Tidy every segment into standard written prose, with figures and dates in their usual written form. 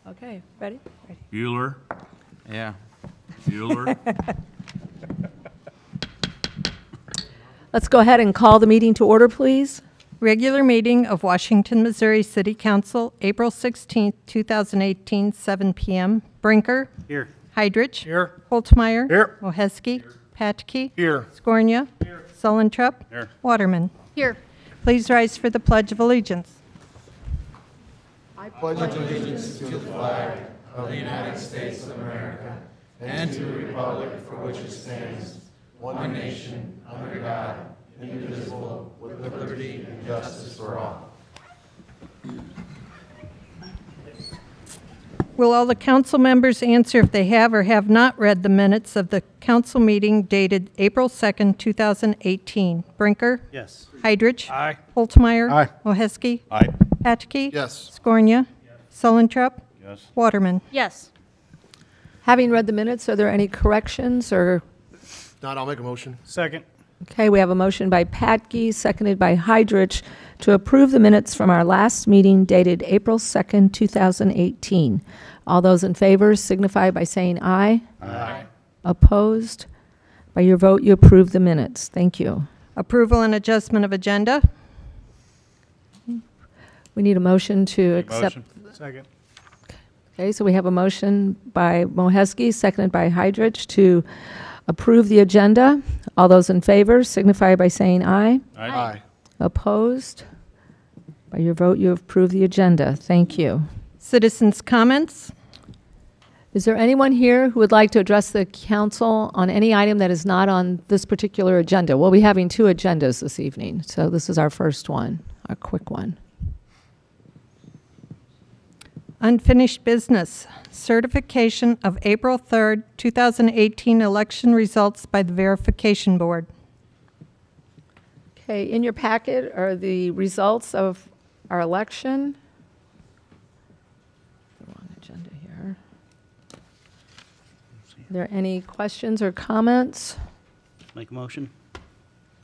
Okay, ready? Ready. Bueller. Yeah. Bueller. Let's go ahead and call the meeting to order, please. Regular meeting of Washington, Missouri City Council, April 16th, 2018, 7 p.m. Brinker. Here. Heidrich. Here. Holtmeyer. Here. Moheski. Patke. Here. Skornia. Here. Sullentrup. Here. Waterman. Here. Please rise for the Pledge of Allegiance. Will all the council members answer if they have or have not read the minutes of the council meeting dated April 2nd, 2018? Brinker? Yes. Heidrich? Aye. Holtmeyer? Aye. Moheski? Aye. Patke? Yes. Skornia? Sullentrup? Yes. Waterman? Yes. Having read the minutes, are there any corrections or? Not, I'll make a motion. Second. Okay, we have a motion by Patke, seconded by Heidrich, to approve the minutes from our last meeting dated April 2nd, 2018. All those in favor signify by saying aye. Aye. Opposed? By your vote, you approve the minutes. Thank you. Approval and adjustment of agenda? We need a motion to accept. Motion. Second. Okay, so we have a motion by Moheski, seconded by Heidrich, to approve the agenda. All those in favor signify by saying aye. Aye. Opposed? By your vote, you approve the agenda. Thank you. Citizens' comments? Is there anyone here who would like to address the council on any item that is not on this particular agenda? We'll be having two agendas this evening, so this is our first one, our quick one. Unfinished business. Certification of April 3rd, 2018 election results by the Verification Board. Okay, in your packet are the results of our election. The wrong agenda here. Are there any questions or comments? Make a motion.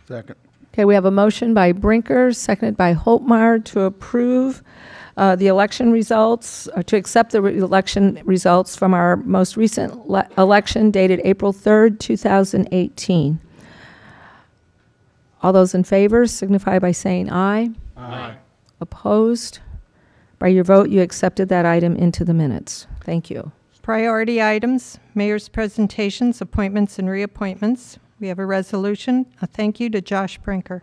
Second. Okay, we have a motion by Brinker, seconded by Holtmeyer, to approve the election results, to accept the election results from our most recent election dated April 3rd, 2018. All those in favor signify by saying aye. Aye. Opposed? By your vote, you accepted that item into the minutes. Thank you. Priority items, mayor's presentations, appointments and reappointments. We have a resolution. A thank you to Josh Brinker.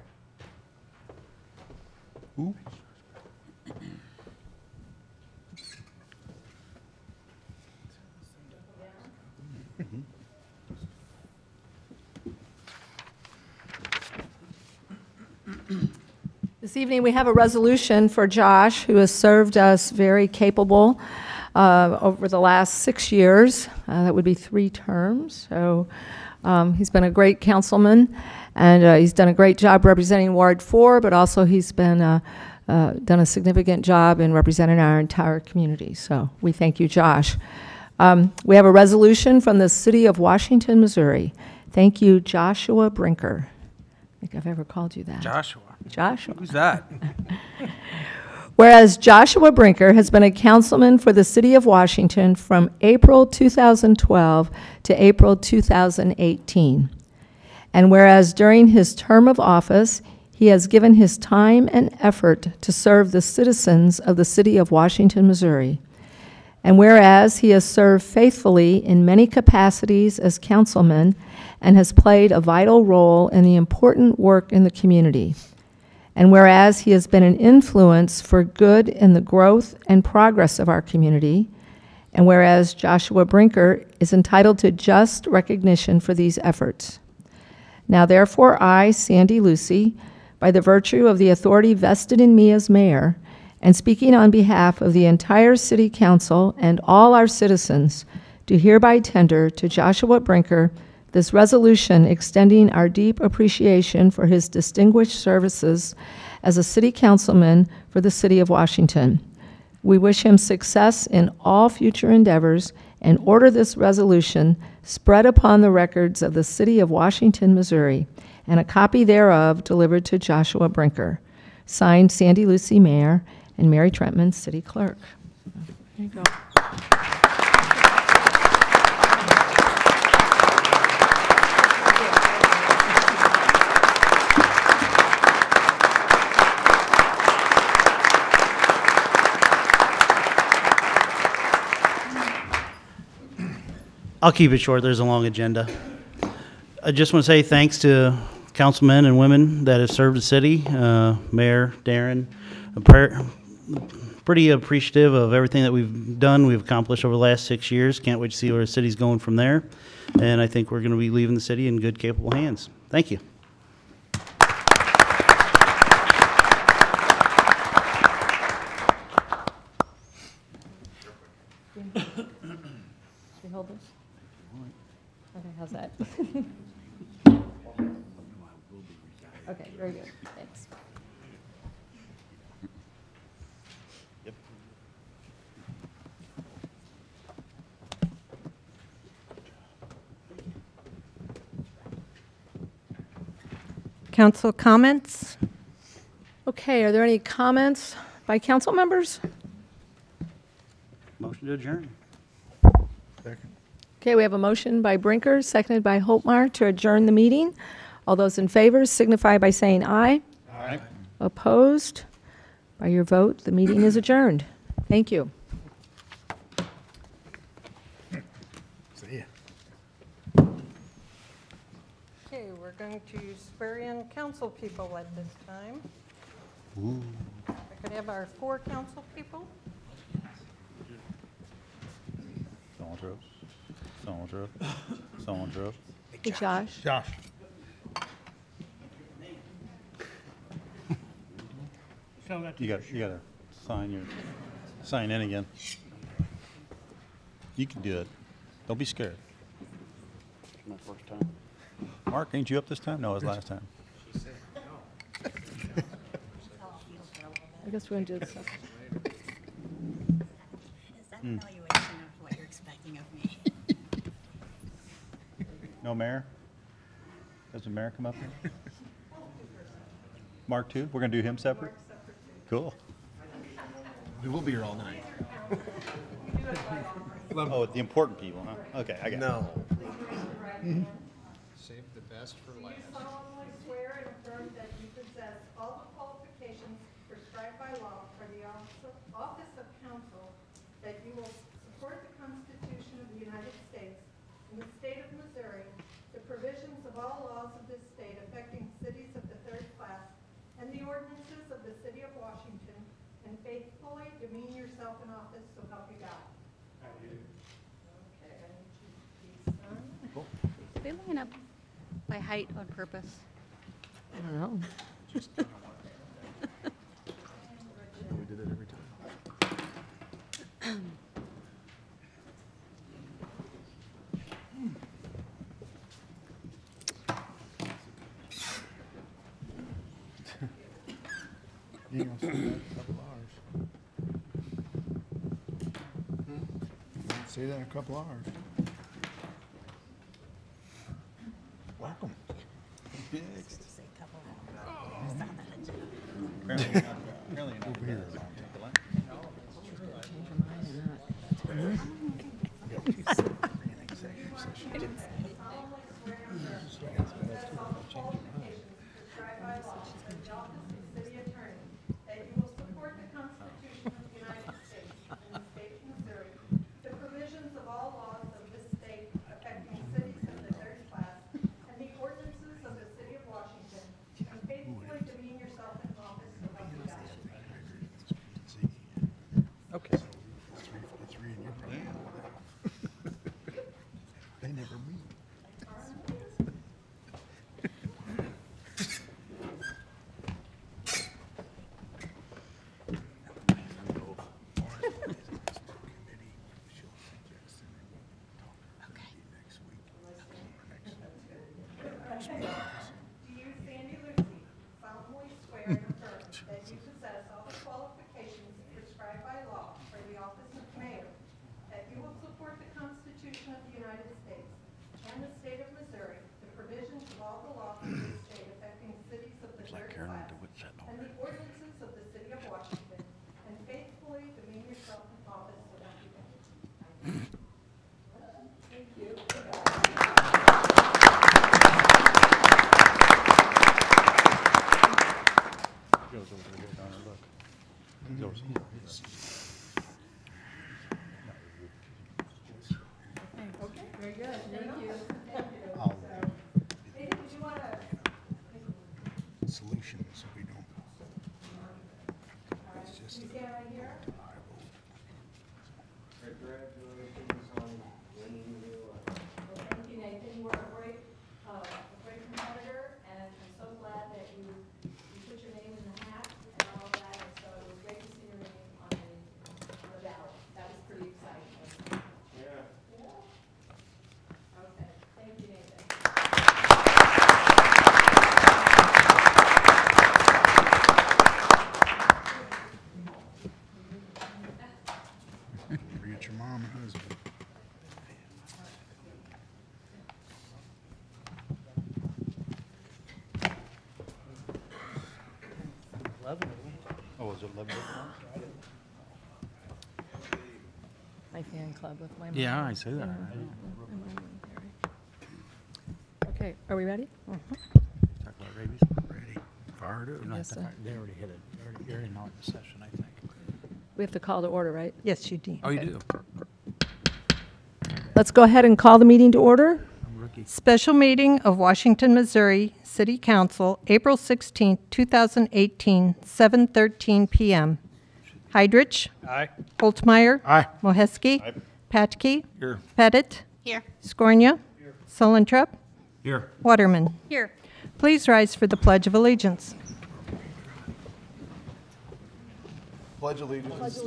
This evening, we have a resolution for Josh, who has served us very capable over the last 6 years. That would be 3 terms. So he's been a great councilman, and he's done a great job representing Ward 4, but also he's been done a significant job in representing our entire community. So we thank you, Josh. We have a resolution from the City of Washington, Missouri. Thank you, Joshua Brinker. I think I've ever called you that. Joshua. Joshua. Who's that? Whereas Joshua Brinker has been a councilman for the City of Washington from April 2012 to April 2018. And whereas during his term of office, he has given his time and effort to serve the citizens of the City of Washington, Missouri. And whereas he has served faithfully in many capacities as councilman and has played a vital role in the important work in the community. And whereas he has been an influence for good in the growth and progress of our community, and whereas Joshua Brinker is entitled to just recognition for these efforts. Now therefore I, Sandy Lucy, by the virtue of the authority vested in me as mayor, and speaking on behalf of the entire City Council and all our citizens, do hereby tender to Joshua Brinker this resolution extending our deep appreciation for his distinguished services as a city councilman for the City of Washington. We wish him success in all future endeavors and order this resolution spread upon the records of the City of Washington, Missouri, and a copy thereof delivered to Joshua Brinker. Signed, Sandy Lucy, Mayor, and Mary Trentman, City Clerk. Here you go. I'll keep it short. There's a long agenda. I just want to say thanks to councilmen and women that have served the city, Mayor Darren. Pretty appreciative of everything that we've accomplished over the last 6 years. Can't wait to see where the city's going from there. And I think we're going to be leaving the city in good, capable hands. Thank you. Should we hold this? Okay, how's that? Okay, very good. Thanks. Council comments? Okay, are there any comments by council members? Motion to adjourn. Okay, we have a motion by Brinker, seconded by Holtmeyer to adjourn the meeting. All those in favor signify by saying aye. Aye. Opposed? By your vote, the meeting is adjourned. Thank you. See ya. Okay, we're going to swear in council people at this time. I could have our 4 council people. Someone drove. Hey, Josh. Josh. You got to sign in again. You can do it. Don't be scared. My first time. Mark, ain't you up this time? No, it was last time. I guess we're going to do this. Is that an evaluation of what you're expecting of me? No mayor? Does the mayor come up here? Mark too? We're going to do him separate? Cool. We will be here all night. Oh, the important people, huh? Okay, I got it. No. Save the best for Do you last. solemnly swear and affirm that you possess all the qualifications prescribed by law for the office of council, that you will support the Constitution of the United States and the state of Missouri, the provisions of all laws of this state affecting cities of the third class, and the ordinances of the city of Washington, and faithfully demean yourself in office, so help you God? I do. Okay, I need you to please sign. They line up by height on purpose. I don't know. We did it every time. You ain't gonna see that in a couple hours. See that in a couple hours. Welcome. Say a couple of hours. Apparently you're not Over here. City attorney, that you will support the Constitution of the United States and the state of Missouri, the provisions of all laws of this state affecting cities of the third class, and the ordinances of the city of Washington, and faithfully demean yourself in office, so help you God. Okay. It's three and you're probably They never meet. Do you, Sandy Lucy, solemnly swear and affirm that you possess all the qualifications prescribed by law for the office of mayor, that you will support the Constitution of the United States and the state of Missouri, the provisions of all the laws of this state affecting cities of the third class, and the ordinances of the city of Washington, and faithfully demean yourself in Very good, thank you. Solutions, so we don't. It's just. Stand right here. Thank you, Nathan. You were a great competitor, and I'm so glad that you put your name in the hat and all of that. And so it was great to see your name on the ballot. That was pretty exciting, wasn't it? Yeah. Okay. Thank you, Nathan. Forget your mom and husband. Oh, was it 11? My fan club with my mom. Yeah, I see that. Okay, are we ready? Talk about rabies. Ready, fired up. No, Yes, sir. They already hit it. You're already not in the session, I think. We have to call to order, right? Yes, you do. Oh, you do? Let's go ahead and call the meeting to order. I'm a rookie. Special meeting of Washington, Missouri City Council, April 16, 2018, 7:13 p.m. Heidrich. Aye. Holtmeyer. Aye. Moheski. Aye. Patke. Here. Pettit. Here. Scornia. Sullentrup. Here. Waterman. Here. Please rise for the Pledge of Allegiance. Pledge allegiance.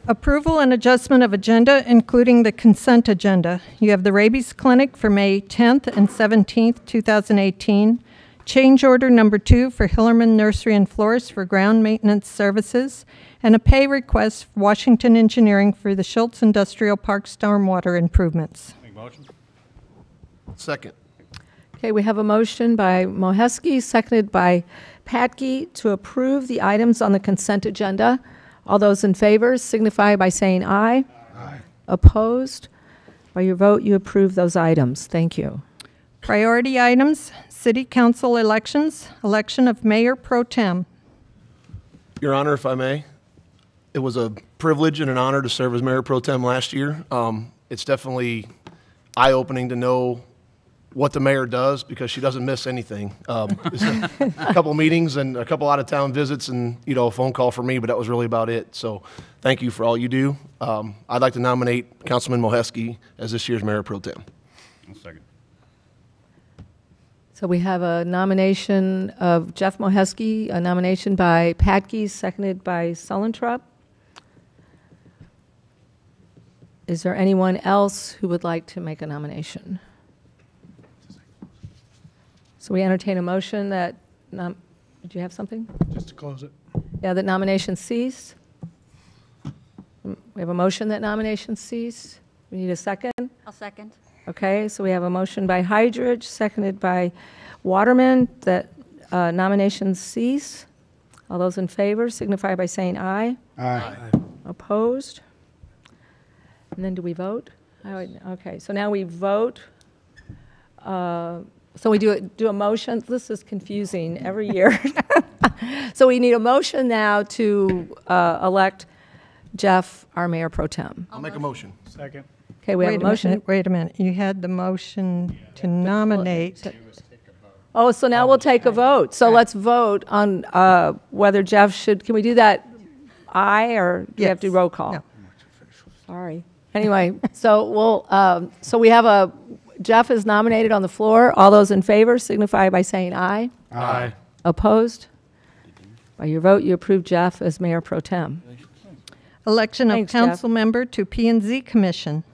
Approval and adjustment of agenda, including the consent agenda. You have the rabies clinic for May 10th and 17th, 2018. Change order number 2 for Hillerman Nursery and Florist for ground maintenance services, and a pay request for Washington Engineering for the Schultz Industrial Park stormwater improvements. Make motion? Second. Okay, we have a motion by Moheski, seconded by Patke, to approve the items on the consent agenda. All those in favor signify by saying aye. Aye. Opposed? By your vote, you approve those items. Thank you. Priority items, City Council elections, election of Mayor Pro Tem. Your Honor, if I may, it was a privilege and an honor to serve as Mayor Pro Tem last year. It's definitely eye-opening to know what the mayor does because she doesn't miss anything. It's a couple meetings and a couple out-of-town visits and, a phone call for me, but that was really about it. So thank you for all you do. I'd like to nominate Councilman Moheski as this year's Mayor Pro Tem. I'll second. So we have a nomination of Jeff Moheski, a nomination by Patke, seconded by Sullentrup. Is there anyone else who would like to make a nomination? So we entertain a motion that, did you have something? Just to close it. Yeah, that nominations cease. We have a motion that nominations cease. We need a second. I'll second. Okay, so we have a motion by Heidrich, seconded by Waterman, that nominations cease. All those in favor signify by saying aye. Aye. Opposed? And then do we vote? Okay, so now we vote. So we do a motion. This is confusing every year. So we need a motion now to elect Jeff, our Mayor Pro Tem. I'll make a motion. Second. Okay, we have a motion. Wait a minute. You had the motion to nominate. Oh, so now we'll take a vote. So let's vote on whether Jeff should, can we do that aye, or do you have to do Yes. roll call? No. Sorry. Anyway, so we have Jeff is nominated on the floor. All those in favor signify by saying aye. Aye. Opposed? By your vote, you approve Jeff as Mayor Pro Tem. Election of Thanks, Jeff. council member to P&Z Commission.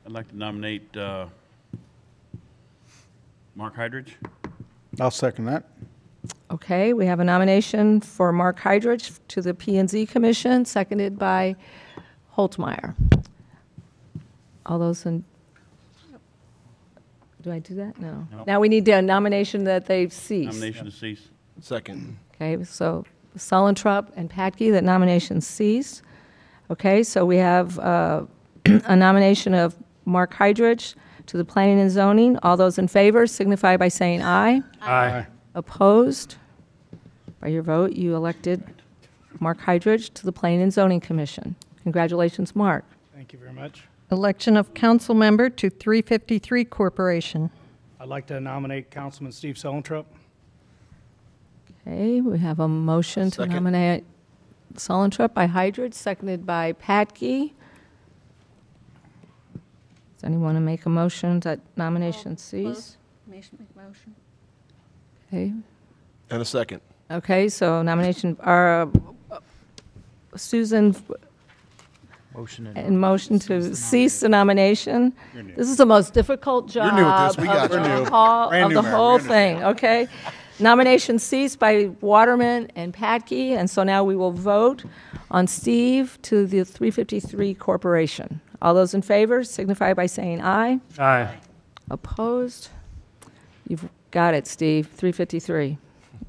I'd like to nominate Mark Heidrich. I'll second that. Okay, we have a nomination for Mark Heidrich to the P&Z Commission, seconded by Holtmeyer. All those in, do I do that? No. No. Now we need a nomination that they've ceased. Nomination to cease. Second. Okay, so Sullentrup, and Patke that nominations cease. Okay, so we have a nomination of Mark Hydrich to the Planning and Zoning. All those in favor signify by saying aye. Aye. Opposed? By your vote, you elected Mark Hydrich to the Planning and Zoning Commission. Congratulations, Mark. Thank you very much. Election of council member to 353 Corporation. I'd like to nominate Councilman Steve Sullentrup. Okay, we have a motion to Second. nominate Sullentrup by Hydrich, seconded by Patke. Does anyone want to make a motion that nomination cease? Okay, And a second. okay, so nomination, Susan, in motion to cease the nomination. This is the most difficult job new at this. We got of you. the whole- Brand of new the mayor. whole We understand. thing, okay? Nomination ceased by Waterman and Patke, and so now we will vote on Steve to the 353 Corporation. All those in favor signify by saying aye. Aye. Opposed? You've got it, Steve, 353.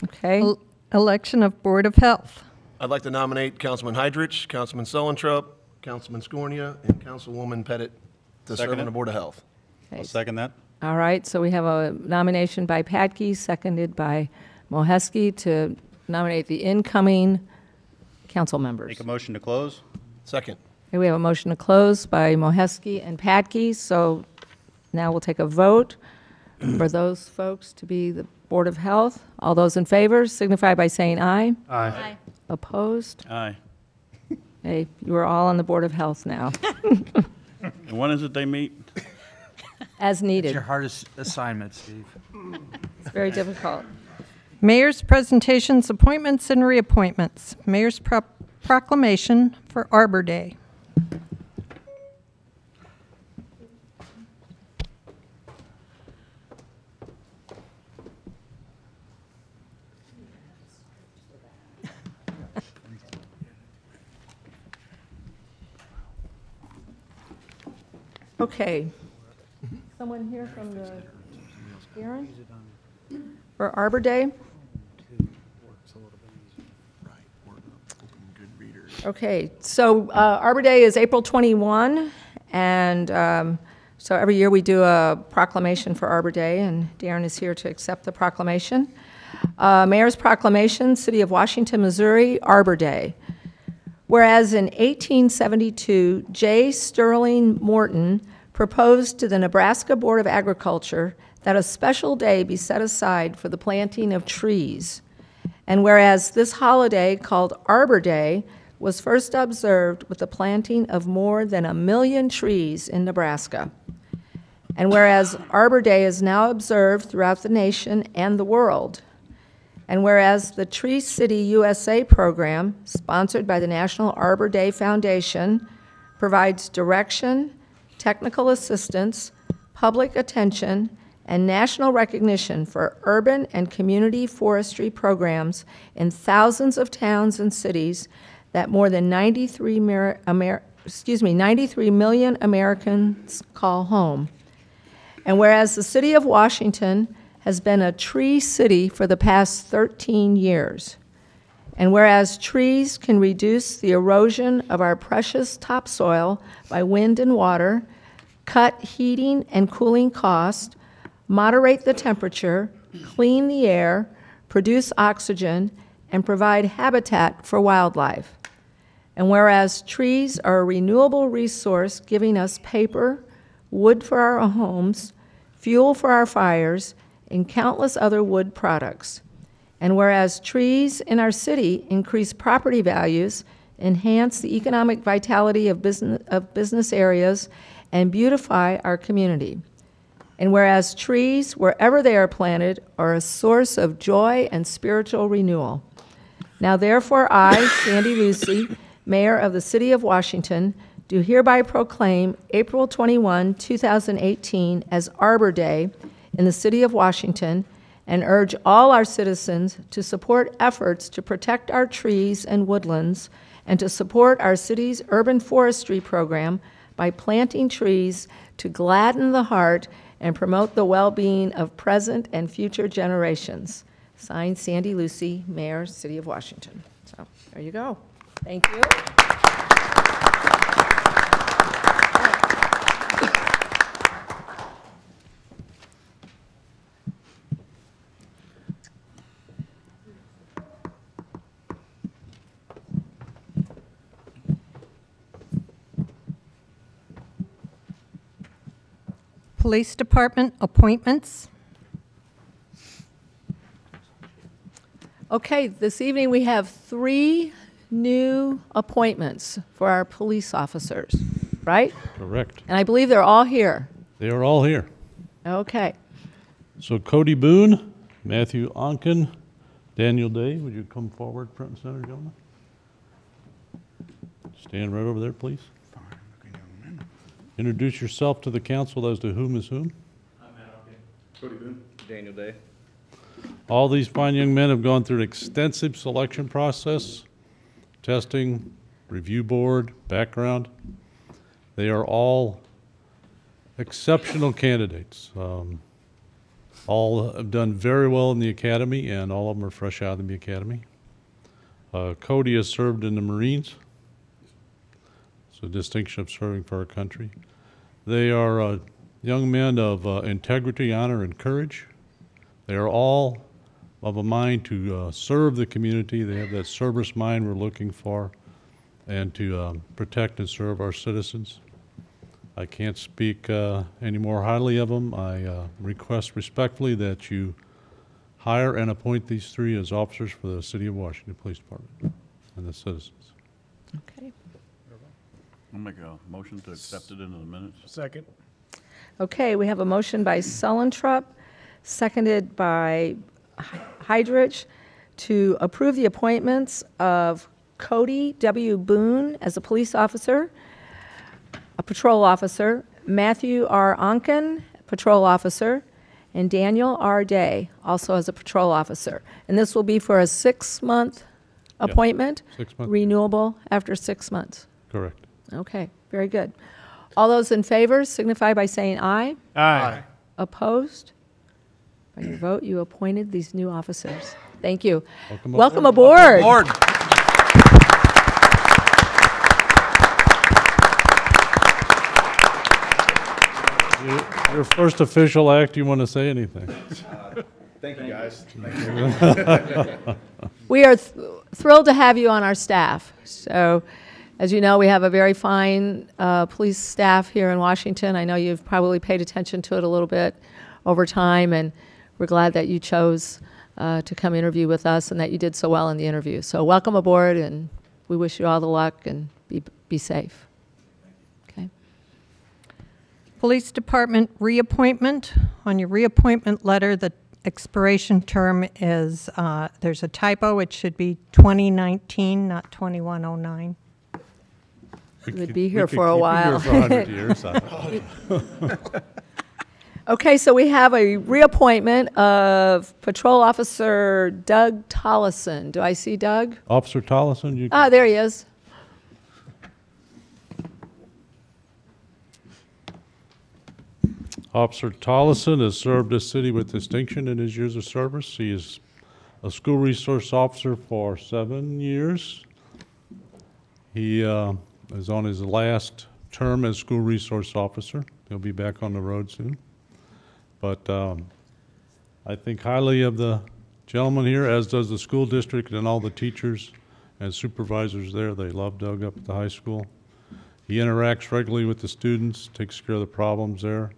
Okay? Election of Board of Health. I'd like to nominate Councilman Hydrich, Councilman Sullentrup, Councilman Scornia, and Councilwoman Pettit to serve Second on it. the Board of Health. I'll second that. All right, so we have a nomination by Patke, seconded by Moheski to nominate the incoming council members. Make a motion to close? Second. Okay, we have a motion to close by Moheski and Patke, so now we'll take a vote for those folks to be the Board of Health. All those in favor signify by saying aye. Aye. Opposed? Aye. Hey, you are all on the Board of Health now, And when is it they meet? as needed. Your hardest assignment, Steve. It's very difficult. Mayor's presentations, appointments, and reappointments. Mayor's proclamation for Arbor Day. Okay. Someone here from the, Aaron? For Arbor Day? Okay, so Arbor Day is April 21, and so every year we do a proclamation for Arbor Day, and Darren is here to accept the proclamation. Mayor's Proclamation, City of Washington, Missouri, Arbor Day. Whereas in 1872, J. Sterling Morton proposed to the Nebraska Board of Agriculture that a special day be set aside for the planting of trees. And whereas this holiday, called Arbor Day, was first observed with the planting of more than 1 million trees in Nebraska. And whereas Arbor Day is now observed throughout the nation and the world. And whereas the Tree City USA program, sponsored by the National Arbor Day Foundation, provides direction, technical assistance, public attention, and national recognition for urban and community forestry programs in thousands of towns and cities that more than 93 million Americans call home. And whereas the City of Washington has been a tree city for the past 13 years, and whereas trees can reduce the erosion of our precious topsoil by wind and water, cut heating and cooling costs, moderate the temperature, clean the air, produce oxygen, and provide habitat for wildlife. And whereas trees are a renewable resource giving us paper, wood for our homes, fuel for our fires, and countless other wood products. And whereas trees in our city increase property values, enhance the economic vitality of business areas, and beautify our community. And whereas trees, wherever they are planted, are a source of joy and spiritual renewal. Now therefore I, Sandy Lucy, Mayor of the City of Washington, do hereby proclaim April 21, 2018 as Arbor Day in the City of Washington, and urge all our citizens to support efforts to protect our trees and woodlands and to support our city's urban forestry program by planting trees to gladden the heart and promote the well-being of present and future generations. Signed, Sandy Lucy, Mayor, City of Washington. So there you go. Thank you. Police Department appointments. Okay, this evening we have 3 new appointments for our police officers, right? Correct. And I believe they're all here. They are all here. Okay. So Cody Boone, Matthew Onken, Daniel Day, would you come forward, front and center, gentlemen? Stand right over there, please. Introduce yourself to the council as to whom is whom. Cody Boone. Daniel Day. All these fine young men have gone through an extensive selection process, testing, review board, background. They are all exceptional candidates. All have done very well in the academy, and all of them are fresh out of the academy. Cody has served in the Marines. It's a distinction of serving for our country. They are young men of integrity, honor, and courage. They are all of a mind to serve the community. They have that service mind we're looking for, and to protect and serve our citizens. I can't speak any more highly of them. I request respectfully that you hire and appoint these 3 as officers for the City of Washington Police Department and the citizens. Okay. I'll make a motion to accept it into the minutes. Second. Okay, we have a motion by Sullentrup, seconded by Heidrich, to approve the appointments of Cody W. Boone as a police officer, a patrol officer, Matthew R. Onken, patrol officer, and Daniel R. Day, also as a patrol officer. And this will be for a 6-month appointment, 6 months. renewable after 6 months. Correct. Okay, very good. All those in favor signify by saying aye. Aye. Opposed? By your vote, you appointed these new officers. Thank you. Welcome aboard. Board. Your first official act, you want to say anything? Thank you, guys. We are thrilled to have you on our staff. So, as you know, we have a very fine police staff here in Washington. I know you've probably paid attention to it a little bit over time, and we're glad that you chose to come interview with us and that you did so well in the interview. So welcome aboard, and we wish you all the luck, and be safe. Okay. Police Department reappointment. On your reappointment letter, the expiration term is, there's a typo. It should be 2019, not 2109. You would be here for a while. For 100 years. Okay, so we have a reappointment of Patrol Officer Doug Tollison. Do I see Doug? Officer Tollison, you Ah, there he is. Officer Tollison has served this city with distinction in his years of service. He is a school resource officer for 7 years. He is on his last term as school resource officer. He'll be back on the road soon. But I think highly of the gentleman here, as does the school district and all the teachers and supervisors there. They love Doug up at the high school. He interacts regularly with the students, takes care of the problems there,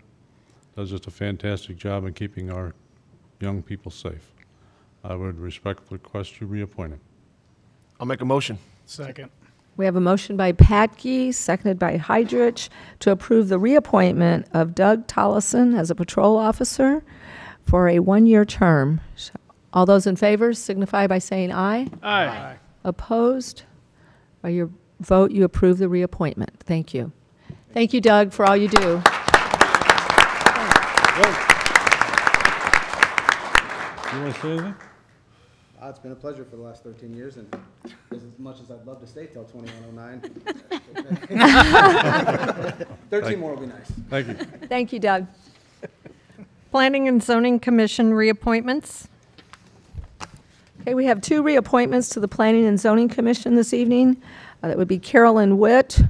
does just a fantastic job in keeping our young people safe. I would respectfully request you reappoint him. I'll make a motion. Second. We have a motion by Patke, seconded by Heidrich, to approve the reappointment of Doug Tollison as a patrol officer for a 1-year term. All those in favor signify by saying aye. Aye. Opposed? By your vote, you approve the reappointment. Thank you. Thank you, Doug, for all you do. You want to say anything? It's been a pleasure for the last 13 years, and as much as I'd love to stay till 2109, 13 more will be nice. Thank you. Thank you, Doug. Planning and Zoning Commission reappointments. Okay, we have two reappointments to the Planning and Zoning Commission this evening. That would be Carolyn Witt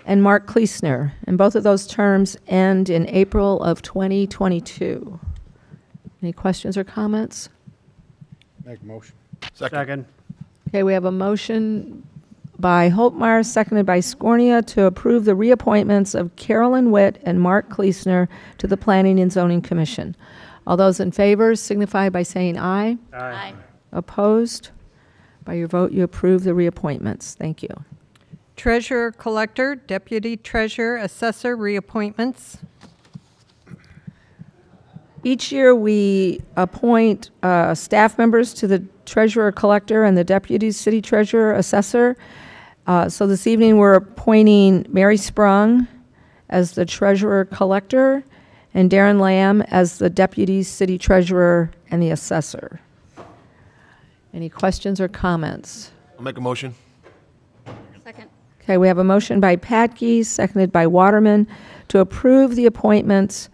and Mark Kleesner, and both of those terms end in April of 2022. Any questions or comments? Make a motion. Second. Okay, we have a motion by Holtmeyer, seconded by Scornia, to approve the reappointments of Carolyn Witt and Mark Kleesner to the Planning and Zoning Commission. All those in favor signify by saying aye. Aye. Opposed? By your vote, you approve the reappointments. Thank you. Treasurer Collector, Deputy Treasurer, Assessor reappointments. Each year, we appoint staff members to the Treasurer Collector and the Deputy City Treasurer Assessor. So this evening, we're appointing Mary Sprung as the Treasurer Collector and Darren Lamb as the Deputy City Treasurer and the Assessor. Any questions or comments? I'll make a motion. Second. Okay, we have a motion by Patke, seconded by Waterman, to approve the appointments,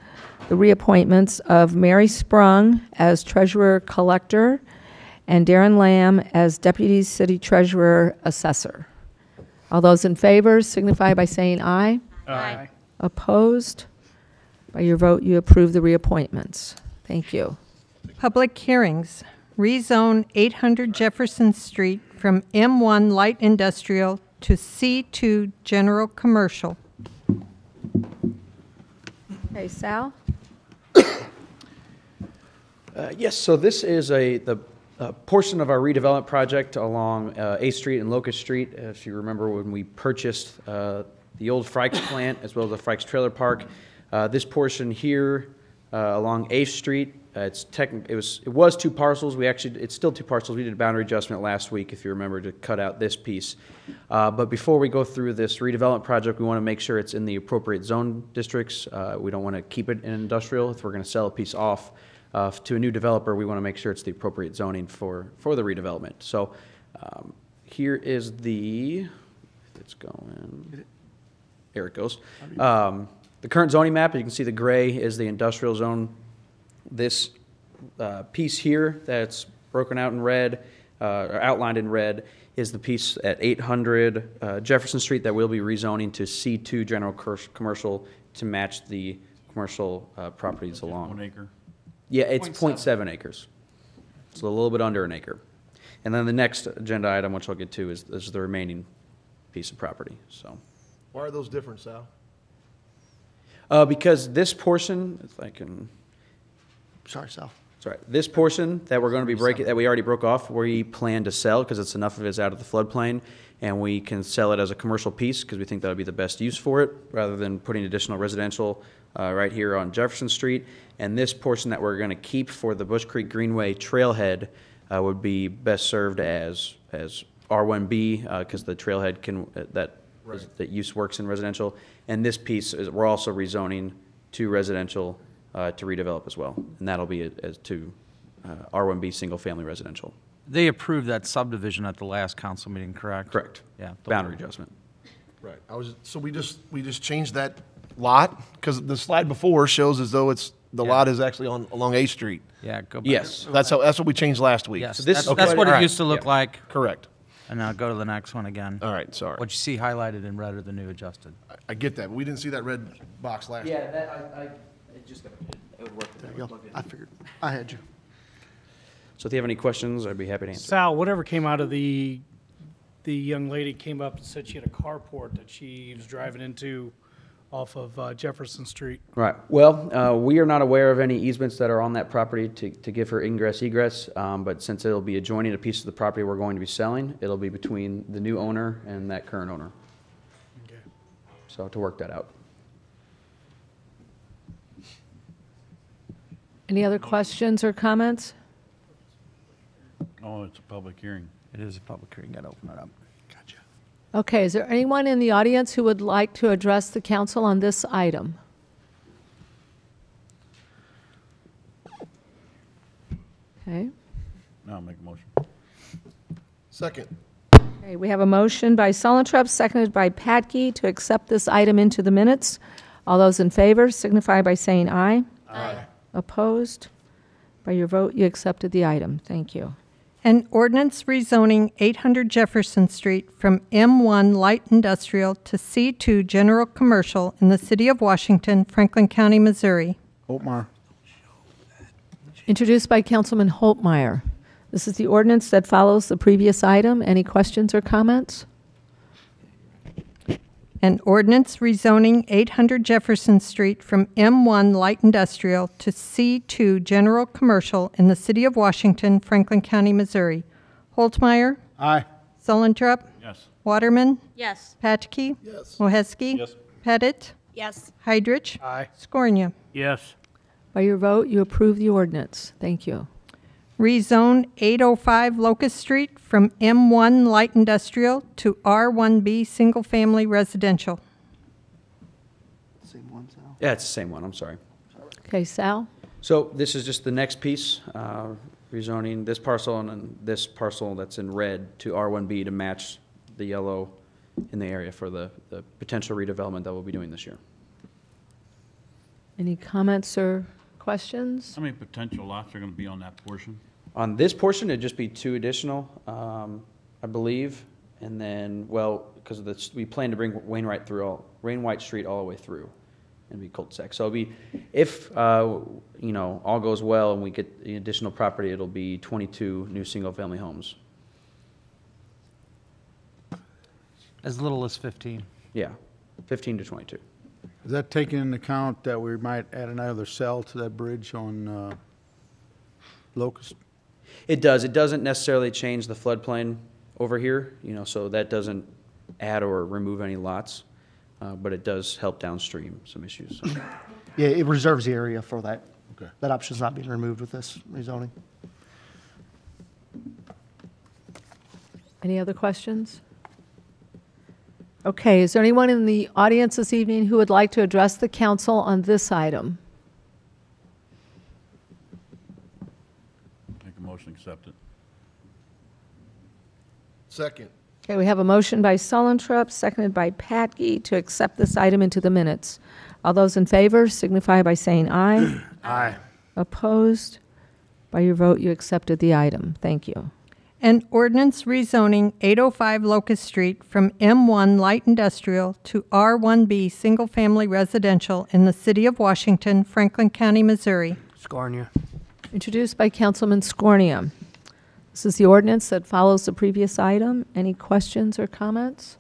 the reappointments of Mary Sprung as Treasurer Collector and Darren Lamb as Deputy City Treasurer Assessor. All those in favor signify by saying aye. Aye. Opposed? By your vote, you approve the reappointments. Thank you. Public hearings. Rezone 800 Jefferson Street from M1 Light Industrial to C2 General Commercial. Okay, Sal? Yes, so this is the portion of our redevelopment project along A Street and Locust Street. If you remember when we purchased the old Frykes plant as well as the Frykes Trailer Park, this portion here along A Street, it was two parcels. It's still two parcels. We did a boundary adjustment last week, if you remember, to cut out this piece. But before we go through this redevelopment project, we want to make sure it's in the appropriate zone districts. We don't want to keep it in industrial. If we're going to sell a piece off to a new developer, we want to make sure it's the appropriate zoning for the redevelopment. So here is if it's going, there it goes. The current zoning map, you can see the gray is the industrial zone. This piece here that's broken out in red, or outlined in red, is the piece at 800 Jefferson Street that will be rezoning to C2 General Commercial to match the commercial properties along. 1 acre. Yeah, it's 0.7 acres. It's a little bit under an acre. And then the next agenda item, which I'll get to, is the remaining piece of property. So, Why are those different, Sal? because this portion, if I can. Sorry, Sal. Sorry, this portion that we're going to be breaking, that we already broke off, we plan to sell because it's enough of it is out of the floodplain, and we can sell it as a commercial piece because we think that would be the best use for it, rather than putting additional residential right here on Jefferson Street. And this portion that we're going to keep for the Bush Creek Greenway trailhead would be best served as R1B because the trailhead can that use works in residential. And this piece we're also rezoning to residential. To redevelop as well, and that'll be as to R1B single-family residential. They approved that subdivision at the last council meeting, correct? Correct. Yeah. Boundary adjustment. Right. So we just changed that lot because the slide before shows as though the lot is actually along A Street. Yeah, go back. Yes. That's what we changed last week. Yes, So this- that's what all it right. used to look like. Correct. And now go to the next one again. All right. Sorry. What you see highlighted in red are the new adjusted. I get that, but we didn't see that red box last. Yeah, it just it would work. There you go. I figured. I had you. So if you have any questions, I'd be happy to answer. Sal, whatever came out of the young lady came up and said she had a carport that she was driving into off of Jefferson Street. Right. Well, we are not aware of any easements that are on that property to give her egress, but since it'll be adjoining a piece of the property we're going to be selling, it'll be between the new owner and that current owner. Okay. So to work that out. Any other questions or comments? Oh, it's a public hearing. It is a public hearing. Got to open it up. Gotcha. Okay, is there anyone in the audience who would like to address the council on this item? Okay. Now I'll make a motion. Second. Okay, we have a motion by Sullentrup, seconded by Patke, to accept this item into the minutes. All those in favor signify by saying aye. Aye. Opposed? By your vote, you accepted the item. Thank you. An ordinance rezoning 800 Jefferson Street from M1 Light Industrial to C2 General Commercial in the City of Washington, Franklin County, Missouri. Holtmeyer. Introduced by Councilman Holtmeyer. This is the ordinance that follows the previous item. Any questions or comments? An ordinance rezoning 800 Jefferson Street from M1 Light Industrial to C2 General Commercial in the City of Washington, Franklin County, Missouri. Holtmeyer, Aye. Sullentrup, Yes. Waterman, Yes. Patke, Yes. Moheski, Yes. Pettit, Yes. Heidrich, Aye. Scornia. Yes. By your vote, you approve the ordinance. Thank you. Rezone 805 Locust Street from M1 Light Industrial to R1B Single Family Residential. Yeah, it's the same one, I'm sorry. Okay, Sal? So this is just the next piece, rezoning this parcel and then this parcel that's in red to R1B to match the yellow in the area for the potential redevelopment that we'll be doing this year. Any comments or questions? How many potential lots are going to be on that portion? On this portion, it'd just be 2 additional, I believe, and then, well, because of this, we plan to bring Wainwright Street all the way through and be cul-de-sac. So it'll be, if, you know, all goes well and we get the additional property, it'll be 22 new single-family homes. As little as 15. Yeah, 15 to 22. Is that taking into account that we might add another cell to that bridge on Locust? It does. It doesn't necessarily change the floodplain over here, you know, so that doesn't add or remove any lots, but it does help downstream some issues. Yeah, it reserves the area for that. Okay. That option's not being removed with this rezoning. Any other questions? Okay, is there anyone in the audience this evening who would like to address the council on this item? Make a motion, accept it. Second. Okay, we have a motion by Sullentrup, seconded by Patke, to accept this item into the minutes. All those in favor signify by saying aye. Aye. Opposed? By your vote, you accepted the item. Thank you. An ordinance rezoning 805 Locust Street from M1 Light Industrial to R1B Single Family Residential in the City of Washington, Franklin County, Missouri. Scornia. Introduced by Councilman Scornia. This is the ordinance that follows the previous item. Any questions or comments?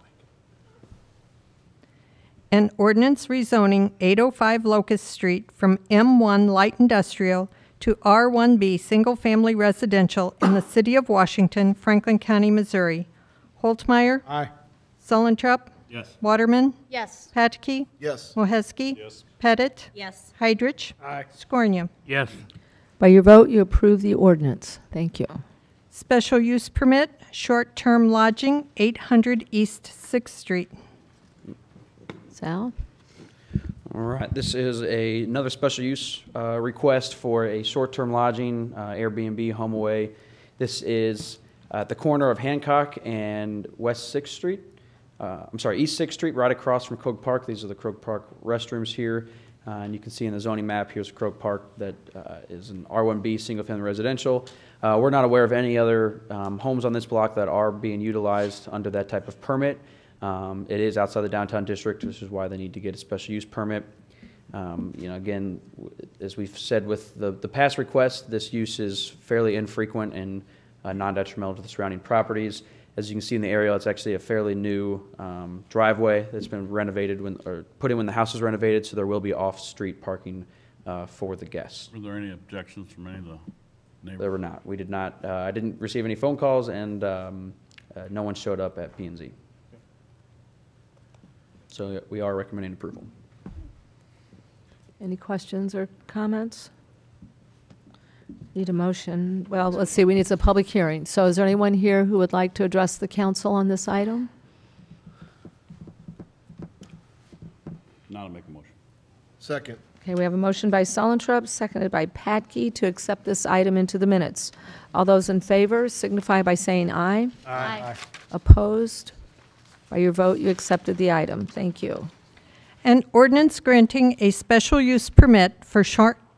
An ordinance rezoning 805 Locust Street from M1 Light Industrial to R1B Single Family Residential in the City of Washington, Franklin County, Missouri. Holtmeyer, Aye. Sullentrup, Yes. Waterman, Yes. Patke, Yes. Moheski, Yes. Pettit, Yes. Heidrich, Aye. Scornia. Yes. By your vote, you approve the ordinance. Thank you. Special use permit, short-term lodging, 800 East 6th Street. Sal? All right, this is another special use request for a short-term lodging, Airbnb, HomeAway. This is at the corner of Hancock and West 6th Street. East 6th Street, right across from Krog Park. These are the Krog Park restrooms here. And you can see in the zoning map, here's Krog Park that is an R1B single-family residential. We're not aware of any other homes on this block that are being utilized under that type of permit. It is outside the downtown district, which is why they need to get a special use permit. You know, again, as we've said with the past requests, this use is fairly infrequent and non-detrimental to the surrounding properties. As you can see in the area, it's actually a fairly new driveway that's been renovated or put in when the house was renovated, so there will be off-street parking for the guests. Were there any objections from any of the neighbors? There were not. We did not. I didn't receive any phone calls, and no one showed up at P&Z. So we are recommending approval. Any questions or comments? Need a motion. Well, let's see, we need a public hearing. So is there anyone here who would like to address the council on this item? Now to make a motion. Second. Okay, we have a motion by Sullentrup, seconded by Patke, to accept this item into the minutes. All those in favor signify by saying aye. Aye. Opposed? By your vote, you accepted the item. Thank you. An ordinance granting a special use permit for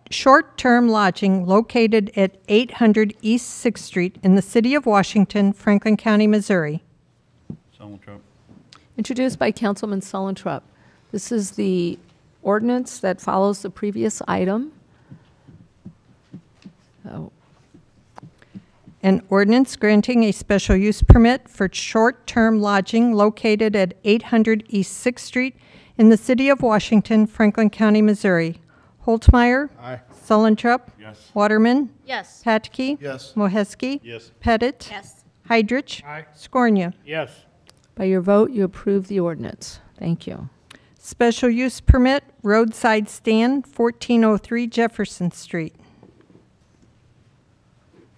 short-term lodging located at 800 East 6th Street in the city of Washington, Franklin County, Missouri. Sullentrup. Introduced by Councilman Sullentrup. This is the ordinance that follows the previous item. Oh, An ordinance granting a special use permit for short-term lodging located at 800 East 6th Street in the city of Washington, Franklin County, Missouri. Holtmeyer. Aye. Sullentrup. Yes. Waterman. Yes. Patke. Yes. Moheski. Yes. Pettit. Yes. Heidrich. Aye. Scornia. Yes. By your vote, you approve the ordinance. Thank you. Special use permit, roadside stand, 1403 Jefferson Street.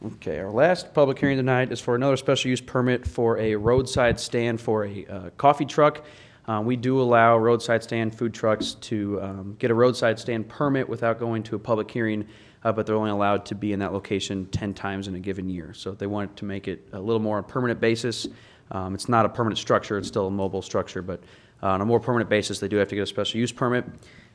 Okay, our last public hearing tonight is for another special use permit for a roadside stand for a coffee truck. We do allow roadside stand food trucks to get a roadside stand permit without going to a public hearing, but they're only allowed to be in that location 10 times in a given year. So they wanted to make it a little more on a permanent basis. It's not a permanent structure, it's still a mobile structure, but on a more permanent basis, they do have to get a special use permit.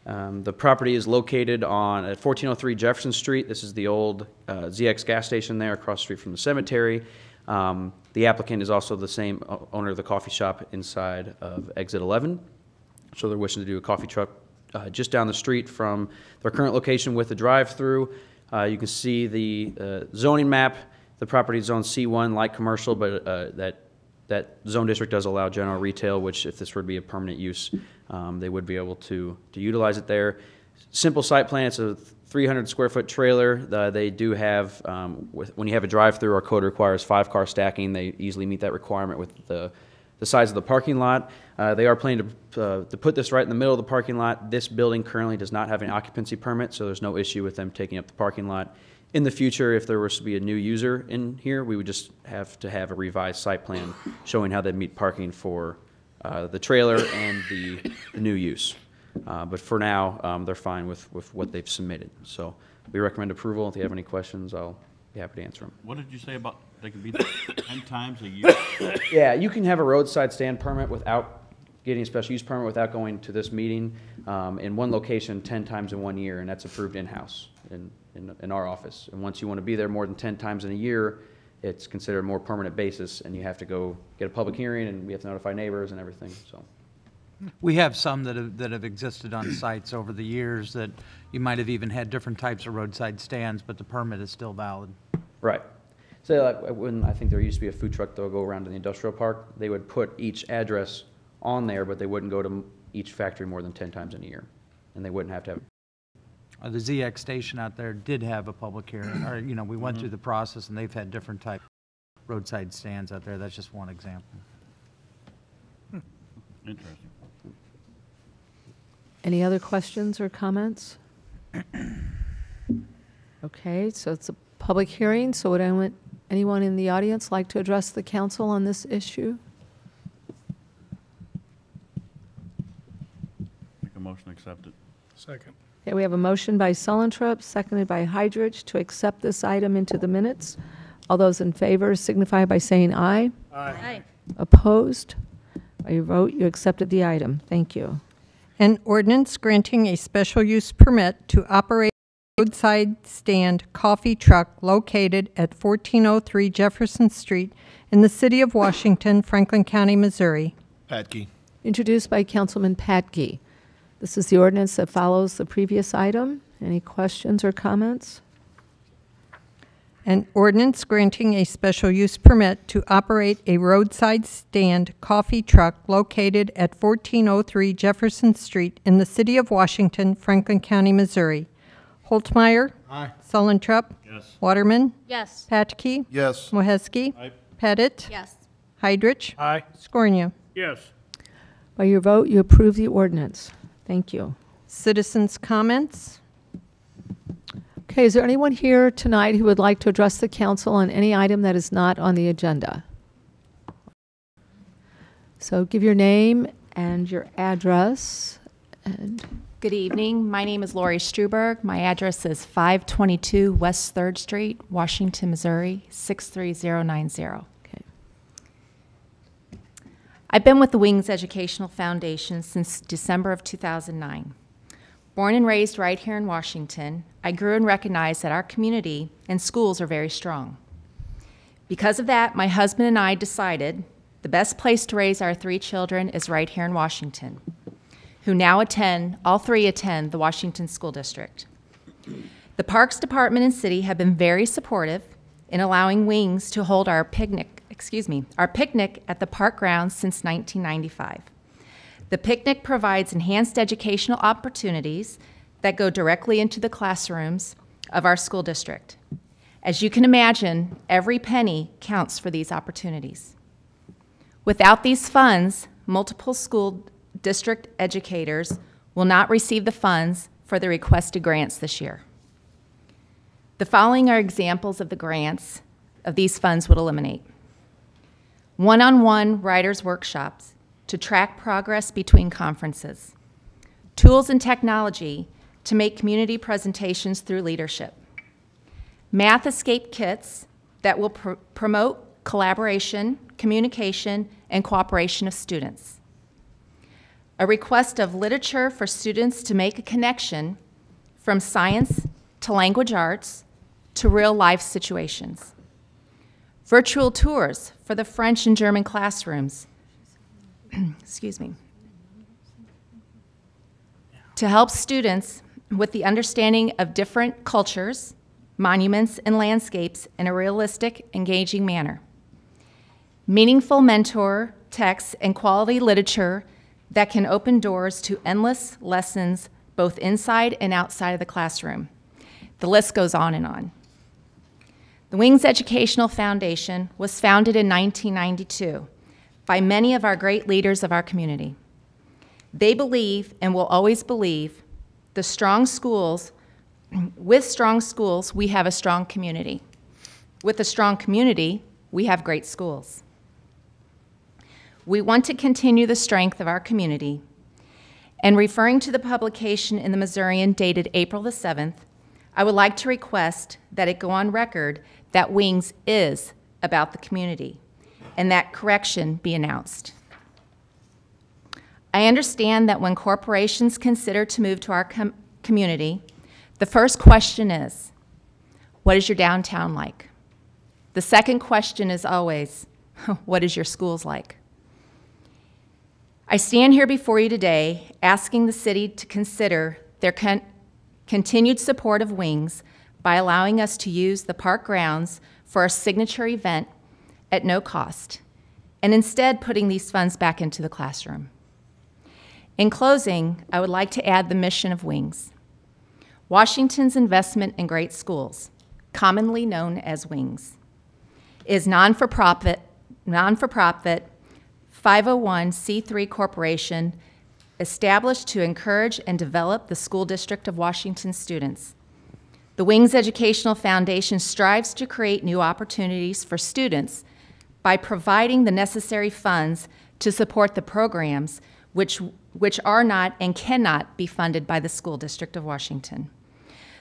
The property is located at 1403 Jefferson Street. This is the old ZX gas station there across the street from the cemetery. The applicant is also the same owner of the coffee shop inside of Exit 11. So they're wishing to do a coffee truck just down the street from their current location with a drive-through. You can see the zoning map. The property is zone C1, light commercial, but that zone district does allow general retail, which if this were to be a permanent use, they would be able to utilize it there. Simple site plan, it's a 300 square foot trailer. They do have, when you have a drive-through, our code requires 5-car stacking. They easily meet that requirement with the size of the parking lot. They are planning to put this right in the middle of the parking lot. This building currently does not have an occupancy permit, so there's no issue with them taking up the parking lot. In the future, if there was to be a new user in here, we would just have to have a revised site plan showing how they meet parking for the trailer and the new use. But for now, they're fine with what they've submitted. So we recommend approval. If you have any questions, I'll be happy to answer them. What did you say about they can be there 10 times a year? Yeah, you can have a roadside stand permit without getting a special use permit without going to this meeting in one location 10 times in 1 year, and that's approved in-house in our office. And once you want to be there more than 10 times in a year, it's considered a more permanent basis, and you have to go get a public hearing, and we have to notify neighbors and everything. So We have some that have existed on sites over the years that you might have even had different types of roadside stands, but the permit is still valid. right. So like when I think there used to be a food truck that would go around to the industrial park, they would put each address on there, but they wouldn't go to each factory more than 10 times in a year, and they wouldn't have to have. The ZX station out there did have a public hearing, or, you know, we went through the process and they've had different type roadside stands out there. That's just one example. Interesting. Any other questions or comments? Okay, so it's a public hearing, so would anyone in the audience like to address the council on this issue? Make a motion to accept it. Second. Okay, we have a motion by Sullentrup, seconded by Heidrich, to accept this item into the minutes. All those in favor signify by saying aye. Aye. Opposed? By your vote, you accepted the item. Thank you. An ordinance granting a special use permit to operate a roadside stand coffee truck located at 1403 Jefferson Street in the city of Washington, Franklin County, Missouri. Patke. Introduced by Councilman Patke. This is the ordinance that follows the previous item. Any questions or comments? An ordinance granting a special use permit to operate a roadside stand coffee truck located at 1403 Jefferson Street in the city of Washington, Franklin County, Missouri. Holtmeyer. Aye. Sullentrup. Yes. Waterman. Yes. Patke. Yes. Moheski. Aye. Pettit. Yes. Heidrich. Aye. Scornia. Yes. By your vote, you approve the ordinance. Thank you. Citizens' comments. Okay, is there anyone here tonight who would like to address the council on any item that is not on the agenda? So give your name and your address. And Good evening. My name is Lori Struberg. My address is 522 West 3rd Street, Washington, Missouri, 63090. okay. I've been with the Wings Educational Foundation since December of 2009. Born and raised right here in Washington, I grew and recognized that our community and schools are very strong. Because of that, my husband and I decided the best place to raise our 3 children is right here in Washington, who now all 3 attend the Washington School District. The Parks Department and City have been very supportive in allowing Wings to hold our picnic at the park grounds since 1995. The picnic provides enhanced educational opportunities that go directly into the classrooms of our school district. As you can imagine, every penny counts for these opportunities. Without these funds, multiple school district educators will not receive the funds for the requested grants this year. The following are examples of the grants of these funds would eliminate. One-on-one writers' workshops to track progress between conferences. Tools and technology to make community presentations through leadership. Math escape kits that will promote collaboration, communication, and cooperation of students. A request of literature for students to make a connection from science to language arts to real-life situations. Virtual tours for the French and German classrooms. Excuse me. To help students with the understanding of different cultures, monuments, and landscapes in a realistic, engaging manner. Meaningful mentor texts and quality literature that can open doors to endless lessons both inside and outside of the classroom. The list goes on and on. The Wings Educational Foundation was founded in 1992 by many of our great leaders of our community. They believe and will always believe with strong schools, we have a strong community. With a strong community, we have great schools. We want to continue the strength of our community, and referring to the publication in the Missourian dated April the 7th, I would like to request that it go on record that Wings is about the community, and that correction be announced. I understand that when corporations consider to move to our community, the first question is, what is your downtown like? The second question is always, what is your schools like? I stand here before you today asking the city to consider their continued support of Wings by allowing us to use the park grounds for our signature event at no cost, and instead putting these funds back into the classroom. In closing, I would like to add the mission of Wings. Washington's investment in great schools, commonly known as Wings, is non-for-profit 501c3 corporation established to encourage and develop the School District of Washington students. The Wings Educational Foundation strives to create new opportunities for students by providing the necessary funds to support the programs which are not and cannot be funded by the School District of Washington.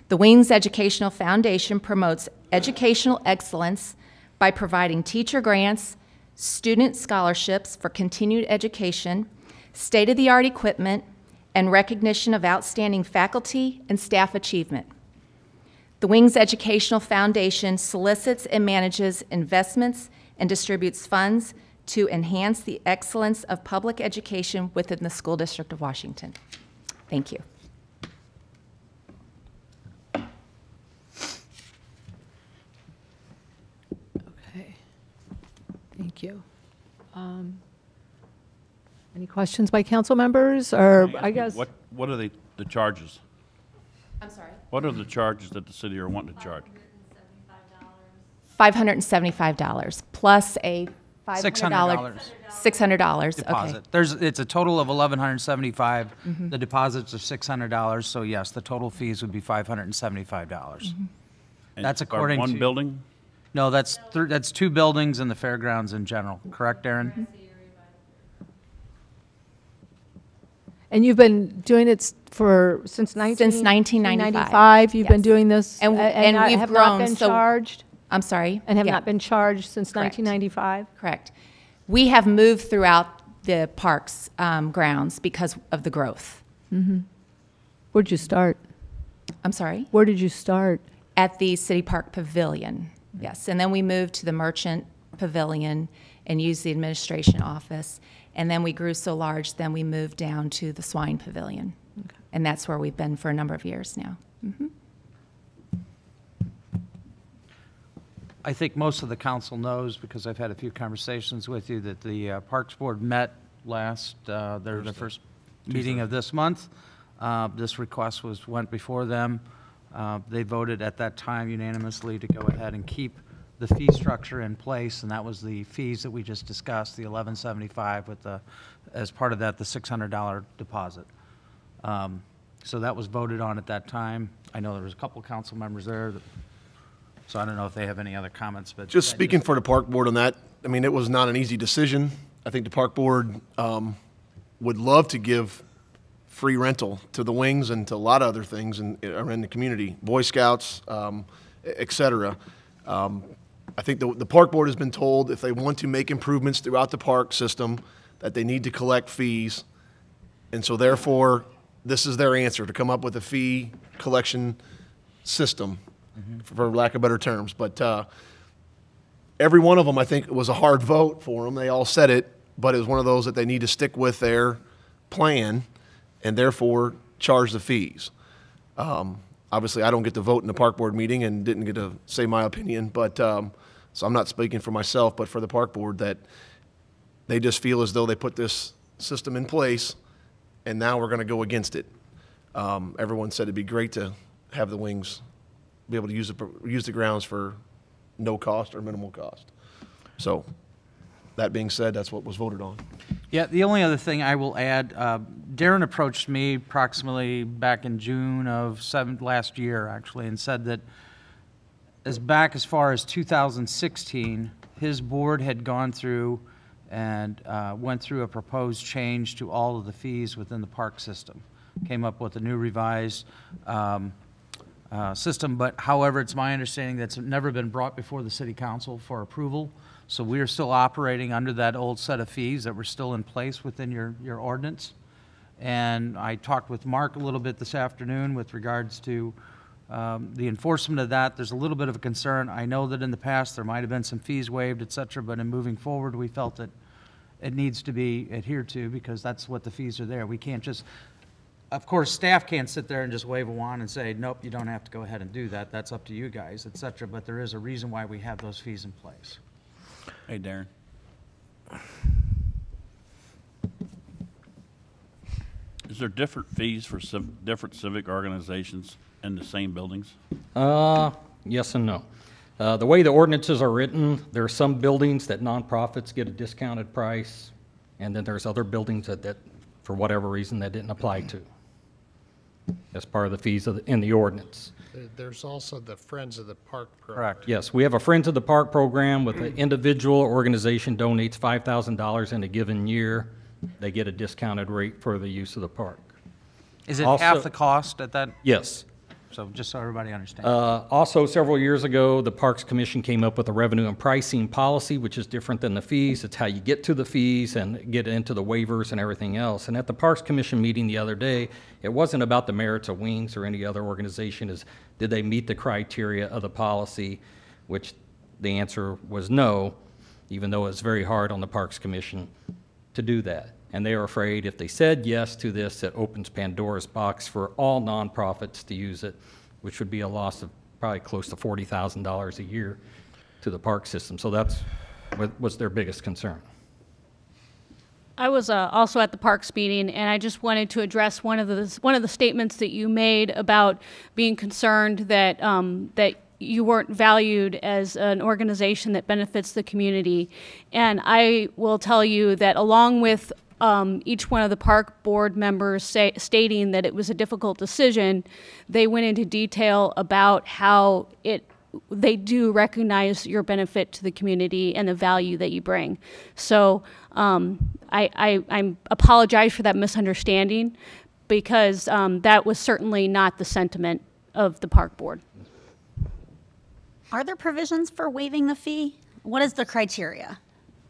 The Wings Educational Foundation promotes educational excellence by providing teacher grants, student scholarships for continued education, state-of-the-art equipment, and recognition of outstanding faculty and staff achievement. The Wings Educational Foundation solicits and manages investments and distributes funds to enhance the excellence of public education within the School District of Washington. Thank you. Okay. Thank you. Any questions by council members, or I guess? What are the charges? I'm sorry? What are the charges that the city are wanting to charge? $575 plus a $600. $600. Deposit. Okay. It's a total of $1,175. The deposits are $600, so yes, the total fees would be $575. And That's for according to one building? No, that's 2 buildings and the fairgrounds in general. Correct, Aaron? And you've been doing it since 1995. You've been doing this, and we've have grown. not been charged. I'm sorry. And have not been charged since Correct. 1995. Correct. We have moved throughout the parks grounds because of the growth. Where'd you start? I'm sorry? Where did you start? At the City Park Pavilion, yes. And then we moved to the Merchant Pavilion and used the administration office. And then we grew so large, then we moved down to the Swine Pavilion. Okay. And that's where we've been for a number of years now. Mm-hmm. I think most of the council knows, because I've had a few conversations with you, that the Parks Board met last, their first meeting of this month. This request went before them. They voted at that time unanimously to go ahead and keep the fee structure in place, and that was the fees that we just discussed, the $11.75 with the, as part of that, the $600 deposit. So that was voted on at that time. I know there was a couple of council members there, so I don't know if they have any other comments. But just speaking for the Park Board on that, I mean, it was not an easy decision. I think the Park Board would love to give free rental to the wings and to a lot of other things in the community, Boy Scouts, et cetera. I think the Park Board has been told if they want to make improvements throughout the park system that they need to collect fees. And so therefore, this is their answer, to come up with a fee collection system, for lack of better terms. But every one of them, I think, was a hard vote for them. They all said it, but it was one of those that they need to stick with their plan and therefore charge the fees. Obviously, I don't get to vote in the Park Board meeting and didn't get to say my opinion, but so I'm not speaking for myself, but for the Park Board, that they just feel as though they put this system in place and now we're going to go against it. Everyone said it'd be great to have the wings be able to use the grounds for no cost or minimal cost. So that being said, that's what was voted on. Yeah, the only other thing I will add, Darren approached me approximately back in June of last year, actually, and said that as far as 2016, his board had gone through and went through a proposed change to all of the fees within the park system. Came up with a new revised system, but however, it's my understanding that's never been brought before the City Council for approval. So we are still operating under that old set of fees that were still in place within your ordinance. And I talked with Mark a little bit this afternoon with regards to the enforcement of that. There's a little bit of a concern. I know that in the past there might have been some fees waived, et cetera, but in moving forward, we felt that it needs to be adhered to because that's what the fees are there. We can't just, of course, staff can't sit there and just wave a wand and say, nope, you don't have to go ahead and do that. That's up to you guys, et cetera. But there is a reason why we have those fees in place. Hey, Darren. Is there different fees for different civic organizations in the same buildings? Yes and no. The way the ordinances are written, there are some buildings that nonprofits get a discounted price, and then there's other buildings that for whatever reason, that didn't apply to as part of the fees in the ordinance. There's also the Friends of the Park program. Correct. Yes, we have a Friends of the Park program with an individual organization donates $5,000 in a given year. They get a discounted rate for the use of the park. Is it Also, half the cost at that? Yes. So just so everybody understands. Also, several years ago, the Parks Commission came up with a revenue and pricing policy, which is different than the fees. It's how you get to the fees and get into the waivers and everything else. And at the Parks Commission meeting the other day, it wasn't about the merits of Wings or any other organization. Is did they meet the criteria of the policy, which the answer was no, even though it's very hard on the Parks Commission to do that. And they are afraid if they said yes to this, it opens Pandora's box for all nonprofits to use it, which would be a loss of probably close to $40,000 a year to the park system. So that's what was their biggest concern. I was also at the Parks meeting, and I just wanted to address one of the statements that you made about being concerned that that you weren't valued as an organization that benefits the community. And I will tell you that along with each one of the park board members stating that it was a difficult decision, they went into detail about how they do recognize your benefit to the community and the value that you bring. So I apologize for that misunderstanding because that was certainly not the sentiment of the park board. Are there provisions for waiving the fee? What is the criteria?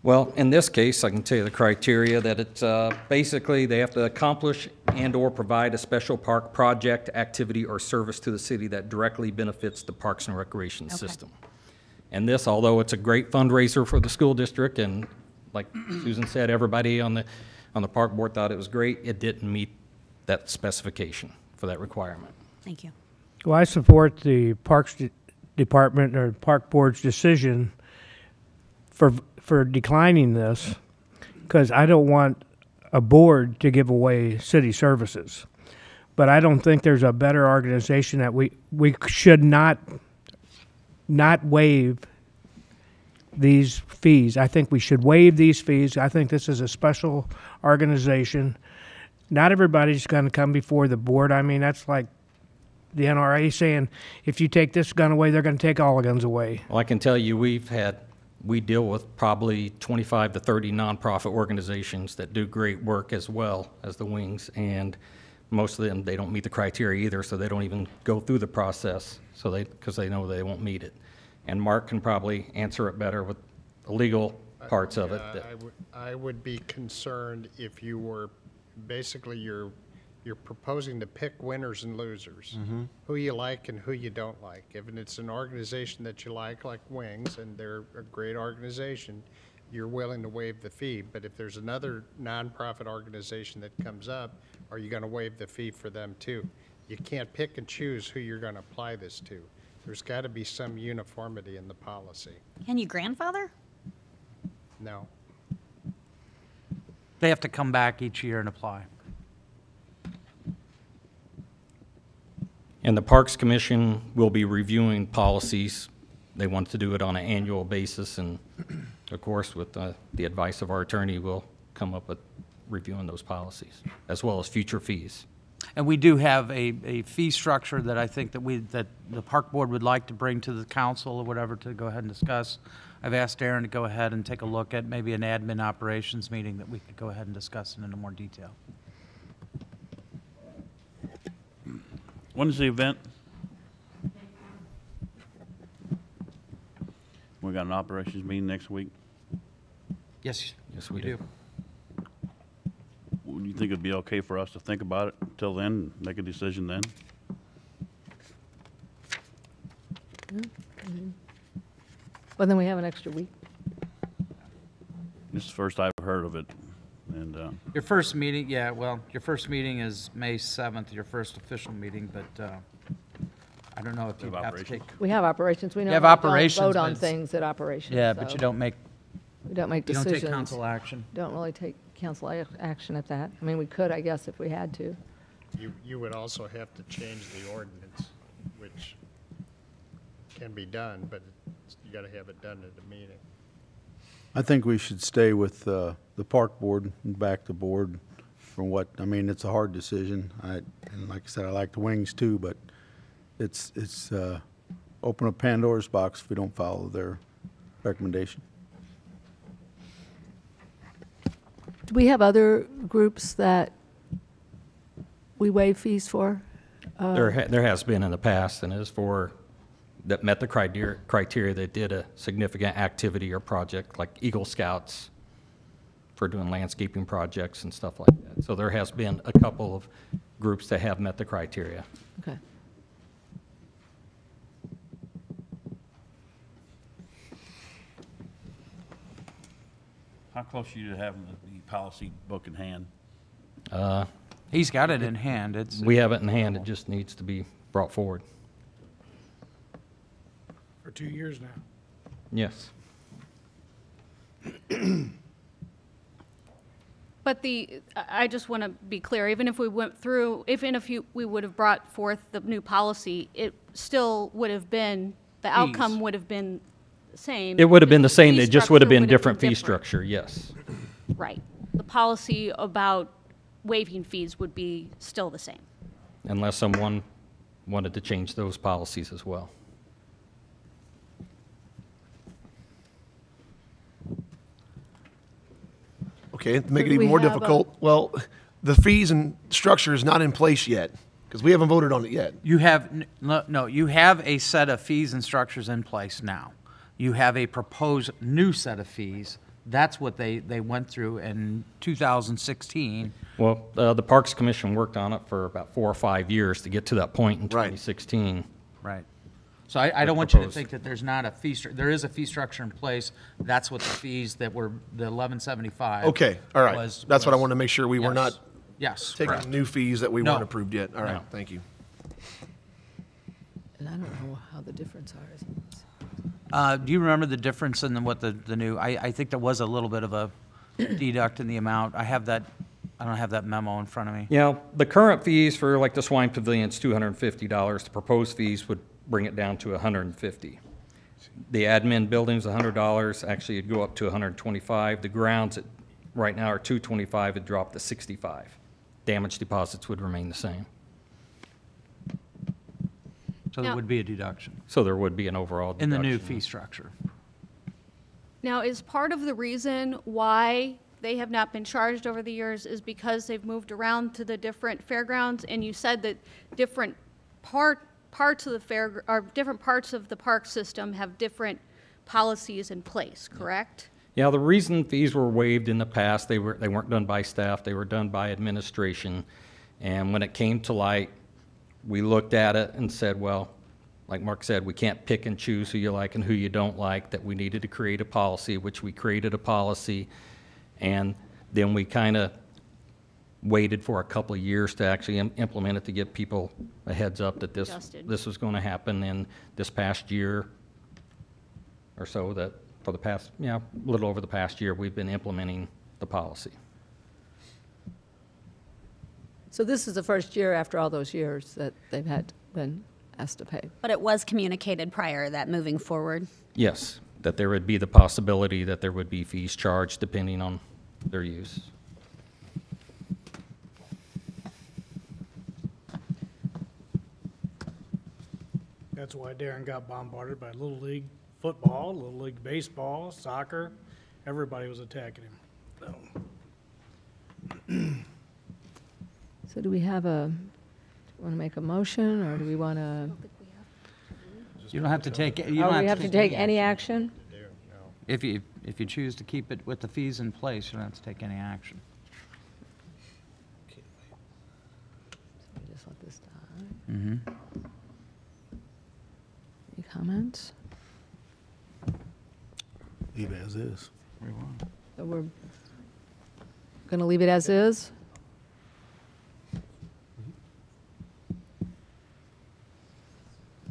Well, in this case, I can tell you the criteria that it's basically they have to accomplish and/or provide a special park project, activity, or service to the city that directly benefits the Parks and Recreation system. And this, although it's a great fundraiser for the school district, and like Susan said, everybody on the park board thought it was great, it didn't meet that specification for that requirement. Thank you. Well, I support the Parks Department or Park Board's decision for declining this, because I don't want a board to give away city services. But I don't think there's a better organization that we should not waive these fees. I think we should waive these fees. I think this is a special organization. Not everybody's going to come before the board. I mean, that's like the NRA saying, if you take this gun away, they're going to take all the guns away. Well, I can tell you we deal with probably 25 to 30 nonprofit organizations that do great work as well as the Wings, and most of them, they don't meet the criteria either, so they don't even go through the process, because they know they won't meet it. And Mark can probably answer it better with the legal parts of it. I would be concerned if you were, basically you're proposing to pick winners and losers, who you like and who you don't like. If it's an organization that you like Wings, and they're a great organization, you're willing to waive the fee. But if there's another nonprofit organization that comes up, are you going to waive the fee for them too? You can't pick and choose who you're going to apply this to. There's got to be some uniformity in the policy. Can you grandfather? No. They have to come back each year and apply. And the Parks Commission will be reviewing policies. They want to do it on an annual basis, and of course, with the advice of our attorney, we'll come up with reviewing those policies, as well as future fees. And we do have a fee structure that I think that the park board would like to bring to the council or whatever to go ahead and discuss. I've asked Aaron to go ahead and take a look at maybe an admin operations meeting that we could go ahead and discuss it in more detail. When is the event? We got an operations meeting next week. Yes, we do. Would you think it'd be okay for us to think about it until then, and make a decision then? Well, then we have an extra week. This is the first I've heard of it, and Your first meeting, yeah, well, your first meeting is May 7th, your first official meeting, but I don't know if you have to take. We have operations. We You know have we don't operations, vote but on it's- things at operations. Yeah, but so you don't make. we don't make You don't decisions. take council action. Don't really take council action at that. I mean, we could, I guess, if we had to. You would also have to change the ordinance, which can be done, but you got to have it done at the meeting. I think we should stay with the park board and back the board from what, I mean, it's a hard decision. And like I said, I like the Wings too, but it's open a Pandora's box if we don't follow their recommendation. Do we have other groups that we waive fees for? There has been in the past, and it is for, that met the criteria that did a significant activity or project, like Eagle Scouts, for doing landscaping projects and stuff like that. So there has been a couple of groups that have met the criteria. Okay. how close are you to having the policy book in hand? He's got it in hand. We have it in hand. It just needs to be brought forward. For 2 years now. Yes. But I just want to be clear, even if we went through, we would have brought forth the new policy, it still would have been, the outcome would have been the same. It would have been the same. fee It just would have structure been different fee structure, yes. Right. The policy about waiving fees would be still the same. Unless someone wanted to change those policies as well. Okay, to make So it do we even more have difficult, well, the fees and structure is not in place yet, because we haven't voted on it yet. You have, no, you have a set of fees and structures in place now. You have a proposed new set of fees That's what they went through in 2016. Well, the Parks Commission worked on it for about 4 or 5 years to get to that point in 2016. Right. So I don't want you to think that there's not a fee, there is a fee structure in place. That's what the fees that were, the 1175. Okay, all right. was- That's what I was- wanted to make sure we were not Yes, taking correct. new fees that we No. weren't approved yet. All right, No. thank you. And I don't know how the difference are. Do you remember the difference in what the new, I think there was a little bit of a deduct in the amount. I don't have that memo in front of me. Yeah, the current fees for like the swine pavilion is $250. The proposed fees would bring it down to $150. The admin building's $100. Actually, it'd go up to $125. The grounds right now are $225. It'd drop to $65. Damage deposits would remain the same. So there would be a deduction So there would be an overall in the new deduction. fee structure. Now, is part of the reason why they have not been charged over the years is because they've moved around to the different fairgrounds, and you said that different parts of the fair, or different parts of the park system have different policies in place, correct? Yeah, the reason fees were waived in the past, they weren't done by staff, they were done by administration. And when it came to light, we looked at it and said, well, like Mark said, we can't pick and choose who you like and who you don't like, that we needed to create a policy, which we created a policy. And then we kind of waited for a couple of years to actually implement it, to give people a heads up that this was going to happen. And this past year or so, that for the past, a little over the past year, we've been implementing the policy. So this is the first year after all those years that they've been asked to pay. But it was communicated prior that moving forward. Yes, that there would be the possibility that there would be fees charged depending on their use. That's why Darren got bombarded by Little League football, Little League baseball, soccer. Everybody was attacking him. So. So do we have want to make a motion, or do we want to? You don't have to take, you Oh, don't we have to take any action. action? If you choose to keep it with the fees in place, you don't have to take any action. Just let this die. Mm-hmm. Any comments? Leave it as is. So we're going to leave it as is?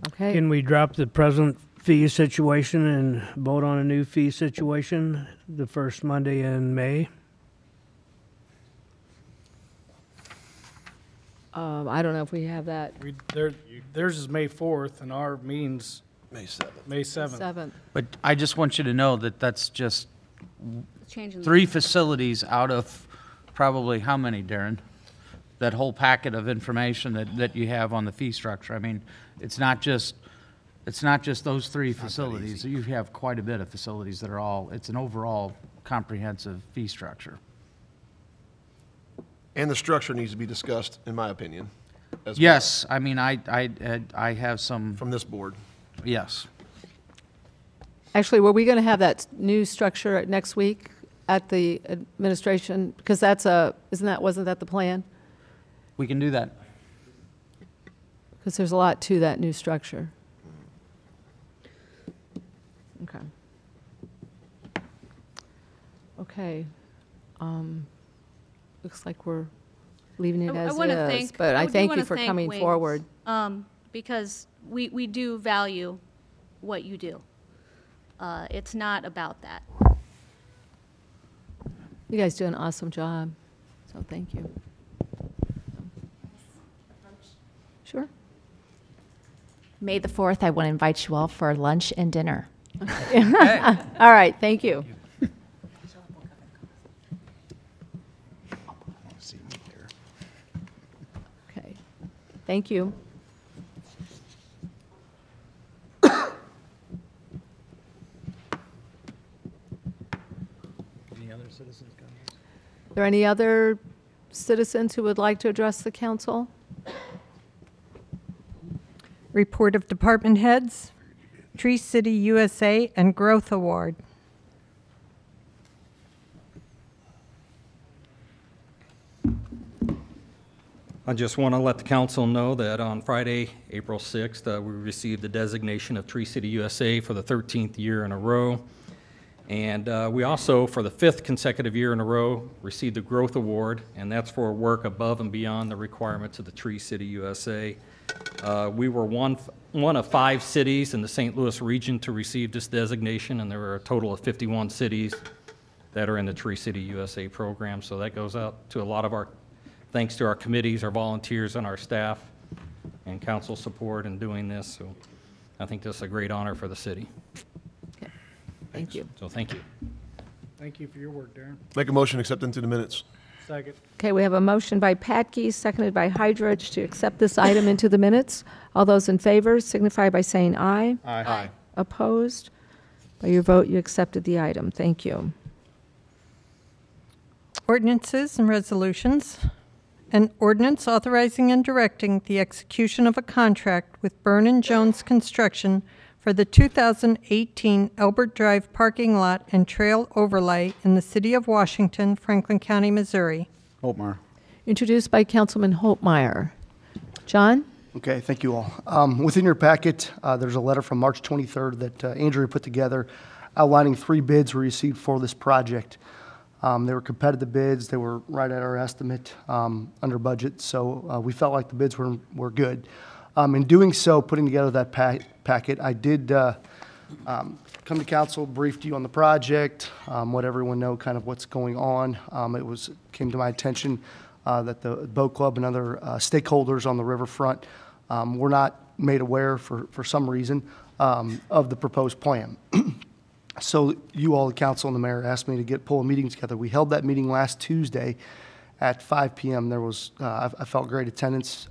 Okay. Can we drop the present fee situation and vote on a new fee situation the first Monday in May? I don't know if we have that. Theirs is May 4th, and our meeting's May 7th. May 7th. 7th. But I just want you to know that that's just Changing the- 3 facilities out of probably how many, Darren? That whole packet of information that you have on the fee structure. I mean, it's not just those 3 facilities. You have quite a bit of facilities that are it's an overall comprehensive fee structure. And the structure needs to be discussed, in my opinion. as well. Yes, I mean, I have some. From this board. Yes. Actually, were we going to have that new structure next week at the administration? Because wasn't that the plan? We can do that. Because there's a lot to that new structure. Okay. Okay. Looks like we're leaving it as wanna is, but I do thank wanna you for thank coming Wings, forward. Because we do value what you do. It's not about that. You guys do an awesome job, so thank you. Sure. May the 4th, I want to invite you all for lunch and dinner. All right, thank you. Okay, thank you. Any other citizens' comments? Are there any other citizens who would like to address the council? Report of department heads, Tree City USA and Growth Award. I just want to let the council know that on Friday, April 6th, we received the designation of Tree City USA for the 13th year in a row. And we also, for the 5th consecutive year in a row, received the Growth Award, and that's for work above and beyond the requirements of the Tree City USA. We were one of 5 cities in the St. Louis region to receive this designation, and there were a total of 51 cities that are in the Tree City USA program. So that goes out to a lot of our, thanks to our committees, our volunteers, and our staff, and council support in doing this. So I think this is a great honor for the city. Thank you. So thank you. Thank you for your work, Darren. Make a motion, accept into the minutes. Second. Okay, we have a motion by Patke, seconded by Hydrich to accept this item into the minutes. All those in favor signify by saying aye. Aye. Opposed? By your vote, you accepted the item. Thank you. Ordinances and resolutions. An ordinance authorizing and directing the execution of a contract with Byrne & Jones Construction for the 2018 Albert Drive parking lot and trail overlay in the city of Washington, Franklin County, Missouri. Holtmeyer. Introduced by Councilman Holtmeyer. John? Okay, thank you all. Within your packet, there's a letter from March 23rd that Andrea put together outlining 3 bids we received for this project. They were competitive bids. They were right at our estimate, under budget, so we felt like the bids were good. In doing so, putting together that packet, I did come to council, briefed you on the project, let everyone know kind of what's going on. It came to my attention that the boat club and other stakeholders on the riverfront were not made aware for some reason of the proposed plan. So you all, the council and the mayor, asked me to pull a meeting together. We held that meeting last Tuesday at 5 p.m. There was, I felt great attendance.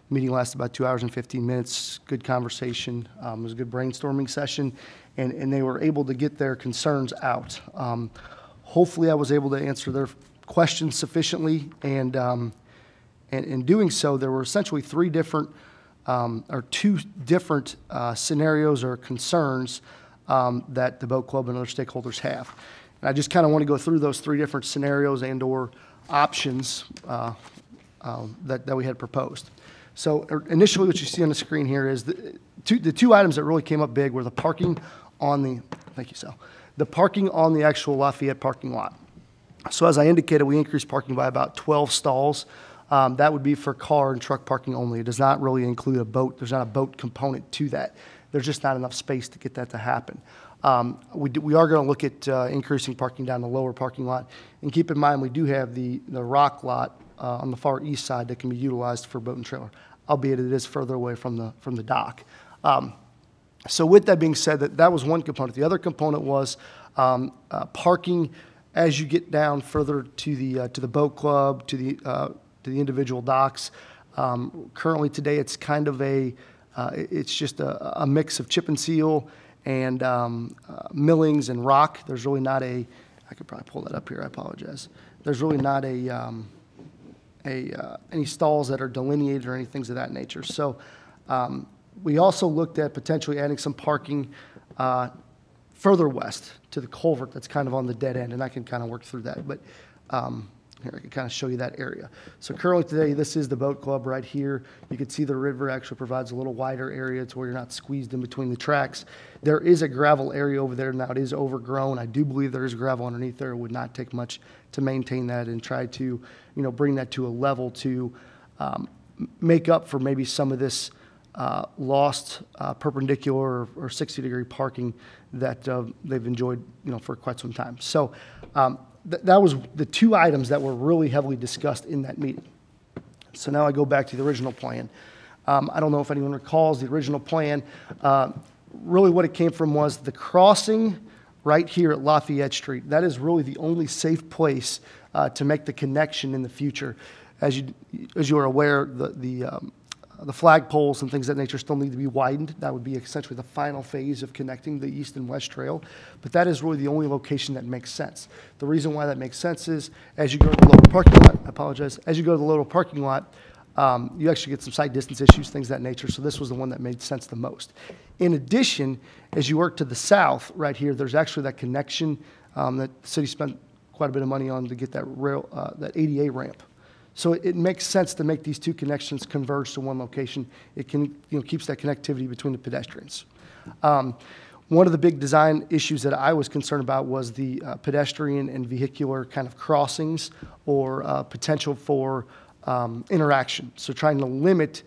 Meeting lasted about 2 hours and 15 minutes. Good conversation. It was a good brainstorming session, and they were able to get their concerns out. Hopefully, I was able to answer their questions sufficiently, and in doing so, there were essentially 2 different scenarios or concerns that the boat club and other stakeholders have. And I just kind of want to go through those 3 different scenarios and/or options that we had proposed. So initially, what you see on the screen here is the 2 items that really came up big were the parking on the, thank you, Sal, the parking on the actual Lafayette parking lot. So as I indicated, we increased parking by about 12 stalls. That would be for car and truck parking only. It does not really include a boat. There's not a boat component to that. There's just not enough space to get that to happen. We are going to look at increasing parking down the lower parking lot. And keep in mind, we do have the rock lot on the far east side that can be utilized for boat and trailer, albeit it is further away from the dock. So with that being said, that was one component. The other component was parking as you get down further to the boat club, to the individual docks. Currently today, it's kind of it's just a mix of chip and seal and millings and rock. There's really not I could probably pull that up here, I apologize. There's really not any stalls that are delineated or any things of that nature. So we also looked at potentially adding some parking further west to the culvert that's kind of on the dead end, and I can kind of work through that. But here, I can kind of show you that area. So currently today, this is the boat club right here. You can see the river actually provides a little wider area to where you're not squeezed in between the tracks. There is a gravel area over there now. It is overgrown. I do believe there is gravel underneath there. It would not take much to maintain that and try to, bring that to a level to make up for maybe some of this lost perpendicular or 60-degree parking that they've enjoyed, for quite some time. So that was the 2 items that were really heavily discussed in that meeting. So now I go back to the original plan. I don't know if anyone recalls the original plan. Really what it came from was the crossing right here at Lafayette Street. That is really the only safe place to make the connection in the future. As you are aware, the flagpoles and things of that nature still need to be widened. That would be essentially the final phase of connecting the east and west trail. But that is really the only location that makes sense. The reason why that makes sense is as you go to the lower parking lot, as you go to the lower parking lot, you actually get some site distance issues, things of that nature. So this was the one that made sense the most. In addition, as you work to the south right here, there's actually that connection that the city spent quite a bit of money on to get that that ADA ramp. So it makes sense to make these two connections converge to one location. It keeps that connectivity between the pedestrians. One of the big design issues that I was concerned about was the pedestrian and vehicular kind of crossings or potential for interaction. So trying to limit,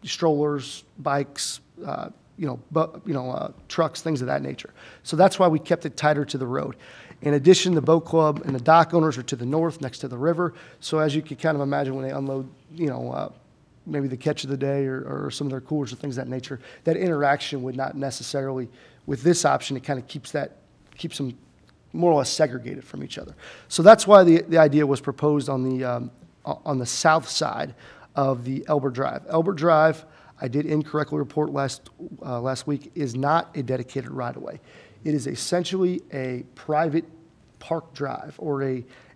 strollers, bikes, trucks, things of that nature. So that's why we kept it tighter to the road. In addition, the boat club and the dock owners are to the north, next to the river. So as you can kind of imagine, when they unload, maybe the catch of the day or some of their coolers or things of that nature, that interaction would not necessarily, with this option, it kind of keeps them more or less segregated from each other. So that's why the idea was proposed on the south side of the Elbert Drive. Elbert Drive, I did incorrectly report last week, is not a dedicated right-of-way. It is essentially a private park drive or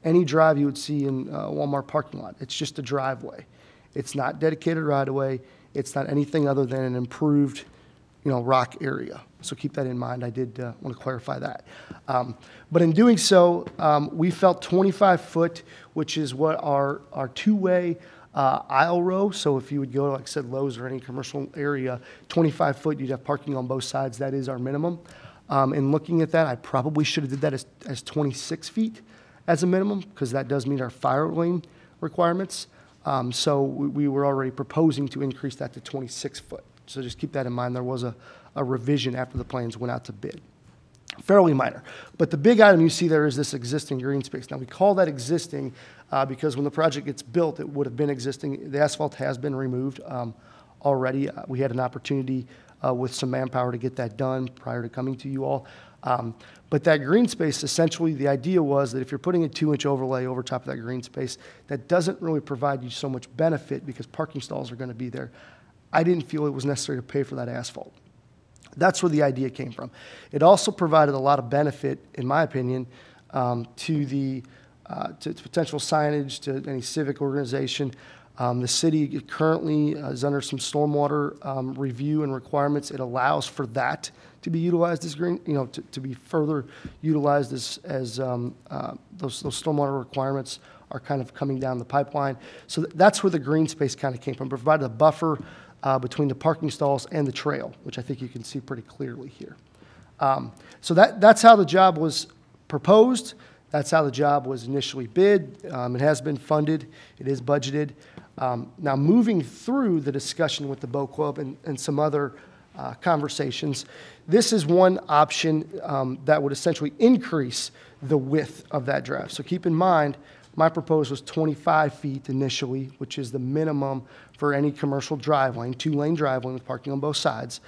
any drive you would see in a Walmart parking lot. It's just a driveway. It's not dedicated right-of-way. It's not anything other than an improved, rock area. So keep that in mind. I did want to clarify that. But in doing so, we felt 25 foot, which is what our two-way aisle row. So if you would go to, like I said, Lowe's or any commercial area, 25 foot, you'd have parking on both sides. That is our minimum. In looking at that, I probably should have did that as 26 feet as a minimum, because that does meet our fire lane requirements. So we were already proposing to increase that to 26 foot. So just keep that in mind. There was a revision after the plans went out to bid. Fairly minor. But the big item you see there is this existing green space. Now, we call that existing because when the project gets built, it would have been existing. The asphalt has been removed already. We had an opportunity with some manpower to get that done prior to coming to you all. But that green space, essentially, the idea was that if you're putting a 2-inch overlay over top of that green space, that doesn't really provide you so much benefit because parking stalls are going to be there. I didn't feel it was necessary to pay for that asphalt. That's where the idea came from. It also provided a lot of benefit, in my opinion, to potential signage, to any civic organization. The city currently is under some stormwater review and requirements. It allows for that to be utilized as green, to be further utilized as those stormwater requirements are kind of coming down the pipeline. So that's where the green space kind of came from, provided a buffer between the parking stalls and the trail, which I think you can see pretty clearly here. So that's how the job was proposed. That's how the job was initially bid. It has been funded. It is budgeted. Now, moving through the discussion with the boat club and some other conversations, this is one option that would essentially increase the width of that drive. So keep in mind, my proposal was 25 feet initially, which is the minimum for any commercial drive lane, 2-lane drive lane with parking on both sides.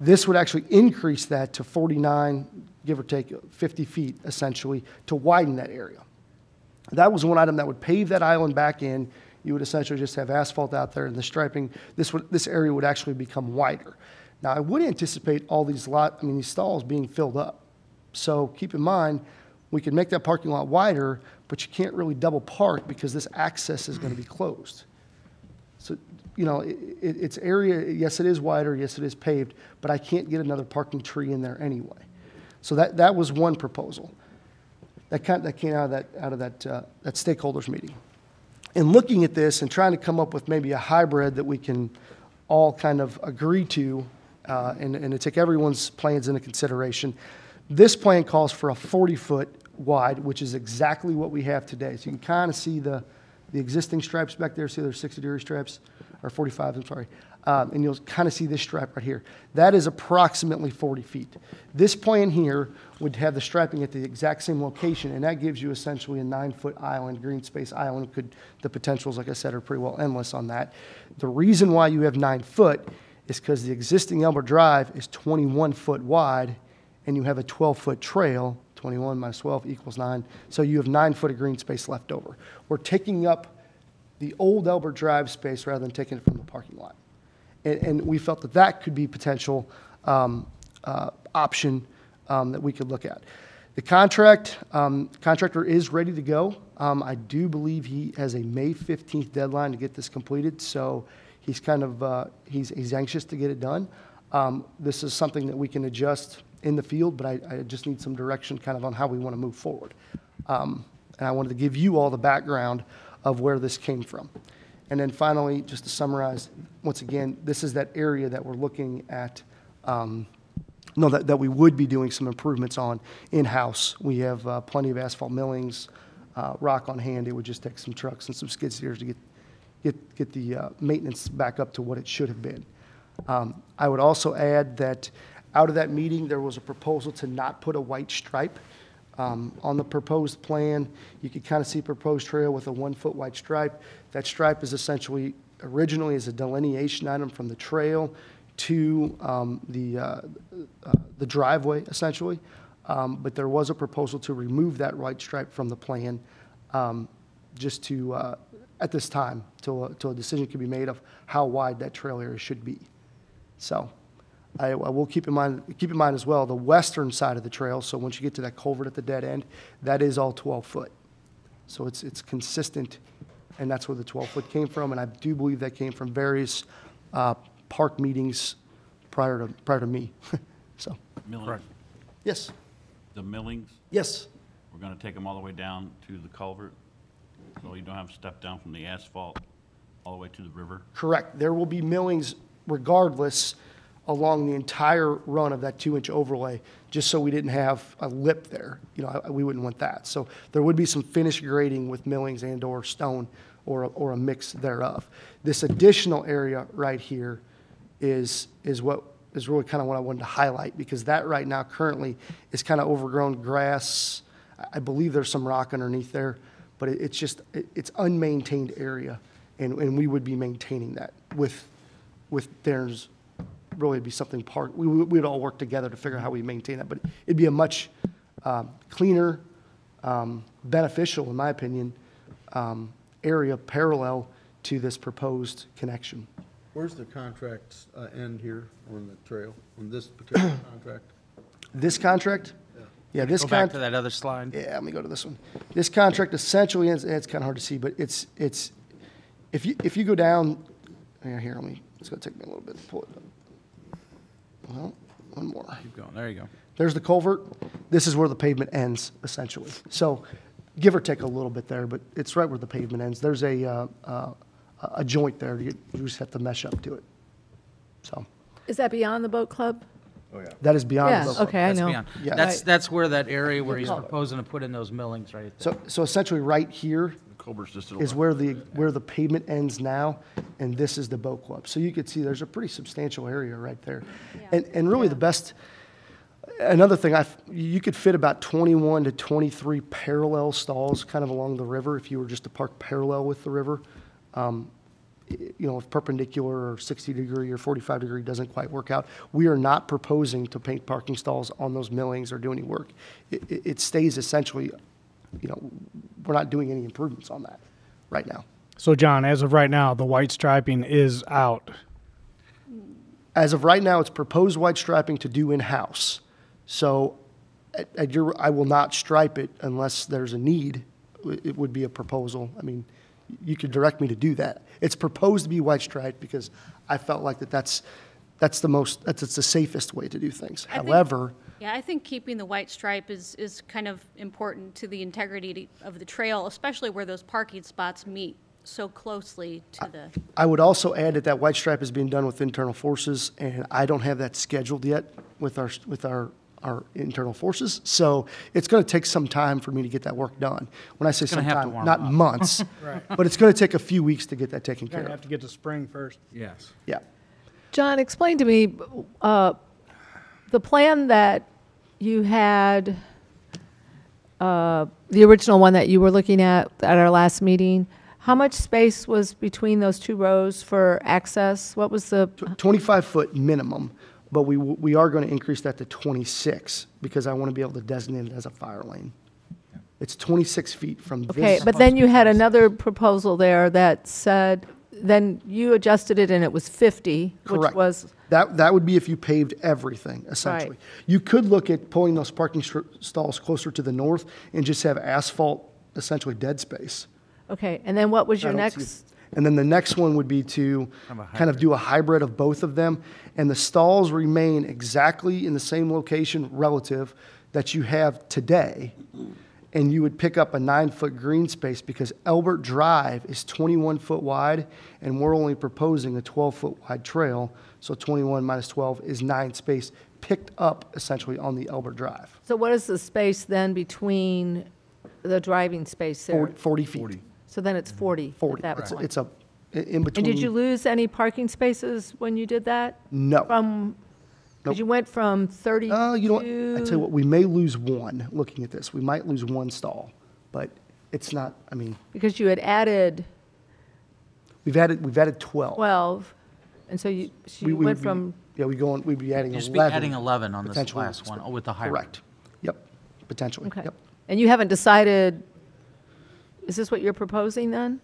This would actually increase that to 49, give or take 50 feet, essentially, to widen that area. That was one item that would pave that island back in. You would essentially just have asphalt out there, and the striping, this area would actually become wider. Now, I would anticipate all these these stalls being filled up. So keep in mind, we could make that parking lot wider, but you can't really double park because this access is going to be closed. So, it's area, yes, it is wider, yes, it is paved, but I can't get another parking tree in there anyway. So that was one proposal that came out of that stakeholders meeting. In looking at this and trying to come up with maybe a hybrid that we can all kind of agree to and to take everyone's plans into consideration, this plan calls for a 40-foot wide, which is exactly what we have today. So you can kind of see the existing stripes back there. See, there's 60-degree stripes, or 45, I'm sorry. And you'll kind of see this stripe right here. That is approximately 40 feet. This plan here would have the striping at the exact same location, and that gives you essentially a 9-foot island, green space island. The potentials, like I said, are pretty well endless on that. The reason why you have 9 foot is because the existing Elbert Drive is 21 foot wide, and you have a 12-foot trail. 21 minus 12 equals 9. So you have 9 foot of green space left over. We're taking up the old Elbert Drive space rather than taking it from the parking lot. And we felt that could be potential option that we could look at. The contractor is ready to go. I do believe he has a May 15th deadline to get this completed, so he's kind of he's anxious to get it done. This is something that we can adjust in the field, but I just need some direction kind of on how we want to move forward. And I wanted to give you all the background of where this came from. And then finally, just to summarize, once again, this is that area that we're looking at, that we would be doing some improvements on in-house. We have plenty of asphalt millings, rock on hand. It would just take some trucks and some skid steers to get the maintenance back up to what it should have been. I would also add that out of that meeting, there was a proposal to not put a white stripe on the proposed plan. You could kind of see proposed trail with a 1-foot white stripe. That stripe is essentially, originally is a delineation item from the trail to the driveway, essentially. But there was a proposal to remove that white stripe from the plan, just to, at this time, till a decision can be made of how wide that trail area should be. So I will keep in mind as well, the western side of the trail, so once you get to that culvert at the dead end, that is all 12-foot. So it's consistent, and that's where the 12-foot came from, and I do believe that came from various park meetings prior to me. So. Millings? Yes. The millings? Yes. We're gonna take them all the way down to the culvert, so you don't have to step down from the asphalt all the way to the river? Correct. There will be millings regardless along the entire run of that 2-inch overlay, just so we didn't have a lip there. You know, we wouldn't want that. So there would be some finished grading with millings and or stone or a mix thereof. This additional area right here is what is really kind of what I wanted to highlight, because that right now currently is kind of overgrown grass. I believe there's some rock underneath there, but it's unmaintained area, and we would be maintaining that with Darren's. Really, it'd be something we'd all work together to figure out how we maintain that, but it'd be a much cleaner, beneficial, in my opinion, area parallel to this proposed connection. Where's the contract end here on the trail, on this particular contract? This contract? Yeah, this Go back to that other slide. Yeah, let me go to this one. This contract essentially ends, it's kind of hard to see, but it's if you go down, here, it's going to take me a little bit to pull it up. Well, one more. Keep going. There you go. There's the culvert. This is where the pavement ends, essentially. So give or take a little bit there, but it's right where the pavement ends. There's a joint there. You just have to mesh up to it. So Is that beyond the boat club? Oh, yeah. that is beyond. Yeah, the local. okay, I That's know. beyond. Yeah. That's where that area where he's Culvert. proposing to put in those millings right there. So essentially right here Culvert's just to the is left. where the pavement ends now, and this is the boat club. So you could see there's a pretty substantial area right there. And really the best, another thing, you could fit about 21 to 23 parallel stalls kind of along the river if you were just to park parallel with the river. If perpendicular or 60 degree or 45 degree doesn't quite work out, we are not proposing to paint parking stalls on those millings or do any work. It stays essentially, we're not doing any improvements on that right now. So John, as of right now, the white striping is out. As of right now, it's proposed white striping to do in-house. So I will not stripe it unless there's a need. It would be a proposal. I mean, you could direct me to do that. It's proposed to be white striped because I felt like that's the safest way to do things. However, Yeah, I think keeping the white stripe is kind of important to the integrity of the trail, especially where those parking spots meet so closely to the. I would also add that white stripe is being done with internal forces, and I don't have that scheduled yet with our internal forces. So it's going to take some time for me to get that work done. When I say some time, not months, Right. but it's going to take a few weeks to get that taken You're care gonna of. have to get to spring first. Yes. Yeah. John, explain to me the plan that you had, the original one that you were looking at our last meeting. How much space was between those two rows for access? What was the? 25-foot minimum, but we are going to increase that to 26 because I want to be able to designate it as a fire lane. It's 26 feet from this. Okay, but then you had another proposal there that said, then you adjusted it and it was 50, which Correct. was. That would be if you paved everything, essentially. Right. You could look at pulling those parking stalls closer to the north and just have asphalt, essentially dead space. Okay, and then what was your I don't next? see- And then the next one would be to kind of do a hybrid of both of them. And the stalls remain exactly in the same location relative that you have today. and you would pick up a 9-foot green space because Elbert Drive is 21 foot wide, and we're only proposing a 12-foot wide trail, so 21 minus 12 is 9 space picked up essentially on the Elbert Drive. So what is the space then between the driving space there? 40 feet. So then it's 40 at that It's, point. it's a, in between. And did you lose any parking spaces when you did that? No. Because you went from 32? You know what, I tell you what, we may lose one, looking at this. We might lose one stall, but it's not, I mean, Because you had added we've added 12. 12, and so you went from, Yeah, we'd be adding 11. You'd just be adding 11 on this potentially. last one, with the high. Correct. Yep, potentially, okay. yep. And you haven't decided, is this what you're proposing then?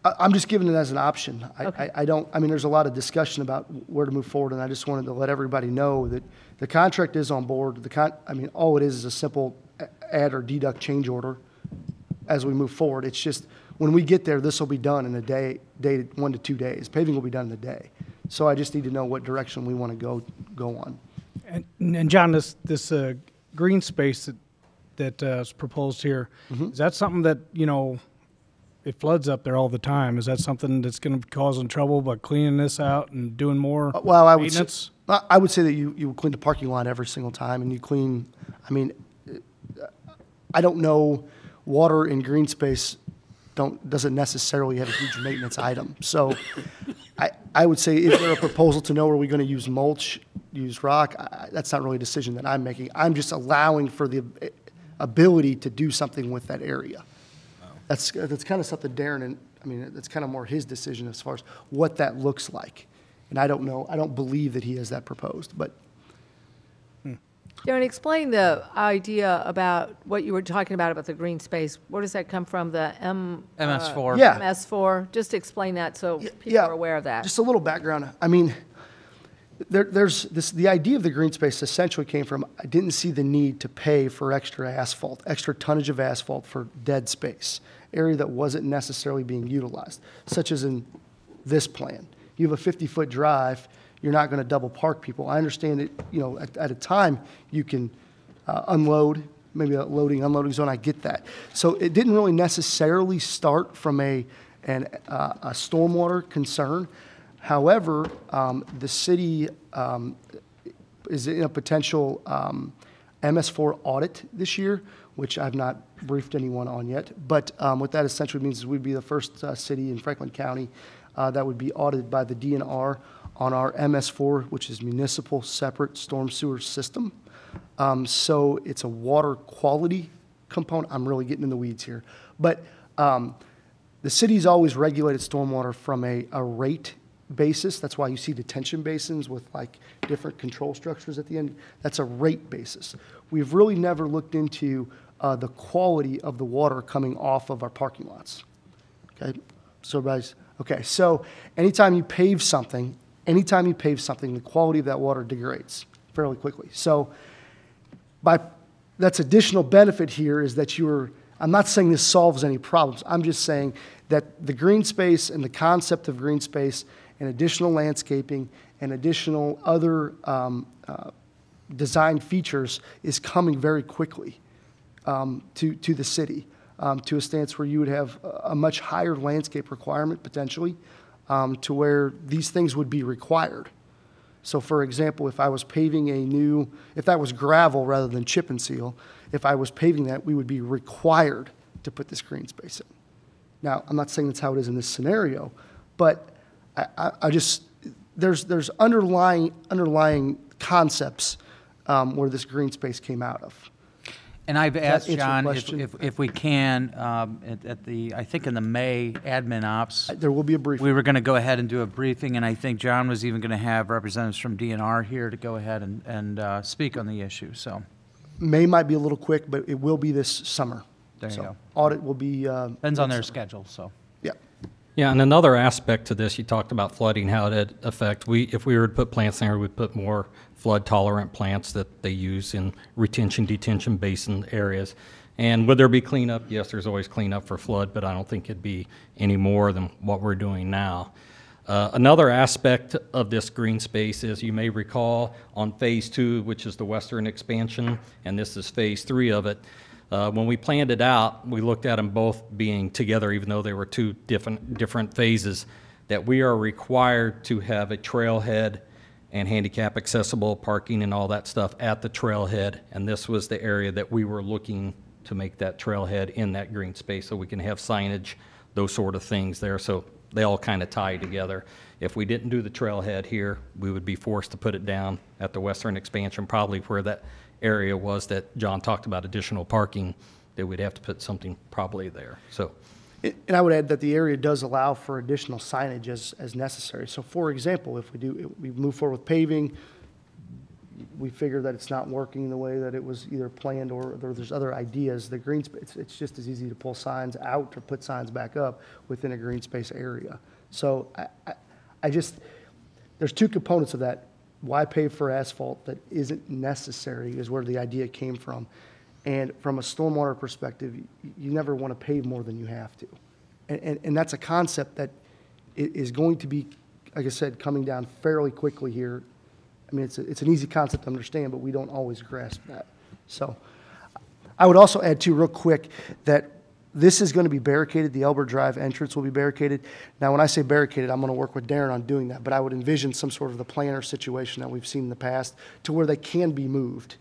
I'm just giving it as an option. Okay. I don't, I mean, there's a lot of discussion about where to move forward, and I just wanted to let everybody know that the contract is on board. I mean, all it is a simple add or deduct change order as we move forward. It's just, when we get there, this will be done in a day, 1 to 2 days. Paving will be done in a day. So I just need to know what direction we want to go on. And John, this green space that is proposed here, is that something that, you know, it floods up there all the time? Is that something that's going to be causing trouble by cleaning this out and doing more Well, I maintenance? would say that you clean the parking lot every single time, and you clean, I mean, I don't know, water in green space doesn't necessarily have a huge maintenance item. So I would say, is there a proposal to know, are we going to use mulch, use rock? That's not really a decision that I'm making. I'm just allowing for the ability to do something with that area. That's kind of something Darren, and I mean, that's kind of more his decision as far as what that looks like. And I don't know, I don't believe that he has that proposed, but. Darren, explain the idea about what you were talking about the green space. Where does that come from, the MS4? Yeah. MS4? Just explain that so people are aware of that. Just a little background. I mean, there's this, the idea of the green space essentially came from, I didn't see the need to pay for extra asphalt, extra tonnage of asphalt for dead space, area that wasn't necessarily being utilized, such as in this plan. You have a 50-foot drive, you're not going to double park people. I understand that, you know, at a time you can unload, maybe a loading, unloading zone, I get that. So it didn't really necessarily start from a stormwater concern. However, the city is in a potential MS4 audit this year, which I've not briefed anyone on yet. But what that essentially means is we'd be the first city in Franklin County that would be audited by the DNR on our MS4, which is Municipal Separate Storm Sewer System. So it's a water quality component. I'm really getting in the weeds here. But the city's always regulated stormwater from a rate basis. That's why you see detention basins with like different control structures at the end. That's a rate basis. We've really never looked into the quality of the water coming off of our parking lots. Okay, so everybody's, okay, so anytime you pave something, the quality of that water degrades fairly quickly. So that's additional benefit here is that I'm not saying this solves any problems. I'm just saying that the green space and the concept of green space and additional landscaping and additional other design features is coming very quickly to the city, to a stance where you would have a much higher landscape requirement potentially, to where these things would be required. So for example, if I was paving if that was gravel rather than chip and seal, if I was paving that, we would be required to put this green space in. Now, I'm not saying that's how it is in this scenario, but I just, there's underlying concepts where this green space came out of. And I've asked answer your John question? if we can, I think in the May admin ops. There will be a briefing. We were going to go ahead and do a briefing, and I think John was even going to have representatives from DNR here to go ahead and speak on the issue, so. May might be a little quick, but it will be this summer. There you So go. Audit will be. Depends on their midsummer. schedule, so. Yeah. Yeah, and another aspect to this, you talked about flooding, how it affect. If we were to put plants there, we'd put more flood-tolerant plants that they use in detention basin areas. And would there be cleanup? Yes, there's always cleanup for flood, but I don't think it'd be any more than what we're doing now. Another aspect of this green space is, you may recall, on Phase 2, which is the western expansion, and this is Phase 3 of it, When we planned it out, we looked at them both being together, even though they were two different phases, that we are required to have a trailhead and handicap accessible parking and all that stuff at the trailhead. And this was the area that we were looking to make that trailhead in that green space so we can have signage, those sort of things there. So they all kind of tie together. If we didn't do the trailhead here, we would be forced to put it down at the western expansion, probably where that area was that John talked about additional parking, that we'd have to put something probably there. So. And I would add that the area does allow for additional signage as necessary. So for example, if we move forward with paving, we figure that it's not working the way that it was either planned or there's other ideas, the green space, it's just as easy to pull signs out or put signs back up within a green space area. So I just, there's two components of that. Why pave for asphalt that isn't necessary is where the idea came from. And from a stormwater perspective, you never want to pave more than you have to. And that's a concept that is going to be, like I said, coming down fairly quickly here. I mean, it's an easy concept to understand, but we don't always grasp that. So I would also add, too, real quick, that this is going to be barricaded. The Elbert Drive entrance will be barricaded. Now, when I say barricaded, I'm going to work with Darren on doing that, but I would envision some sort of the planner situation that we've seen in the past to where they can be moved.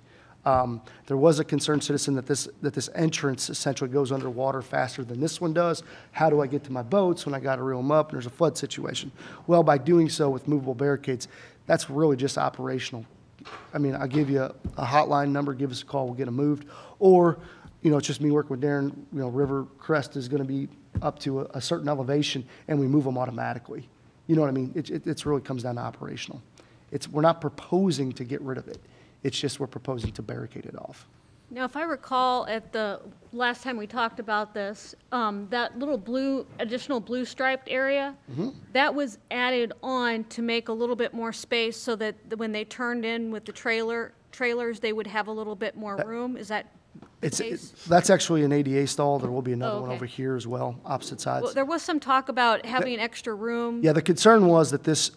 There was a concerned citizen that this entrance essentially goes underwater faster than this one does. How do I get to my boats when I got to reel them up and there's a flood situation? Well, by doing so with movable barricades, that's really just operational. I mean, I'll give you a hotline number, give us a call, we'll get them moved. Or, you know, it's just me working with Darren, you know, River Crest is going to be up to a certain elevation and we move them automatically. You know what I mean? It really comes down to operational. We're not proposing to get rid of it. It's just we're proposing to barricade it off. Now, if I recall at the last time we talked about this, that little additional blue striped area, that was added on to make a little bit more space so that when they turned in with the trailers, they would have a little bit more room. Is that the case? That's actually an ADA stall. There will be another Oh, one okay. over here as well, opposite sides. Well, there was some talk about having extra room. Yeah, the concern was that this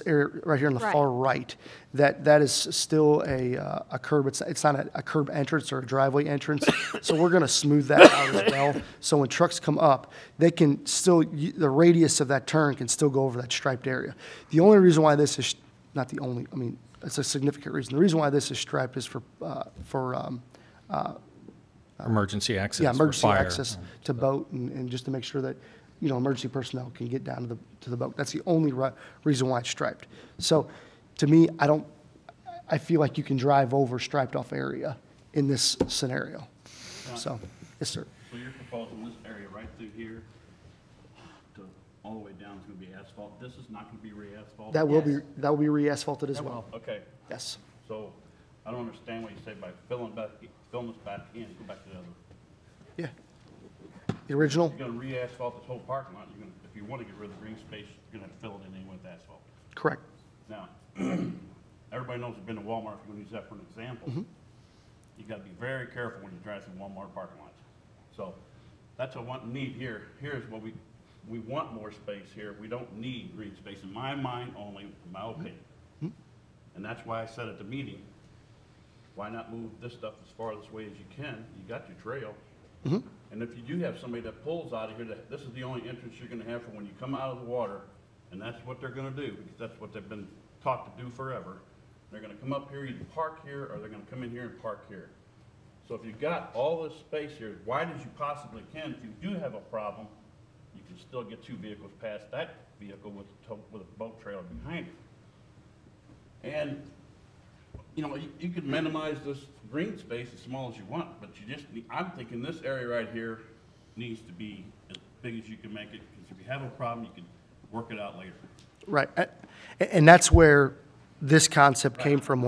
area right here on the Right. far right, that is still a curb. It's not a curb entrance or a driveway entrance. So we're going to smooth that out as well. So when trucks come up, they can still, the radius of that turn can still go over that striped area. The only reason why this is, not the only, I mean, it's a significant reason. The reason why this is striped is for emergency access. Yeah, for emergency fire. access to boat and just to make sure that, you know, emergency personnel can get down to the boat. That's the only reason why it's striped. So to me, I feel like you can drive over striped off area in this scenario. So, yes, sir. So you're proposing this area right through here to all the way down is going to be asphalt. This is not going to be re-asphalt? That will be re-asphalted as well. Okay. Yes. So I don't understand what you say by filling this back in, go back to the other. Yeah. The original? You're going to re-asphalt this whole parking lot. If you want to get rid of the green space, you're going to have to fill it in anyway with asphalt. Correct. Now, everybody knows you've been to Walmart. If you're going to use that for an example, you got to be very careful when you drive through Walmart parking lots. So that's what I need here. Here's what we want more space here. We don't need green space in my mind only, in my opinion. And that's why I said at the meeting, why not move this stuff as far this way as you can? You got your trail. And if you do have somebody that pulls out of here, this is the only entrance you're going to have for when you come out of the water, and that's what they're going to do, because that's what they've been taught to do forever. They're going to come up here, either park here, or they're going to come in here and park here. So if you've got all this space here, as wide as you possibly can, if you do have a problem, you can still get two vehicles past that vehicle with a boat trailer behind it. And you know, you could minimize this green space as small as you want, but you just need, I'm thinking this area right here needs to be as big as you can make it, because if you have a problem, you can work it out later. Right. And that's where this concept came from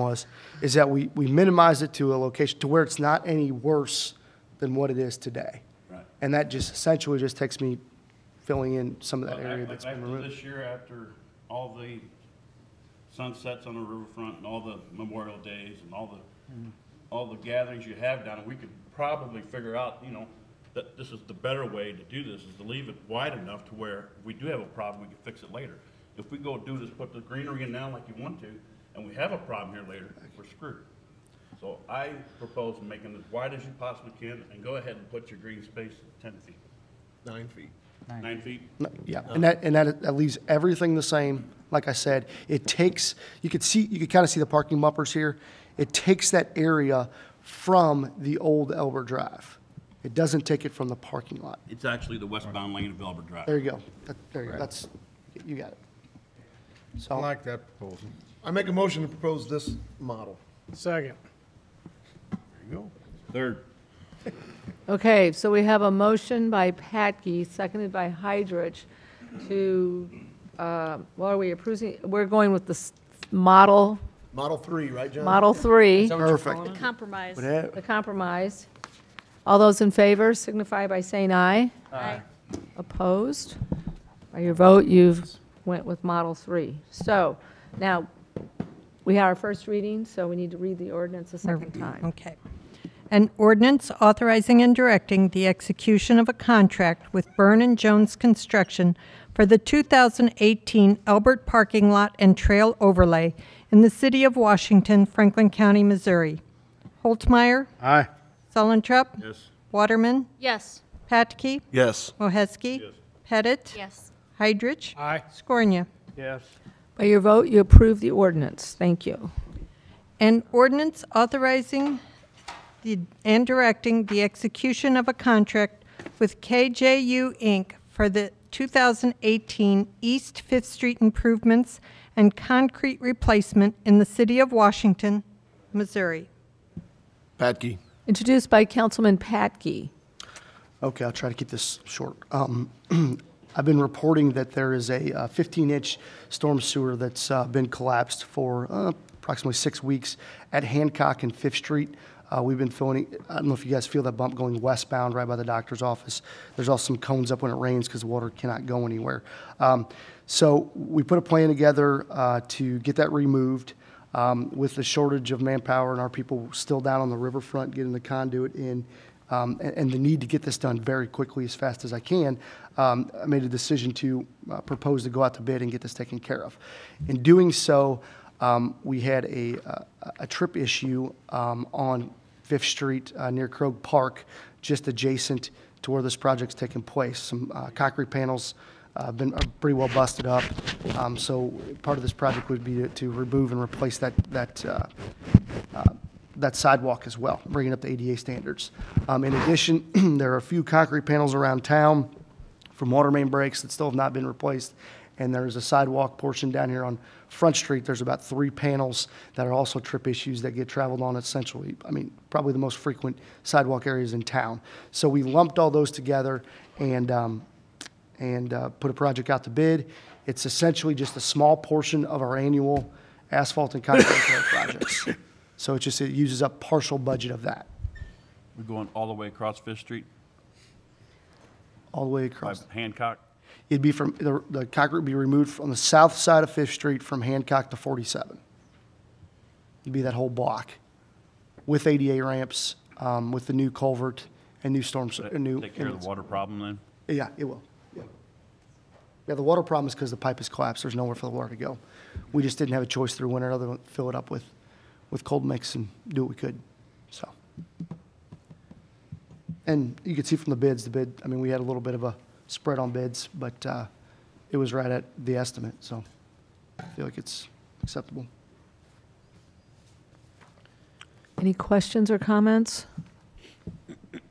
is that we minimize it to a location to where it's not any worse than what it is today. Right. And that just essentially just takes me filling in some of that area Like that's been after removed. this year, after all the sunsets on the riverfront and all the Memorial Days and all the gatherings you have down, we could probably figure out, you know, that this is the better way to do this, is to leave it wide enough to where if we do have a problem, we can fix it later. If we go do this, put the greenery in now like you want to, and we have a problem here later, we're screwed. So I propose making it as wide as you possibly can and go ahead and put your green space at 10 feet. 9 feet. 9 feet? Yeah, and that leaves everything the same. Like I said, it takes, you could kind of see the parking bumpers here. It takes that area from the old Elbert Drive. It doesn't take it from the parking lot. It's actually the westbound lane of Elbert Drive. There you go. There you go. You got it. I like that proposal. I make a motion to propose this model. Second. There you go. Third. Okay, so we have a motion by Patke, seconded by Hydrich, to, what are we approving? We're going with the model. Model 3, right, John? Model 3. Perfect. Compromise. The compromise. All those in favor signify by saying aye. Aye. Opposed? By your vote, you've went with Model 3. So, now, we have our first reading, so we need to read the ordinance a second time. Okay. An ordinance authorizing and directing the execution of a contract with Byrne and Jones Construction for the 2018 Elbert Parking Lot and Trail Overlay in the City of Washington, Franklin County, Missouri. Holtmeyer? Aye. Sullentrup? Yes. Waterman? Yes. Patke? Yes. Moheski? Yes. Pettit? Yes. Hydrich? Aye. Scornia? Yes. By your vote, you approve the ordinance. Thank you. An ordinance authorizing and directing the execution of a contract with KJU Inc. for the 2018 East Fifth Street improvements and concrete replacement in the City of Washington, Missouri. Patke. Introduced by Councilman Patke. Okay, I'll try to keep this short. I've been reporting that there is a 15-inch storm sewer that's been collapsed for approximately 6 weeks at Hancock and Fifth Street. We've been filling, I don't know if you guys feel that bump going westbound right by the doctor's office. There's also some cones up when it rains because the water cannot go anywhere. So we put a plan together to get that removed. With the shortage of manpower and our people still down on the riverfront getting the conduit in, and the need to get this done very quickly, as fast as I can, I made a decision to propose to go out to bid and get this taken care of. In doing so, we had a trip issue on Fifth Street near Krog Park, just adjacent to where this project's taking place. Some concrete panels are pretty well busted up. So part of this project would be to remove and replace that sidewalk as well, bringing up the ADA standards. In addition, there are a few concrete panels around town from water main breaks that still have not been replaced. And there's a sidewalk portion down here on Front Street. There's about 3 panels that are also trip issues that get traveled on essentially, I mean, probably the most frequent sidewalk areas in town. So we lumped all those together and put a project out to bid. It's essentially just a small portion of our annual asphalt and concrete repair projects. So it uses up partial budget of that. We're going all the way across Fifth Street? All the way across. By Hancock? It'd be from, the concrete would be removed on the south side of Fifth Street from Hancock to 47. It'd be that whole block with ADA ramps, with the new culvert and new storms. Take care of the water problem then? Yeah, it will. Yeah, the water problem is because the pipe is collapsed. There's nowhere for the water to go. We just didn't have a choice through winter other than fill it up with cold mix and do what we could. So, and you could see from the bids, I mean, we had a little bit of a spread on bids, but it was right at the estimate. So I feel like it's acceptable. Any questions or comments?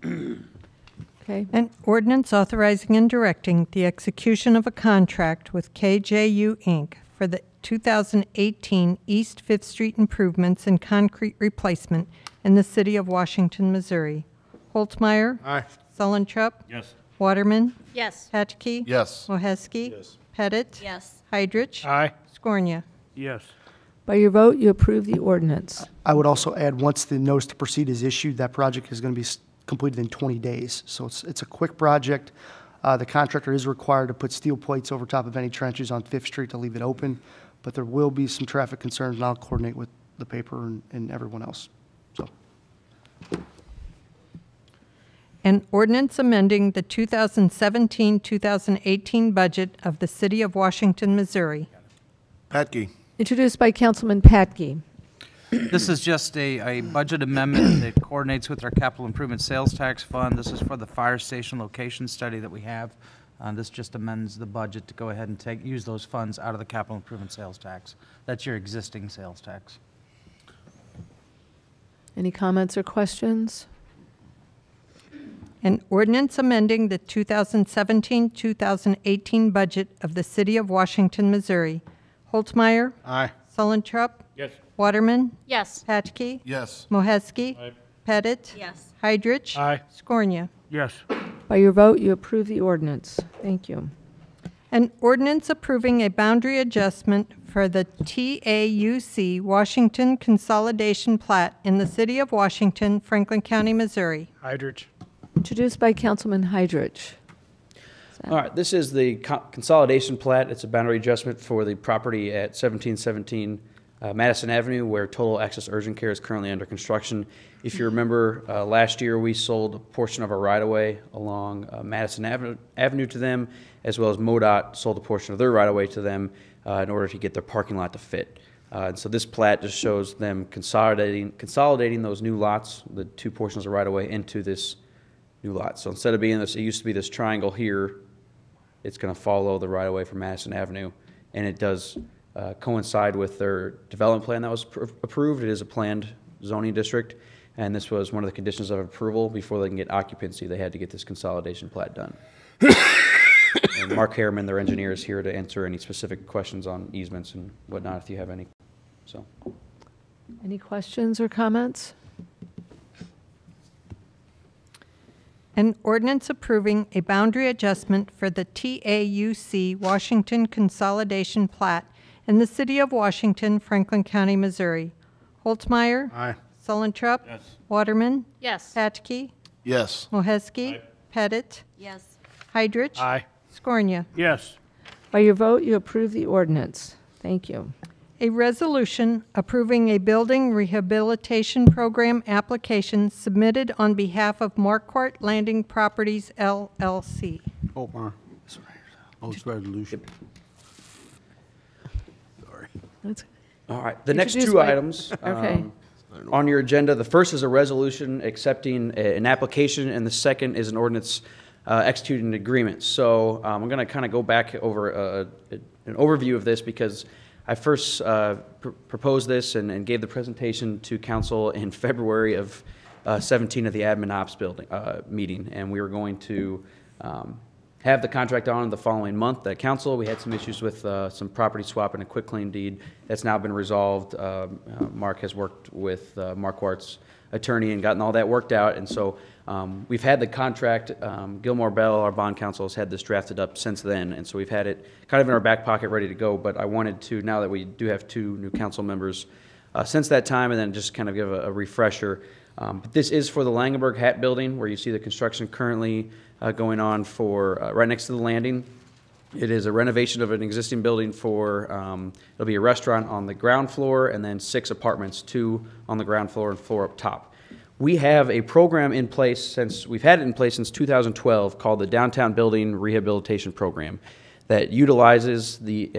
Okay. An ordinance authorizing and directing the execution of a contract with KJU Inc. for the 2018 East Fifth Street improvements and concrete replacement in the City of Washington, Missouri. Holtmeyer? Aye. Sullentrup? Yes. Waterman? Yes. Patke? Yes. Moheski? Yes. Pettit? Yes. Hydrich? Aye. Scornia? Yes. By your vote, you approve the ordinance. I would also add, once the notice to proceed is issued, that project is going to be completed in 20 days. So it's a quick project. The contractor is required to put steel plates over top of any trenches on Fifth Street to leave it open, but there will be some traffic concerns, and I'll coordinate with the paper and everyone else. So. An ordinance amending the 2017-2018 budget of the City of Washington, Missouri. Patke. Introduced by Councilman Patke. This is just a budget amendment that coordinates with our capital improvement sales tax fund. This is for the fire station location study that we have. This just amends the budget to go ahead and use those funds out of the capital improvement sales tax. That's your existing sales tax. Any comments or questions? An ordinance amending the 2017-2018 budget of the City of Washington, Missouri. Holtzmeyer? Aye. Sullentrup? Yes. Waterman? Yes. Patke? Yes. Moheski? Aye. Pettit? Yes. Heidrich? Aye. Scornia? Yes. By your vote, you approve the ordinance. Thank you. An ordinance approving a boundary adjustment for the TAUC Washington Consolidation Plat in the City of Washington, Franklin County, Missouri. Heidrich. Introduced by Councilman Heidrich. All right, this is the consolidation plat. It's a boundary adjustment for the property at 1717 Madison Avenue, where Total Access Urgent Care is currently under construction. If you remember, last year we sold a portion of our right-of-way along Madison Avenue to them, as well as MoDOT sold a portion of their right-of-way to them in order to get their parking lot to fit. And so this plat just shows them consolidating those new lots, the two portions of right-of-way, into this new lot. So instead of being this, it used to be this triangle here, it's going to follow the right-of-way from Madison Avenue, and it does coincide with their development plan that was approved. It is a planned zoning district, and this was one of the conditions of approval. Before they can get occupancy, they had to get this consolidation plat done. And Mark Harriman, their engineer, is here to answer any specific questions on easements and whatnot, if you have any. So, Any questions or comments? An ordinance approving a boundary adjustment for the TAUC Washington Consolidation Plat in the City of Washington, Franklin County, Missouri. Holtzmeyer? Aye. Sullentrup? Yes. Waterman? Yes. Patke? Yes. Moheski? Aye. Pettit? Yes. Heidrich? Aye. Scornia? Yes. By your vote, you approve the ordinance. Thank you. A resolution approving a building rehabilitation program application submitted on behalf of Marquardt Landing Properties, LLC. Holtmeyer. Oh, it's resolution. Sorry. That's all right, the next Introduced two by- items Okay. on your agenda, the first is a resolution accepting an application, and the second is an ordinance executing an agreement. So I'm going to kind of go back over an overview of this because I first proposed this and gave the presentation to council in February of 17 at the admin ops building meeting, and we were going to have the contract on the following month at council. We had some issues with some property swap and a quitclaim deed. That's now been resolved. Mark has worked with Marquardt's attorney and gotten all that worked out, and so we've had the contract. Gilmore Bell, our bond counsel, has had this drafted up since then, and so we've had it kind of in our back pocket ready to go, but I wanted to, now that we do have two new council members since that time, and then just kind of give a refresher. But this is for the Langenberg Hat Building, where you see the construction currently going on for right next to the landing. It is a renovation of an existing building for, it'll be a restaurant on the ground floor and then 6 apartments, 2 on the ground floor and 4 up top. We have a program in place we've had it in place since 2012 called the Downtown Building Rehabilitation Program that utilizes the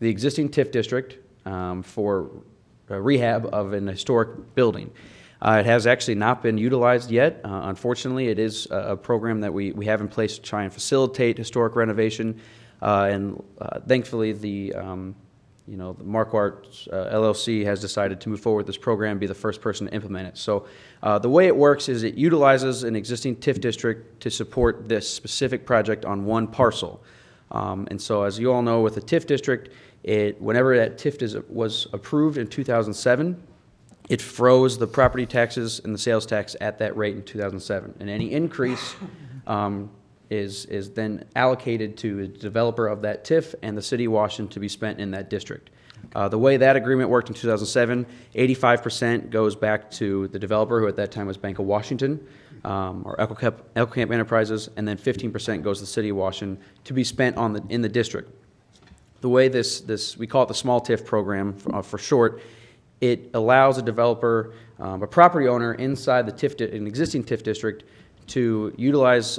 existing TIF district for rehab of an historic building. It has actually not been utilized yet. Unfortunately, it is a program that we have in place to try and facilitate historic renovation. And thankfully, the Marquardt LLC has decided to move forward with this program and be the first person to implement it. So the way it works is it utilizes an existing TIF district to support this specific project on one parcel. And so as you all know, with the TIF district, whenever that TIF was approved in 2007, it froze the property taxes and the sales tax at that rate in 2007. And any increase is then allocated to the developer of that TIF and the city of Washington to be spent in that district. The way that agreement worked in 2007, 85% goes back to the developer, who at that time was Bank of Washington, or Elko-Camp Enterprises, and then 15% goes to the city of Washington to be spent in the district. The way we call it the small TIF program for short, it allows a developer, a property owner inside an existing TIF district to utilize,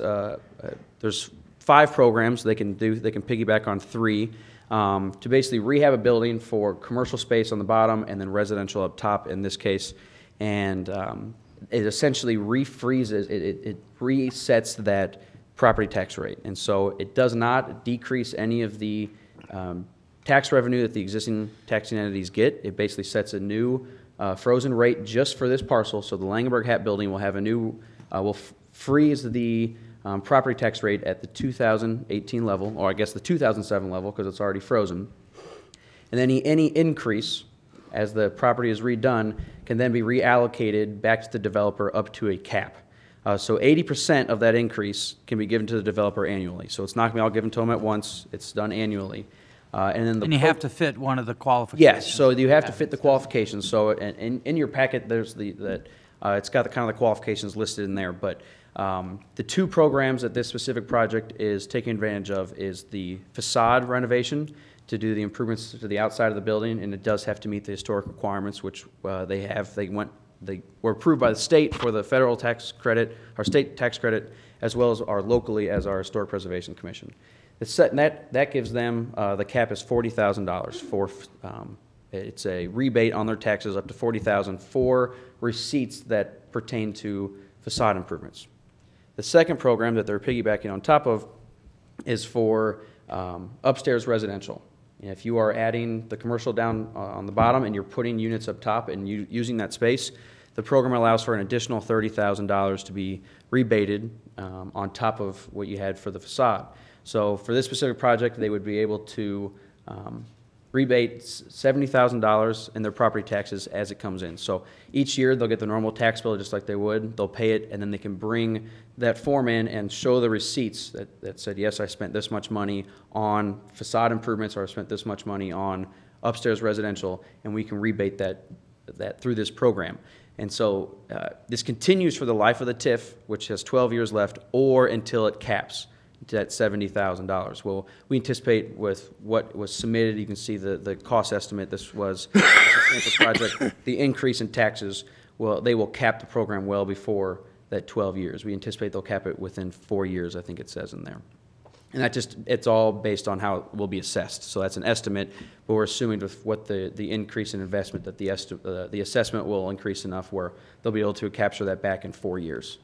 there's 5 programs they can do. They can piggyback on 3. to basically rehab a building for commercial space on the bottom and then residential up top in this case. And it essentially refreezes, it resets that property tax rate. And so it does not decrease any of the tax revenue that the existing taxing entities get. It basically sets a new frozen rate just for this parcel. So the Langenberg Hat building will have a new, will freeze the property tax rate at the 2018 level, or I guess the 2007 level because it's already frozen. And then any increase as the property is redone can then be reallocated back to the developer up to a cap. So 80% of that increase can be given to the developer annually. So it's not going to be all given to them at once. It's done annually. And then And you have to fit one of the qualifications. Yes, so you have to fit the qualifications. So in your packet, there's it's got the kind of the qualifications listed in there. But the two programs that this specific project is taking advantage of is the facade renovation to do the improvements to the outside of the building, and it does have to meet the historic requirements, which they have. They were approved by the state for the federal tax credit, our state tax credit, as well as our locally as our Historic Preservation Commission. That gives them, the cap is $40,000 for, it's a rebate on their taxes up to $40,000 for receipts that pertain to facade improvements. The second program that they're piggybacking on top of is for upstairs residential. And if you are adding the commercial down on the bottom and you're putting units up top and using that space, the program allows for an additional $30,000 to be rebated on top of what you had for the facade. So for this specific project, they would be able to rebate $70,000 in their property taxes as it comes in. So each year they'll get the normal tax bill just like they would. They'll pay it, and then they can bring that form in and show the receipts that said, yes, I spent this much money on facade improvements, or I spent this much money on upstairs residential, and we can rebate that through this program. And so this continues for the life of the TIF, which has 12 years left, or until it caps at $70,000. Well, we anticipate with what was submitted, you can see the cost estimate. This was a substantial project. The increase in taxes, well, they will cap the program well before that 12 years. We anticipate they'll cap it within 4 years, I think it says in there. And it's all based on how it will be assessed. So that's an estimate, but we're assuming with what the increase in investment that the assessment will increase enough where they'll be able to capture that back in 4 years.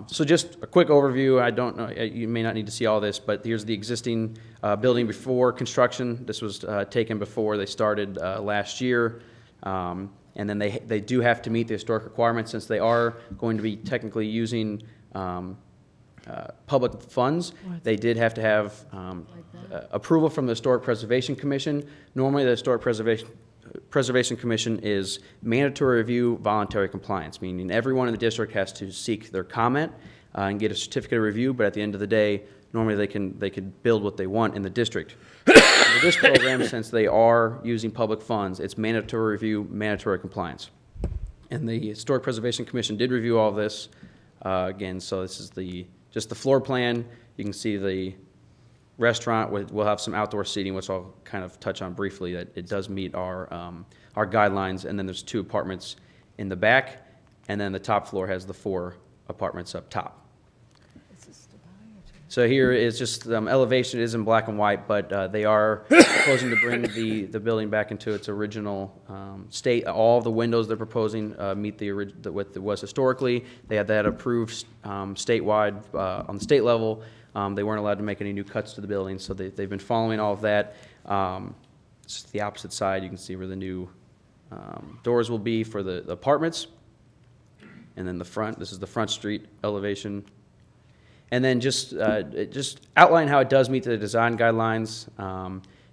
So just a quick overview. I don't know, you may not need to see all this, but here's the existing building before construction. This was taken before they started last year. And then they do have to meet the historic requirements since they are going to be technically using public funds. They did have to have approval from the Historic Preservation Commission. Normally the Historic Preservation Commission is mandatory review, voluntary compliance, meaning everyone in the district has to seek their comment and get a certificate of review, but at the end of the day, normally they can build what they want in the district. For this program, since they are using public funds, it's mandatory review, mandatory compliance. And the Historic Preservation Commission did review all of this. Again, so this is just the floor plan. You can see the restaurant. We'll have some outdoor seating, which I'll kind of touch on briefly, that it does meet our guidelines. And then there's 2 apartments in the back, and then the top floor has the 4 apartments up top. So here is just elevation. It is in black and white, but they are proposing to bring the building back into its original state. All of the windows they're proposing meet what it was historically. They had that approved statewide on the state level. They weren't allowed to make any new cuts to the building, so they've been following all of that. It's the opposite side. You can see where the new doors will be for the apartments. And then the front, this is the front street elevation. And then just outline how it does meet the design guidelines.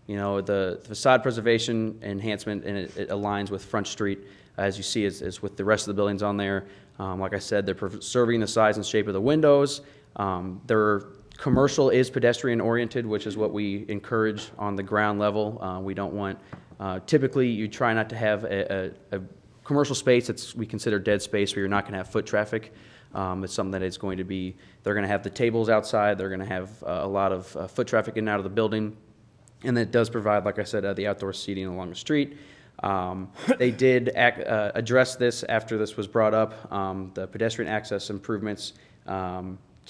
You know, the facade preservation enhancement, and it aligns with Front Street, as you see, is with the rest of the buildings on there. Like I said, they're preserving the size and shape of the windows. Their commercial is pedestrian oriented, which is what we encourage on the ground level. We don't want, typically you try not to have a commercial space we consider dead space where you're not going to have foot traffic. It's something that is going to be, they're going to have the tables outside, they're going to have a lot of foot traffic in and out of the building, and it does provide, like I said, the outdoor seating along the street. They did address this after this was brought up, the pedestrian access improvements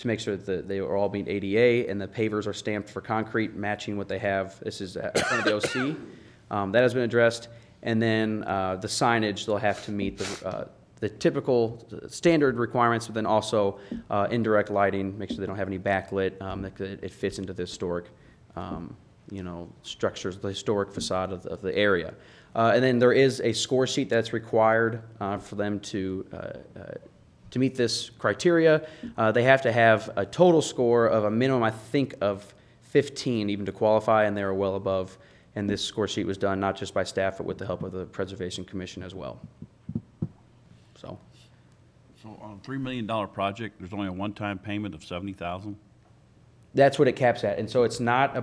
to make sure that they are all meet ADA, and the pavers are stamped for concrete, matching what they have. This is in front of the OC. That has been addressed. And then the signage, they'll have to meet the typical standard requirements, but then also indirect lighting, make sure they don't have any backlit, that it fits into the historic, structures, the historic facade of the area. And then there is a score sheet that's required for them to meet this criteria. They have to have a total score of a minimum, I think, of 15 even to qualify, and they're well above. And this score sheet was done not just by staff, but with the help of the Preservation Commission as well. So on a $3 million project, there's only a one-time payment of $70,000? that's what it caps at. And so it's not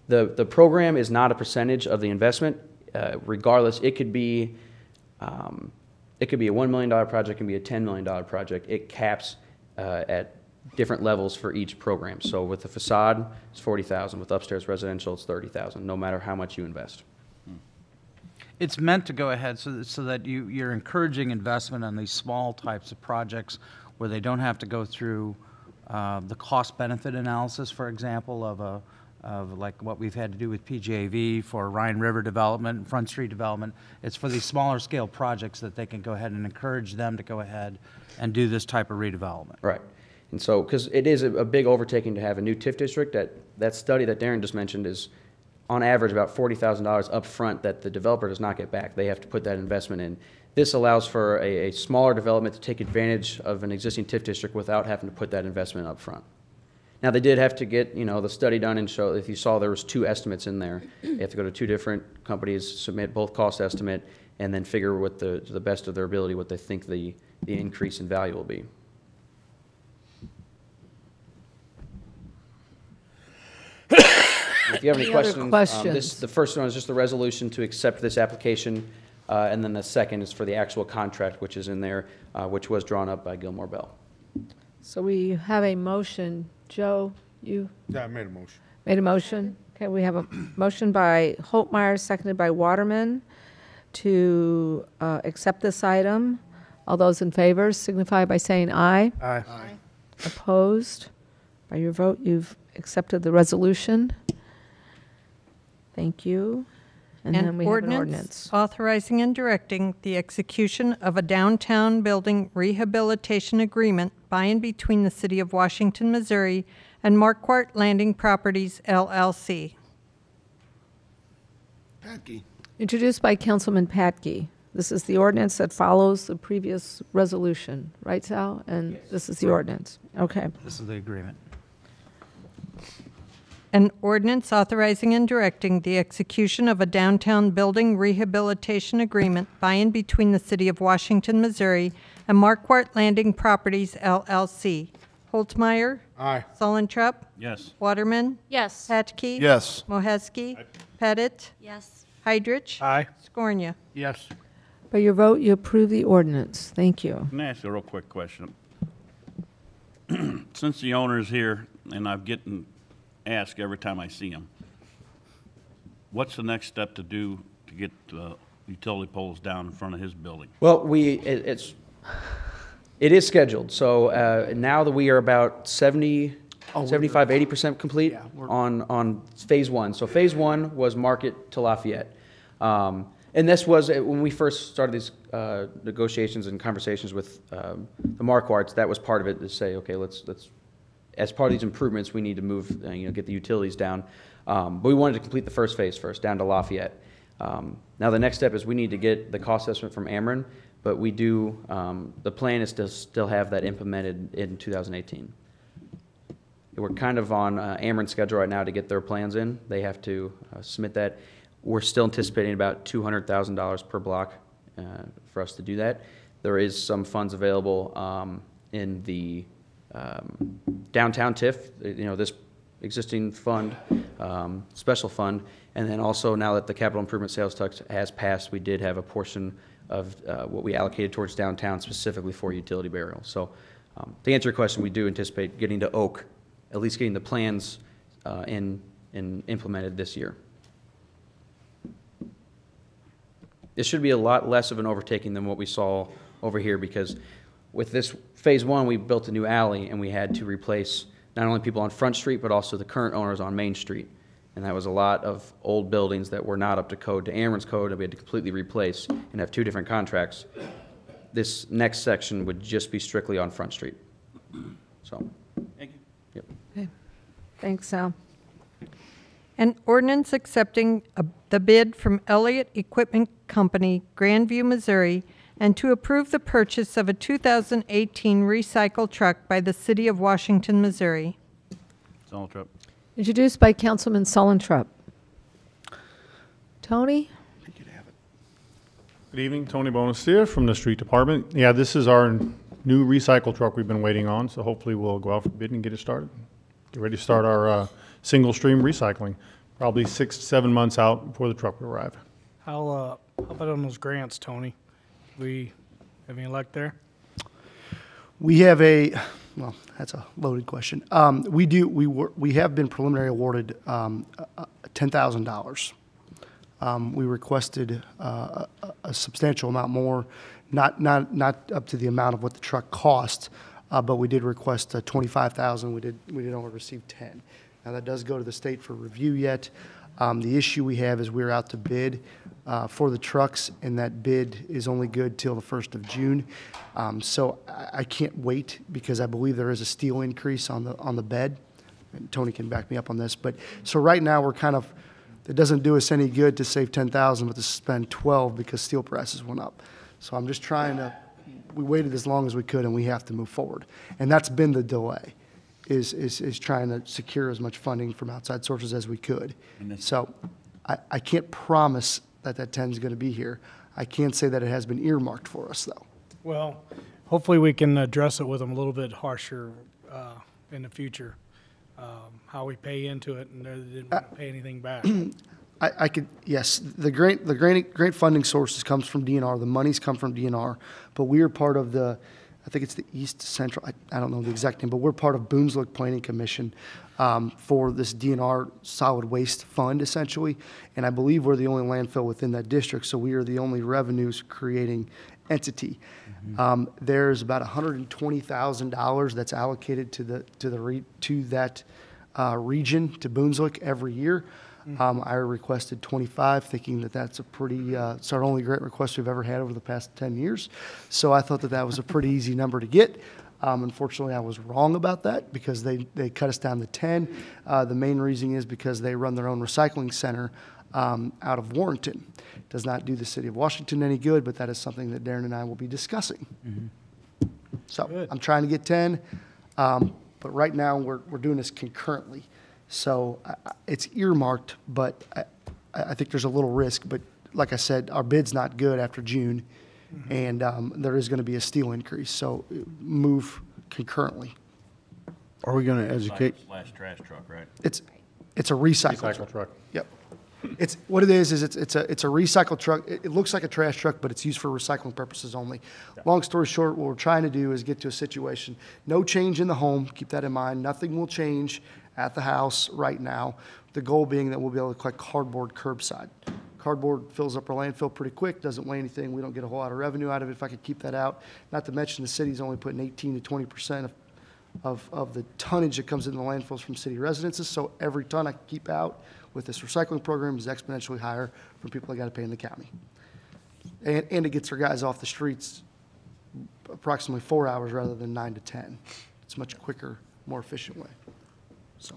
the program is not a percentage of the investment. Regardless, it could be a $1 million project, it can be a $10 million project. It caps at different levels for each program. So with the facade, it's $40,000. With upstairs residential, it's $30,000, no matter how much you invest. It's meant to go ahead so that you're encouraging investment on these small types of projects where they don't have to go through the cost-benefit analysis, for example, of like what we've had to do with PGAV for Rhine River development and Front Street development. It's for these smaller scale projects that they can go ahead and encourage them to go ahead and do this type of redevelopment. Right. And so, because it is a big overtaking to have a new TIF district, that study that Darren just mentioned is on average about $40,000 up front that the developer does not get back. They have to put that investment in. This allows for a smaller development to take advantage of an existing TIF district without having to put that investment up front. Now, they did have to get, the study done and show, if you saw there was 2 estimates in there. They have to go to 2 different companies, submit both cost estimate, and then figure what to the best of their ability what they think the increase in value will be. If you have any questions, the first one is just the resolution to accept this application, and then the second is for the actual contract, which is in there, which was drawn up by Gilmore Bell. So we have a motion. Joe, you? Yeah, I made a motion. Made a motion? Okay, we have a motion by Holtmeyer, seconded by Waterman, to accept this item. All those in favor signify by saying aye. Aye. Opposed? By your vote, you've accepted the resolution. Thank you. And then we have an ordinance. Authorizing and directing the execution of a downtown building rehabilitation agreement by and between the City of Washington, Missouri and Marquardt Landing Properties, LLC. Patke. Introduced by Councilman Patke. This is the ordinance that follows the previous resolution, right, Sal? And this is the ordinance. Okay. This is the agreement. An ordinance authorizing and directing the execution of a downtown building rehabilitation agreement by and between the City of Washington, Missouri and Marquardt Landing Properties, LLC. Holtmeyer? Aye. Solentrop? Yes. Waterman? Yes. Patke? Yes. Moheski? Pettit? Yes. Hydrich? Aye. Scornia? Yes. By your vote, you approve the ordinance. Thank you. Can I ask you a real quick question? Since the owner is here, and I'm getting asked every time I see him, what's the next step to do to get utility poles down in front of his building? Well, it is scheduled. So now that we are about 75, 80% complete on phase 1. So phase 1 was Market to Lafayette. And this was, when we first started these negotiations and conversations with the Marquardts, that was part of it, to say, okay, let's as part of these improvements, we need to move, get the utilities down. But we wanted to complete the first phase first, down to Lafayette. Now the next step is we need to get the cost estimate from Ameren, but we do, the plan is to still have that implemented in 2018. We're kind of on Ameren's schedule right now to get their plans in. They have to submit that. We're still anticipating about $200,000 per block for us to do that. There is some funds available in the downtown TIF, this existing fund, special fund, and then also now that the capital improvement sales tax has passed, we did have a portion of what we allocated towards downtown specifically for utility burial. So to answer your question, we do anticipate getting to Oak, at least getting the plans in implemented this year. It should be a lot less of an overtaking than what we saw over here, because With this phase one, we built a new alley, and we had to replace not only people on Front Street, but also the current owners on Main Street. And that was a lot of old buildings that were not up to code, to Ameren's code, that we had to completely replace and have 2 different contracts. This next section would just be strictly on Front Street. So, Thank you. yep. Okay. Thanks, Sal. An ordinance accepting the bid from Elliott Equipment Company, Grandview, Missouri, and to approve the purchase of a 2018 recycle truck by the City of Washington, Missouri. Saltrop. Introduced by Councilman Solentrup. Tony? Good evening, Tony Bonastia from the Street Department. Yeah, this is our new recycle truck we've been waiting on, so hopefully we'll go out for bid and get it started. Get ready to start our single stream recycling, probably 6 to 7 months out before the truck will arrive. How about on those grants, Tony? We have any luck there? We have well, that's a loaded question. We have been preliminary awarded $10,000. We requested a substantial amount more, not up to the amount of what the truck cost, but we did request $25,000. We did only receive 10. Now that does go to the state for review yet. The issue we have is we're out to bid for the trucks, and that bid is only good till the 1st of June. So I can't wait because I believe there is a steel increase on the bed. And Tony can back me up on this, but so right now we're kind of, it doesn't do us any good to save 10,000, but to spend 12 because steel prices went up. So I'm just trying to. We waited as long as we could, and we have to move forward, and that's been the delay. Is trying to secure as much funding from outside sources as we could. So I can't promise that 10 is going to be here. I can say that it has been earmarked for us, though. Well, hopefully we can address it with them a little bit harsher in the future. How we pay into it, and they didn't want to pay anything back. I could, yes, the grant funding sources comes from DNR. The monies come from DNR, but we are part of the, I think it's the East Central, I don't know the exact name, but we're part of Boonslook Planning Commission for this DNR solid waste fund, essentially. And I believe we're the only landfill within that district, so we are the only revenues creating entity. There's about $120,000 that's allocated to that region, to Boonslook, every year. I requested 25, thinking that that's a pretty, it's our only grant request we've ever had over the past 10 years. So I thought that was a pretty easy number to get. Unfortunately, I was wrong about that because they cut us down to 10. The main reason is because they run their own recycling center out of Warrenton. Does not do the city of Washington any good, but that is something that Darren and I will be discussing. So good. I'm trying to get 10, but right now we're doing this concurrently. So it's earmarked, but I think there's a little risk. But like I said, our bid's not good after June, and there is going to be a steel increase. So move concurrently. Are we going to educate? Slash trash truck, right? It's a recycle truck. Yep. It's what it is it's a recycle truck. It looks like a trash truck, but it's used for recycling purposes only. Long story short, what we're trying to do is get to a situation, no change in the home. Keep that in mind. Nothing will change at the house right now. The goal being that we'll be able to collect cardboard curbside. Cardboard fills up our landfill pretty quick, doesn't weigh anything. We don't get a whole lot of revenue out of it if I could keep that out. Not to mention the city's only putting 18 to 20% of the tonnage that comes into the landfills from city residences. So every ton I can keep out with this recycling program is exponentially higher from people that got to pay in the county. And it gets our guys off the streets approximately 4 hours rather than 9 to 10. It's a much quicker, more efficient way.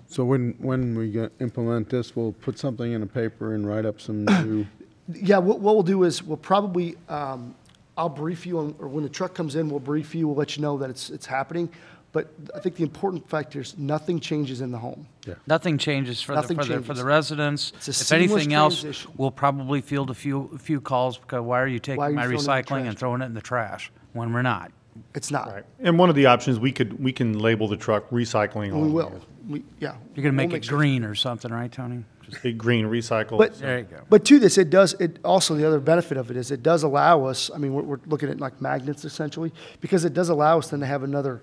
So when we implement this, we'll put something in a paper and write up some new. Yeah, what we'll do is we'll probably, I'll brief you on, or when the truck comes in, we'll brief you, we'll let you know that it's happening. But I think the important factor is nothing changes in the home. Yeah. Nothing changes for the residents. It's a if seamless anything else, transition. we'll probably field a few calls because why are you taking Why are you my throwing it in the recycling trash? and throwing it in the trash when we're not? It's not. Right. And one of the options, we can label the truck recycling. We will. Yeah. You're going to make We'll it sure. green or something, right, Tony? Just big green recycle. But, There you go. But to this, it also, the other benefit of it is it does allow us, I mean, we're looking at like magnets essentially, because it does allow us then to have another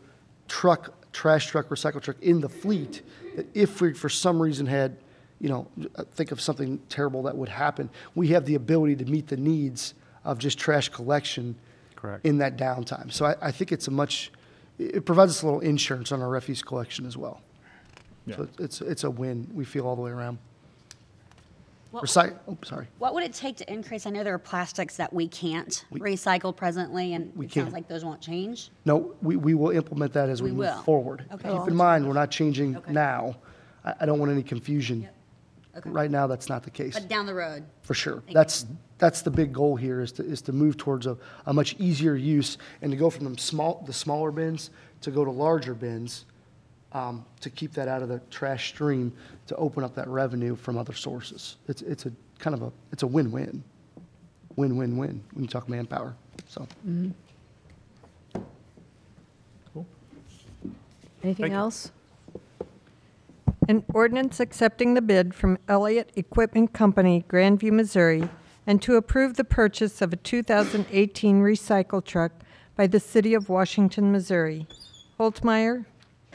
truck, trash truck, recycle truck in the fleet that if we, for some reason, had, think of something terrible that would happen, we have the ability to meet the needs of just trash collection Correct. in that downtime. So I think it's it provides us a little insurance on our refuse collection as well. So it's a win, we feel, all the way around. Sorry. What would it take to increase? I know there are plastics that we can't recycle presently, and We it can't. sounds like those won't change. No, we will implement that as we We move will. forward. Okay. Keep in mind, we're not changing now. I don't want any confusion. Okay. Right now, that's not the case. But down the road. For sure. Thank That's the big goal here, is to move towards a much easier use and to go from the smaller bins to go to larger bins, to keep that out of the trash stream, to open up that revenue from other sources. It's a win-win. Win-win-win when you talk manpower, so. Anything else? An ordinance accepting the bid from Elliott Equipment Company, Grandview, Missouri, and to approve the purchase of a 2018 recycle truck by the City of Washington, Missouri. Holtmeyer?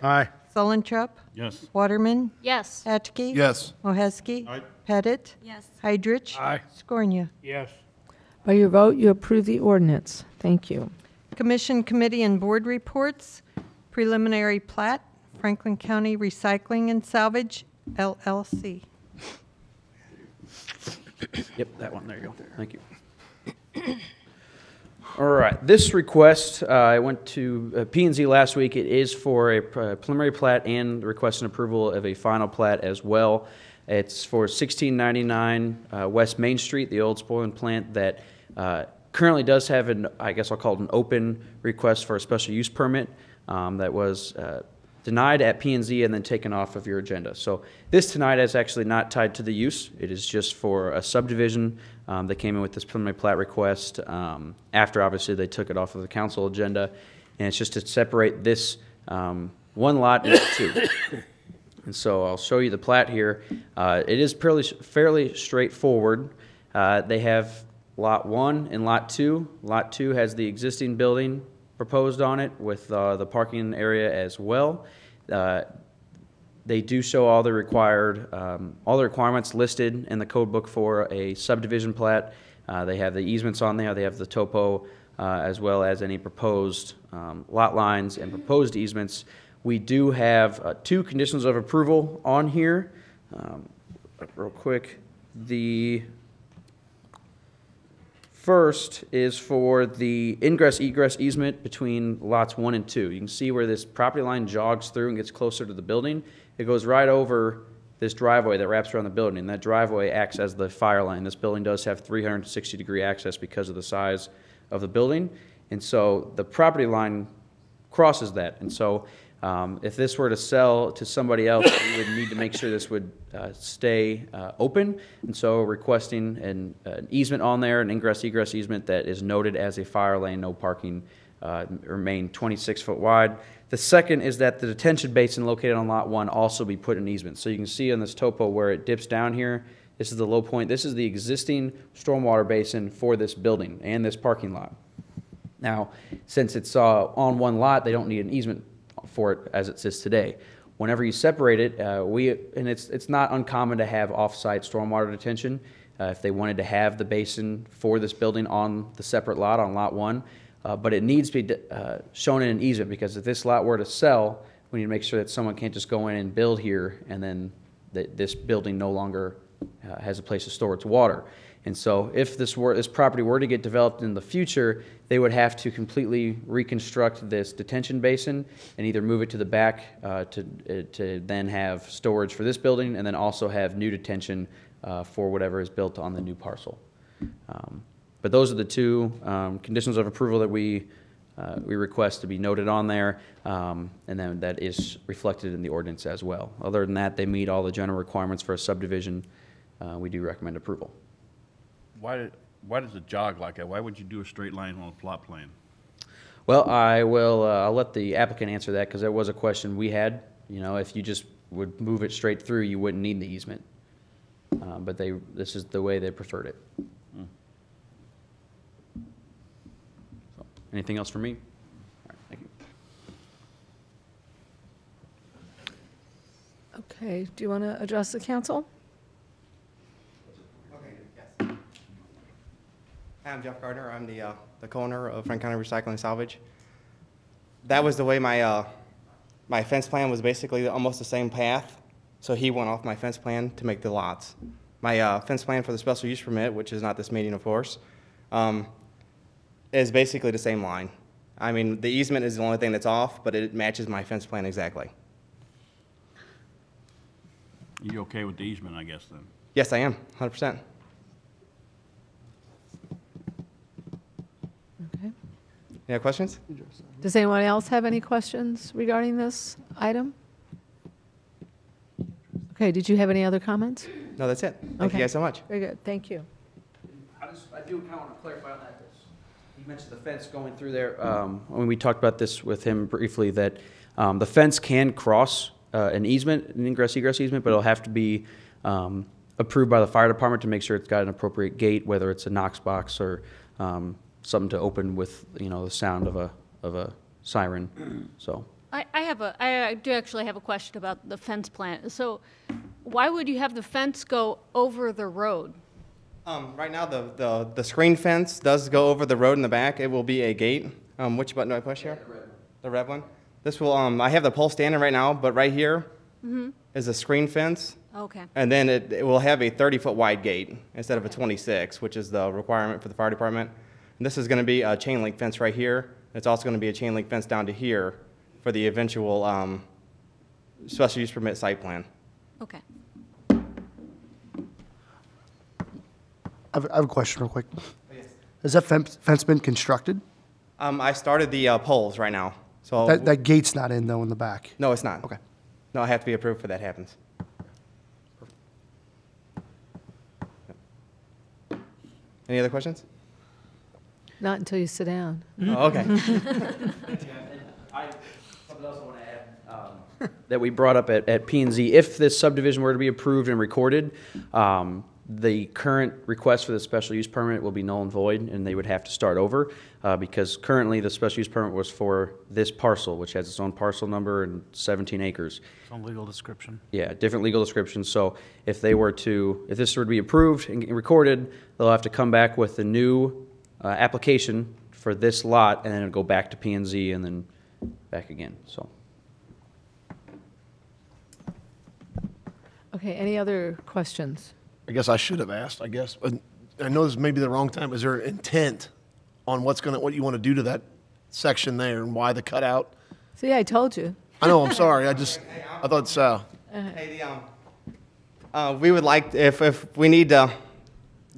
Aye. Sullentrup? Yes. Waterman? Yes. Atke? Yes. Moheski? Aye. Pettit? Yes. Heidrich? Aye. Scornia? Yes. By your vote, you approve the ordinance. Thank you. Commission, committee, and board reports. Preliminary plat, Franklin County Recycling and Salvage, LLC. Yep, that one. There you go. Thank you. All right. This request, I went to P&Z last week. It is for a preliminary plat and requesting approval of a final plat as well. It's for 1699 West Main Street, the old spoiling plant that currently does have I guess I'll call it an open request for a special use permit that was denied at P&Z and then taken off of your agenda. So this tonight is actually not tied to the use. It is just for a subdivision that came in with this preliminary plat request after obviously they took it off of the council agenda. And it's just to separate this one lot into two. And so I'll show you the plat here. It is fairly straightforward. They have Lot 1 and Lot 2. Lot 2 has the existing building proposed on it with the parking area as well. They do show all the requirements listed in the code book for a subdivision plat. They have the easements on there. They have the topo as well as any proposed lot lines and proposed easements. We do have 2 conditions of approval on here. Real quick, the first is for the ingress-egress easement between lots 1 and 2. You can see where this property line jogs through and gets closer to the building. It goes right over this driveway that wraps around the building, and that driveway acts as the fire line. This building does have 360-degree access because of the size of the building, and so the property line crosses that. And so if this were to sell to somebody else, we would need to make sure this would stay open. And so requesting an easement on there, an ingress-egress easement that is noted as a fire lane, no parking, remain 26-foot wide. The second is that the detention basin located on Lot 1 also be put in easement. So you can see on this topo where it dips down here, this is the low point. This is the existing stormwater basin for this building and this parking lot. Now, since it's on one lot, they don't need an easement for it as it sits today. Whenever you separate it, and it's not uncommon to have off-site stormwater detention. If they wanted to have the basin for this building on the separate lot, on Lot 1, but it needs to be shown in an easement, because if this lot were to sell, we need to make sure that someone can't just go in and build here and then this building no longer has a place to store its water. And so if this property were to get developed in the future, they would have to completely reconstruct this detention basin and either move it to the back to then have storage for this building, and then also have new detention for whatever is built on the new parcel. But those are the 2 conditions of approval that we request to be noted on there, and then that is reflected in the ordinance as well. Other than that, they meet all the general requirements for a subdivision. We do recommend approval. Why does it jog like that? Why would you do a straight line on a plot plan? Well, I'll let the applicant answer that, because there was a question we had. You know, if you just would move it straight through, you wouldn't need the easement. But this is the way they preferred it. So, anything else for me? All right, thank you. Okay, do you want to address the council? Hi, I'm Jeff Gardner. I'm the co-owner of Frank County Recycling and Salvage. That was the way my my fence plan was basically almost the same path. So he went off my fence plan to make the lots. My fence plan for the special use permit, which is not this meeting, of course, is basically the same line. I mean, the easement is the only thing that's off, but it matches my fence plan exactly. You okay with the easement, I guess, then? Yes, I am, 100%. Okay. Any other questions? Does anyone else have any questions regarding this item? Okay, did you have any other comments? No, that's it. Thank you guys so much. Very good, thank you. I do kind of want to clarify on that. You mentioned the fence going through there. When we talked about this with him briefly, that the fence can cross an easement, an ingress-egress easement, but it'll have to be approved by the fire department to make sure it's got an appropriate gate, whether it's a Knox box or something to open with, you know, the sound of a siren. So. I do actually have a question about the fence plan. So why would you have the fence go over the road? Right now, the screen fence does go over the road in the back. It will be a gate. Which button do I push here? The red one. This will, I have the pole standing right now, but right here is a screen fence. Okay. And then it will have a 30-foot wide gate instead of a 26, which is the requirement for the fire department. And this is going to be a chain link fence right here. It's also going to be a chain link fence down to here for the eventual special use permit site plan. Okay. I have a question real quick. Has that fence been constructed? I started the poles right now. So That gate's not in, though, in the back? No, it's not. Okay. No, I have to be approved for that happens. Any other questions? Not until you sit down. Oh, okay. Something else I want to add that we brought up at P&Z. If this subdivision were to be approved and recorded, the current request for the special use permit will be null and void, and they would have to start over because currently the special use permit was for this parcel, which has its own parcel number and 17 acres. Its own legal description. Yeah, different legal descriptions. So if this were to be approved and recorded, they'll have to come back with a new application for this lot, and then it'll go back to P&Z and then back again. So. Okay, any other questions? I guess I should have asked, I guess. I know this may be the wrong time. Is there intent on what you want to do to that section there and why the cutout? See, I told you. I know, I'm sorry. I thought so. Hey, we would like, if we need to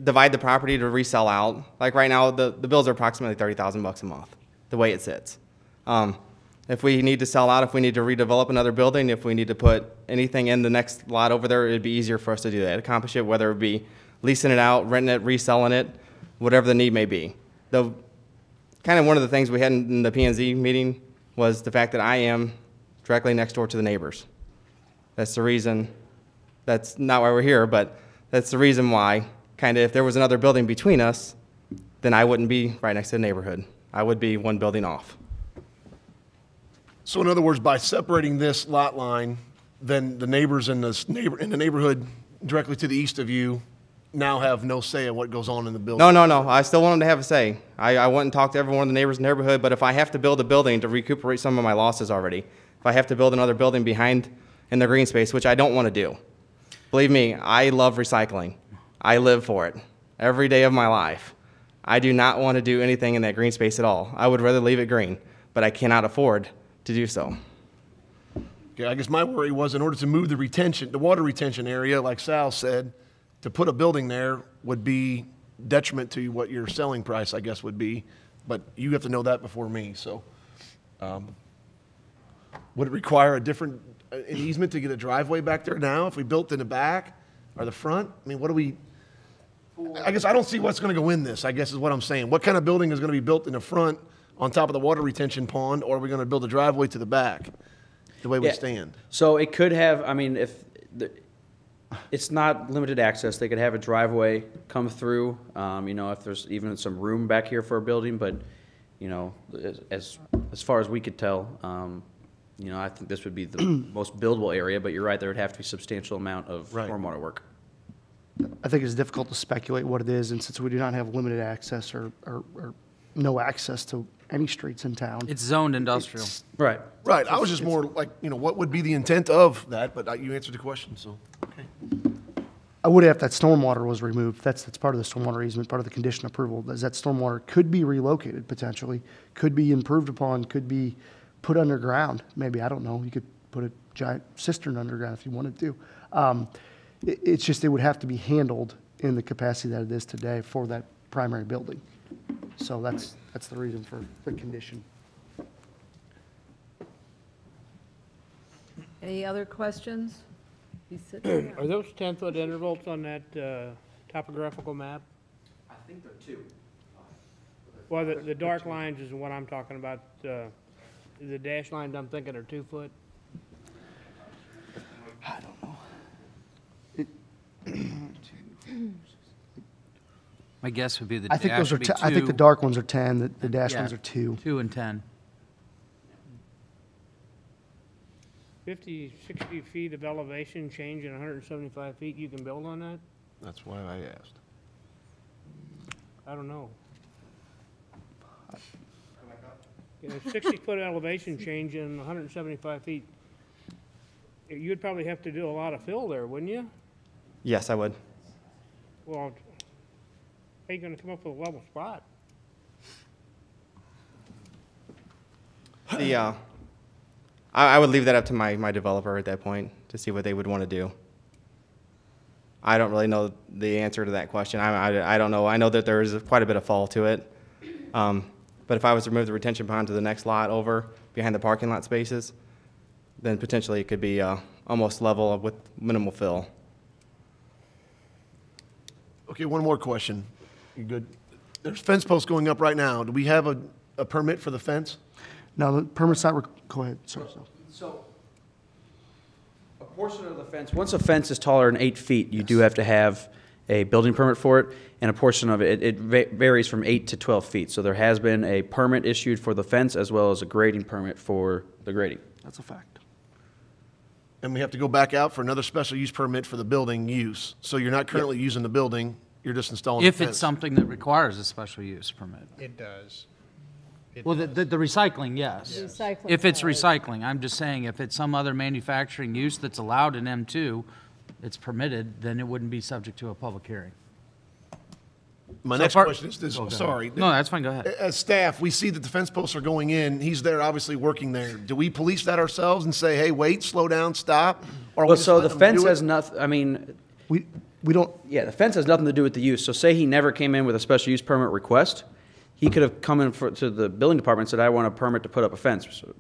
divide the property to resell out, like right now, the bills are approximately $30,000 a month, the way it sits. If we need to sell out, if we need to redevelop another building, if we need to put anything in the next lot over there, it'd be easier for us to do that, accomplish it, whether it be leasing it out, renting it, reselling it, whatever the need may be. Though, kind of one of the things we had in the P&Z meeting was the fact that I am directly next door to the neighbors. That's the reason, that's not why we're here, but that's the reason why, kind of, if there was another building between us, then I wouldn't be right next to the neighborhood. I would be one building off. So in other words, by separating this lot line, then the neighbors in the neighborhood directly to the east of you now have no say in what goes on in the building? No. I still want them to have a say. I went and talked to every one of the neighbors in the neighborhood, but if I have to build a building to recuperate some of my losses already, if I have to build another building behind in the green space, which I don't want to do. Believe me, I love recycling. I live for it every day of my life. I do not want to do anything in that green space at all. I would rather leave it green, but I cannot afford to do so. Okay, I guess my worry was in order to move the water retention area, like Sal said, to put a building there would be detriment to what your selling price, I guess, would be. But you have to know that before me, so. Would it require an easement to get a driveway back there now if we built in the back or the front? I mean, I guess I don't see what's going to go in this, I guess is what I'm saying. What kind of building is going to be built in the front on top of the water retention pond, or are we going to build a driveway to the back the way we stand? So it could have, I mean, it's not limited access. They could have a driveway come through, you know, if there's even some room back here for a building, but, you know, as far as we could tell, you know, I think this would be the most buildable area, but you're right, there would have to be a substantial amount of stormwater work. I think it's difficult to speculate what it is, and since we do not have limited access or no access to any streets in town. It's zoned industrial. Right. Right, I was just more like, what would be the intent of that, but you answered the question, so, okay. I would have that stormwater was removed. That's part of the stormwater easement, part of the condition approval, is that stormwater could be relocated potentially, could be improved upon, could be put underground. Maybe, I don't know, you could put a giant cistern underground if you wanted to. It's just, it would have to be handled in the capacity that it is today for that primary building. So that's the reason for the condition. Any other questions? He's sitting there. Are those 10-foot intervals on that topographical map? I think they're 2. Well, the dark lines is what I'm talking about. The dash lines I'm thinking are 2 foot. I don't know. My guess would be the I think dash those are. would be I think the 2. dark ones are 10. The dash Yeah, ones are 2. 2 and 10. 50, 60 feet of elevation change in 175 feet, you can build on that? That's why I asked. I don't know. Yeah, 60-foot elevation change in 175 feet, you'd probably have to do a lot of fill there, wouldn't you? Yes, I would. Well, how are you going to come up with a level spot? I would leave that up to my developer at that point to see what they would want to do. I don't really know the answer to that question. I don't know. I know that there is quite a bit of fall to it. But if I was to remove the retention pond to the next lot over behind the parking lot spaces, then potentially it could be almost level with minimal fill. Okay, one more question. You good? There's fence posts going up right now. Do we have a permit for the fence? No, the permit's not. Go ahead, sir. So, a portion of the fence, once a fence is taller than 8 feet, you do have to have a building permit for it, and a portion of it varies from 8 to 12 feet. So there has been a permit issued for the fence as well as a grading permit for the grading. That's a fact. And we have to go back out for another special use permit for the building use. So you're not currently using the building, you're just installing the If fence. it's something that requires a special use permit. It does. Well, the recycling, yes. Recycling If it's does. recycling, I'm just saying, if it's some other manufacturing use that's allowed in M2, it's permitted, then it wouldn't be subject to a public hearing. My So next far- question is this, Oh, go ahead. sorry. No, that's fine, go ahead. As staff, we see that the fence posts are going in, he's there obviously working there. Do we police that ourselves and say, hey, wait, slow down, stop? Or we Well, just so let the them fence do it? has nothing, I mean, We don't. yeah, the fence has nothing to do with the use. So say he never came in with a special use permit request, he could have come in to the building department and said, I want a permit to put up a fence. So,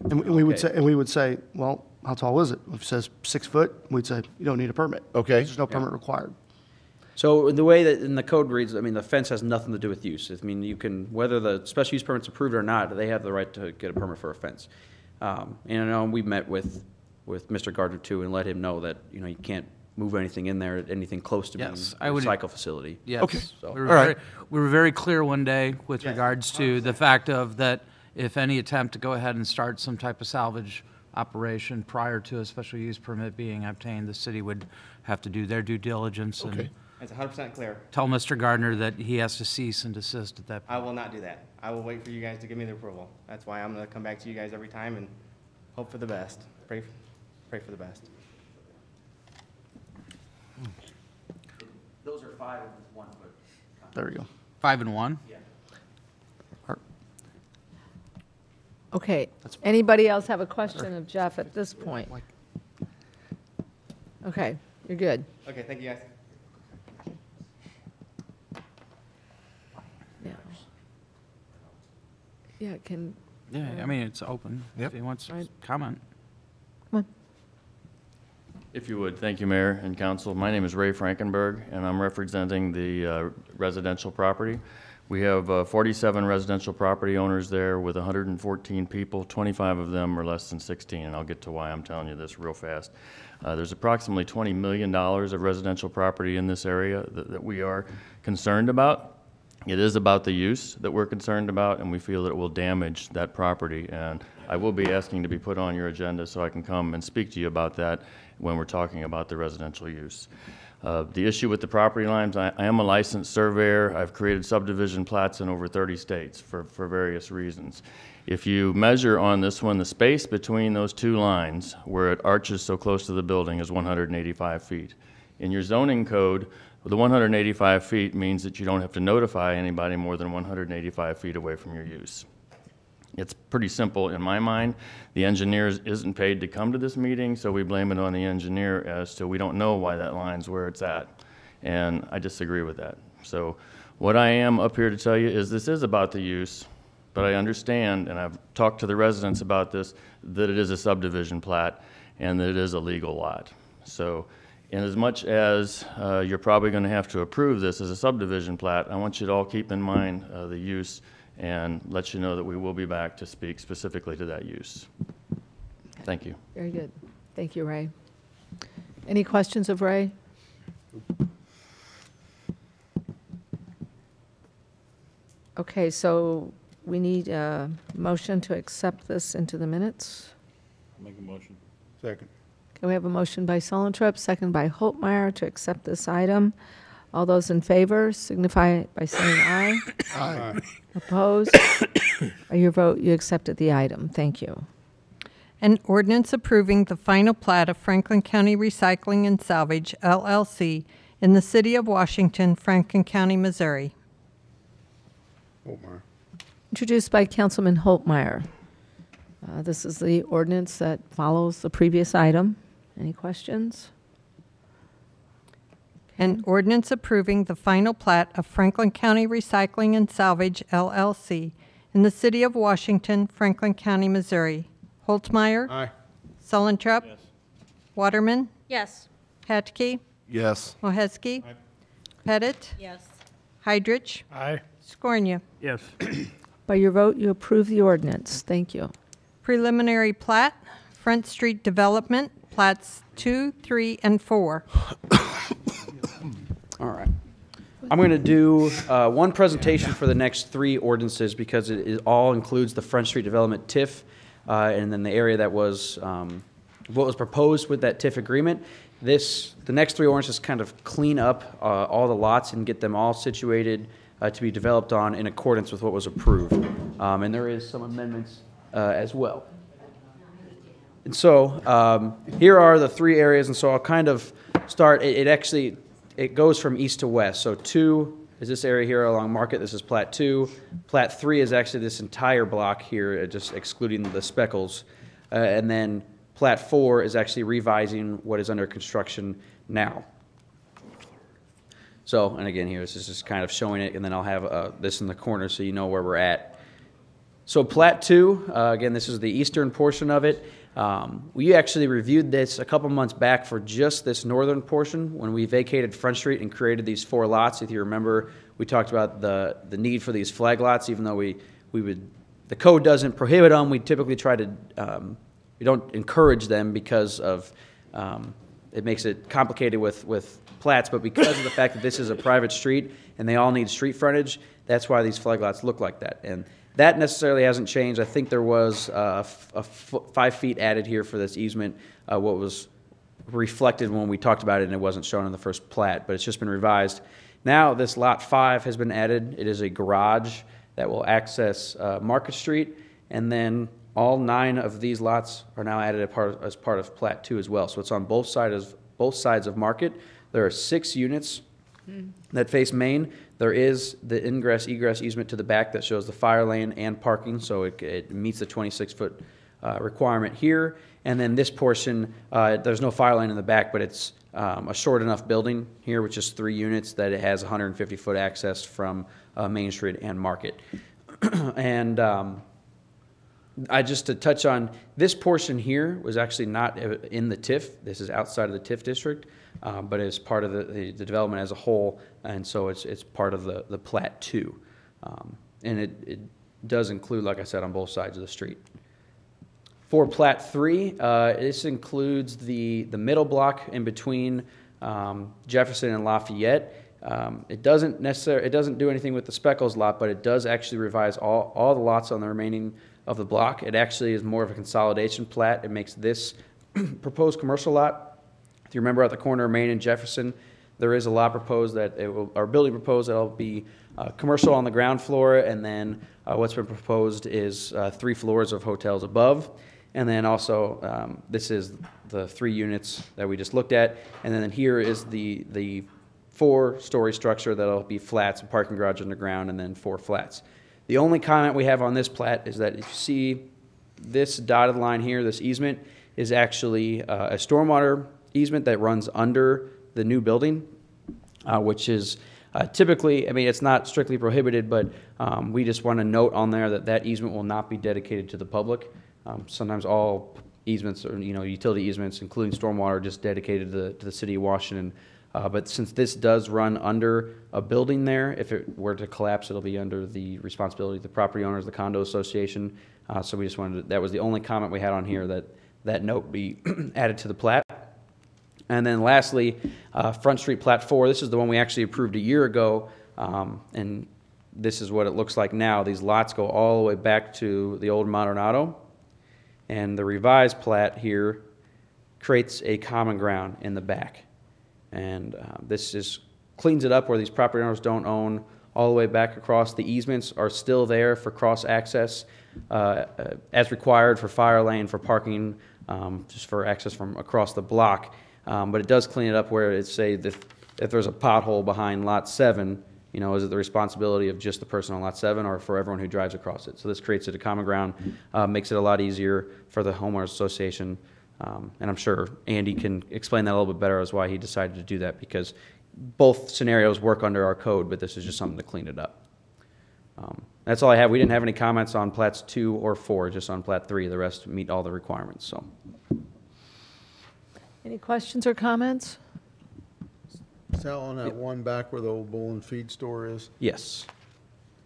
And we would say, well, how tall is it? If it says 6 foot, we'd say, you don't need a permit. Okay. There's no permit required. So the way that in the code reads, I mean, the fence has nothing to do with use. I mean, you can, whether the special use permit's approved or not, they have the right to get a permit for a fence. And I know we met with Mr. Gardner too and let him know that, you can't move anything in there, anything close to being Yes, a I would. recycle facility. Yes. Okay. So- We were All right. we were very clear one day with regards to the fact of that if any attempt to go ahead and start some type of salvage operation prior to a special use permit being obtained, the city would have to do their due diligence and Okay. It's 100% clear. tell Mr. Gardner that he has to cease and desist at that I point. will not do that. I will wait for you guys to give me the approval. That's why I'm going to come back to you guys every time and hope for the best. Pray for the best. Those are 5 and 1 foot. There we go. 5 and 1? Yeah. Okay, anybody else have a question of Jeff at this point? Okay, you're good. Okay, thank you guys. Yeah. Yeah, can, Yeah, I mean, it's open. Yep. If he wants Right. to comment. come on. If you would, thank you, Mayor and Council. My name is Ray Frankenberg, and I'm representing the residential property. We have 47 residential property owners there with 114 people. 25 of them are less than 16, and I'll get to why I'm telling you this real fast. There's approximately $20 million of residential property in this area that we are concerned about. It is about the use that we're concerned about, and we feel that it will damage that property. And I will be asking to be put on your agenda so I can come and speak to you about that when we're talking about the residential use. The issue with the property lines, I am a licensed surveyor. I've created subdivision plats in over 30 states for various reasons. If you measure on this one, the space between those two lines where it arches so close to the building is 185 feet. In your zoning code, the 185 feet means that you don't have to notify anybody more than 185 feet away from your use. It's pretty simple in my mind. The engineer isn't paid to come to this meeting, so we blame it on the engineer as to we don't know why that line's where it's at. And I disagree with that. So what I am up here to tell you is this is about the use, but I understand, and I've talked to the residents about this, that it is a subdivision plat and that it is a legal lot. So in as much as you're probably going to have to approve this as a subdivision plat, I want you to all keep in mind the use and let you know that we will be back to speak specifically to that use. Thank you. Very good. Thank you, Ray. Any questions of Ray? Okay, so we need a motion to accept this into the minutes. Make a motion. Second. Okay, we have a motion by Solentrup, second by Holtmeyer to accept this item. All those in favor signify by saying aye. Aye. Opposed? By your vote, you accepted the item. Thank you. An ordinance approving the final plat of Franklin County Recycling and Salvage, LLC, in the city of Washington, Franklin County, Missouri. Holtmeyer. Introduced by Councilman Holtmeyer. This is the ordinance that follows the previous item. Any questions? An ordinance approving the final plat of Franklin County Recycling and Salvage, LLC, in the city of Washington, Franklin County, Missouri. Holtmeyer. Aye. Solentrup. Yes. Waterman. Yes. Hettke. Yes. Moheski. Pettit. Yes. Heidrich. Aye. Scornia. Yes. By your vote, you approve the ordinance. Thank you. Preliminary plat, Front Street Development, plats 2, 3, and 4. All right. I'm going to do one presentation for the next 3 ordinances because it all includes the Front Street Development TIF and then the area that was what was proposed with that TIF agreement. The next 3 ordinances kind of clean up all the lots and get them all situated to be developed on in accordance with what was approved. And there is some amendments as well. And so here are the 3 areas, and so I'll kind of start, it goes from east to west. So 2 is this area here along Market. This is Plat 2. Plat 3 is actually this entire block here, just excluding the speckles. And then Plat 4 is actually revising what is under construction now. So, and again here, this is just kind of showing it, and then I'll have this in the corner so you know where we're at. So Plat 2, again, this is the eastern portion of it. We actually reviewed this a couple months back for just this northern portion when we vacated Front Street and created these 4 lots. If you remember, we talked about the need for these flag lots, even though the code doesn't prohibit them. We typically try to, we don't encourage them because of, it makes it complicated with plats, but because of the fact that this is a private street and they all need street frontage, that's why these flag lots look like that. And that necessarily hasn't changed. I think there was 5 feet added here for this easement, what was reflected when we talked about it, and it wasn't shown in the first plat, but it's just been revised. Now this lot 5 has been added. It is a garage that will access Market Street, and then all 9 of these lots are now added as part of Plat 2 as well. So it's on both sides of Market. There are 6 units that face Main. There is the ingress-egress easement to the back that shows the fire lane and parking, so it meets the 26-foot requirement here. And then this portion, there's no fire lane in the back, but it's a short enough building here, which is 3 units, that it has 150-foot access from Main Street and Market. And just to touch on, this portion here was actually not in the TIF. This is outside of the TIF district, but it's part of the development as a whole, and so it's part of the Plat 2. And it does include, like I said, on both sides of the street. For Plat 3, this includes the middle block in between Jefferson and Lafayette. It doesn't do anything with the Speckles lot, but it does actually revise all the lots on the remaining of the block. It actually is more of a consolidation plat. It makes this proposed commercial lot, if you remember at the corner of Main and Jefferson, There is a lot proposed that or building proposed that'll be commercial on the ground floor, and then what's been proposed is 3 floors of hotels above. And then also, this is the 3 units that we just looked at. And then here is the 4-story structure that'll be flats, a parking garage underground, and then 4 flats. The only comment we have on this plat is that if you see this dotted line here, this easement is actually a stormwater easement that runs under the new building, which is typically, I mean, it's not strictly prohibited, but we just want to note on there that that easement will not be dedicated to the public. Sometimes all easements, or utility easements, including stormwater, are just dedicated to the city of Washington. But since this does run under a building there, if it were to collapse, it'll be under the responsibility of the property owners, the condo association. So we just wanted to, that was the only comment we had on here, that note be added to the plat. And then lastly, Front Street Plat 4. This is the one we actually approved a year ago, and this is what it looks like now. These lots go all the way back to the old Modern Auto, and the revised plat here creates a common ground in the back. And this just cleans it up where these property owners don't own all the way back across. The easements are still there for cross access as required for fire lane, for parking, just for access from across the block. But it does clean it up where it's say that if there's a pothole behind lot 7, is it the responsibility of just the person on lot 7 or for everyone who drives across it? So this creates it a common ground, makes it a lot easier for the homeowners association. And I'm sure Andy can explain that a little bit better as why he decided to do that, because both scenarios work under our code, but this is just something to clean it up. That's all I have. We didn't have any comments on plats 2 or 4, just on plat 3. The rest meet all the requirements. So, any questions or comments? Sal, on that one back where the old bull and feed store is? Yes.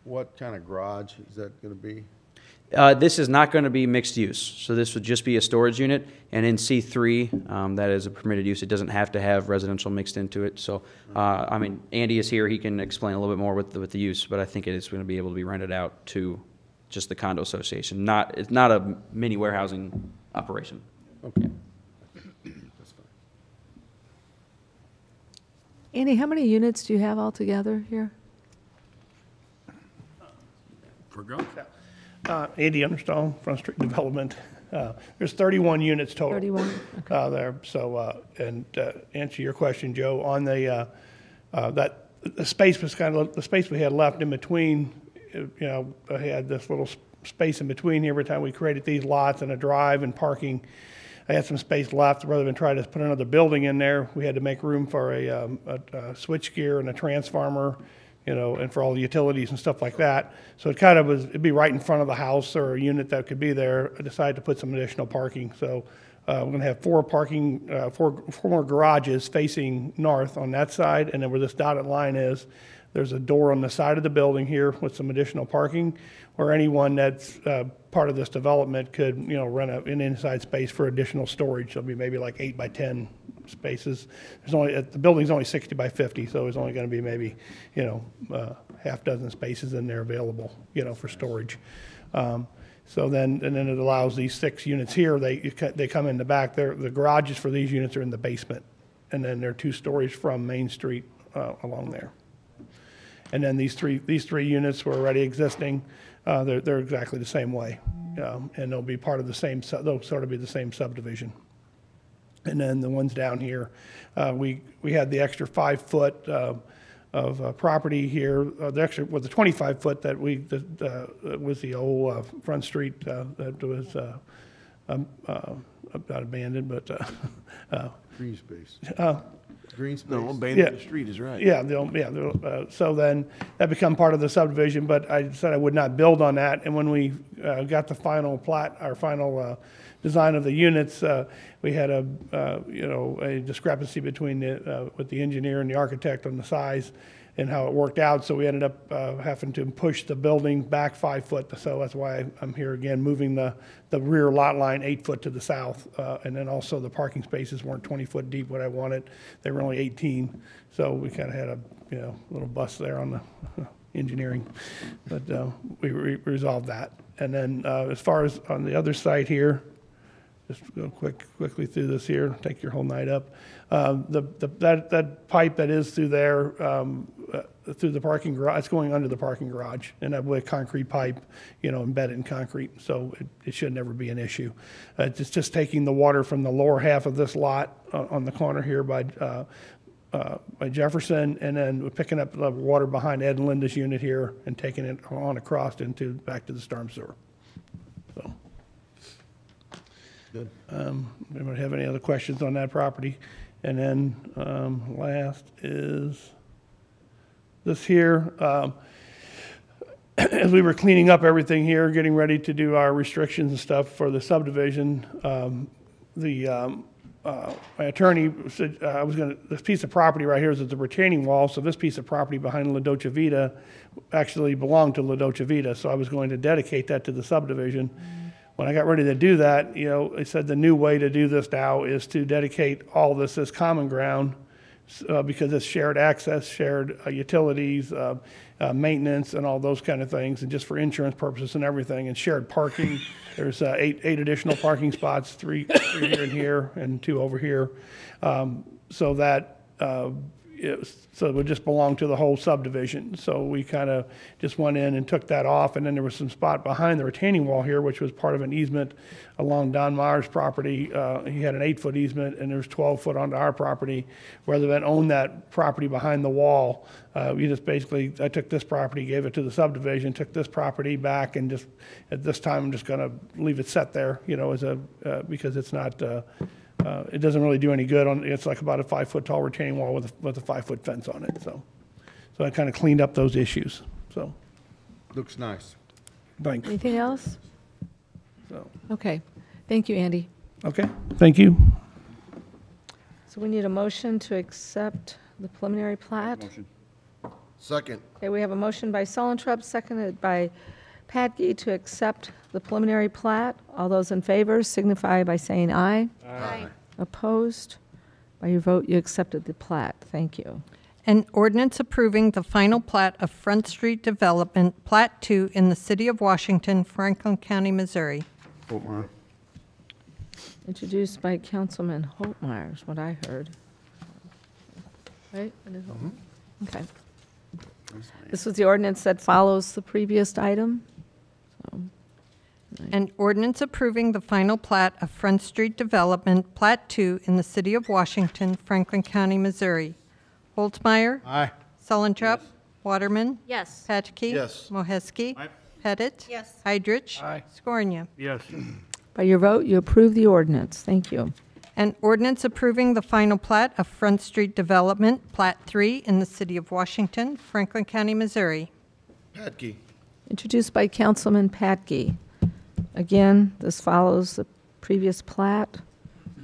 What kind of garage is that going to be? This is not going to be mixed use, so this would just be a storage unit. And in C3, that is a permitted use. It doesn't have to have residential mixed into it. So, I mean, Andy is here. He can explain a little bit more with the use, but I think it is going to be able to be rented out to just the condo association. It's not a mini warehousing operation. Okay. That's fine. Andy, how many units do you have altogether here? For growth. Andy Understone, Front Street Development. There's 31 units total. 31, okay. There. So, and to answer your question, Joe, on the space was kind of the space we had left in between. I had this little space in between here every time we created these lots and a drive and parking. I had some space left. Rather than try to put another building in there, we had to make room for a switchgear and a transformer, and for all the utilities and stuff like that. So it kind of was, it'd be right in front of the house or a unit that could be there. I decided to put some additional parking. So we're going to have 4 more garages facing north on that side. And then where this dotted line is, there's a door on the side of the building here with some additional parking, where anyone that's part of this development could, rent an inside space for additional storage. It'll be maybe like 8 by 10 spaces. The building's only 60 by 50, so there's only going to be maybe, half dozen spaces in there available, for storage. So then it allows these 6 units here. They come in the back. The garages for these units are in the basement, and then they're 2 stories from Main Street along there. And then these three units were already existing. They're exactly the same way, and they'll be part of the same. They'll sort of be the same subdivision. And then the ones down here, we had the extra 5 foot of property here. The extra was the 25 foot that was the old Front Street that was not abandoned, but green space. Green space. No, abandoned the street is right. Yeah, so then that become part of the subdivision, but I said I would not build on that. And when we got the final plat, our final design of the units, we had a discrepancy between with the engineer and the architect on the size and how it worked out. So we ended up having to push the building back 5 foot. So that's why I'm here again, moving the rear lot line 8 foot to the south. And then also the parking spaces weren't 20 foot deep what I wanted. They were only 18. So we kind of had a little bust there on the engineering. But we resolved that. And then as far as on the other side here, just go quickly through this here, take your whole night up. That pipe that is through there, through the parking garage, it's going under the parking garage, and that with concrete pipe, embedded in concrete, so it should never be an issue. It's just taking the water from the lower half of this lot on the corner here by Jefferson, and then we're picking up the water behind Ed and Linda's unit here and taking it on across back to the storm sewer. So. Good. Anybody have any other questions on that property? And then last is this here. As we were cleaning up everything here, getting ready to do our restrictions and stuff for the subdivision, my attorney said this piece of property right here is the retaining wall, so this piece of property behind La Dolce Vita actually belonged to La Dolce Vita, so I was going to dedicate that to the subdivision. When I got ready to do that, they said the new way to do this now is to dedicate all this as common ground because it's shared access, shared utilities, maintenance, and all those kind of things, and just for insurance purposes and everything, and shared parking. There's eight additional parking spots, three here and here, and 2 over here, so that it would just belong to the whole subdivision. So we kind of just went in and took that off, and then there was some spot behind the retaining wall here, which was part of an easement along Don Myers' property. He had an 8-foot easement, and there's 12 foot onto our property. Rather than own that property behind the wall, we just basically, I took this property, gave it to the subdivision, took this property back, and just at this time I'm just going to leave it set there, because it's not. It doesn't really do any good. It's like about a 5-foot tall retaining wall with a 5-foot fence on it. So I kind of cleaned up those issues. So Looks nice. thanks. Anything else? So Okay. Thank you, Andy. okay, thank you. So we need a motion to accept the preliminary plat. Second. Okay, we have a motion by Sullentrup, seconded by Patke to accept the preliminary plat. All those in favor signify by saying aye. Aye. Opposed? By your vote, you accepted the plat. Thank you. An ordinance approving the final plat of Front Street Development, Plat 2 in the City of Washington, Franklin County, Missouri. Introduced by Councilman Holtmeyer is what I heard. Right? Okay. This was the ordinance that follows the previous item. So, An ordinance approving the final plat of Front Street Development, Plat 2 in the City of Washington, Franklin County, Missouri. Holtzmeyer? Aye. Sullentrup? Waterman? Yes. Patchke? Yes. Moheski? Pettit? Yes. Heidrich? Aye. Skornia? Yes. by your vote, you approve the ordinance. Thank you. An ordinance approving the final plat of Front Street Development, Plat 3 in the City of Washington, Franklin County, Missouri. Patke. Introduced by Councilman Patke. Again, this follows the previous plat.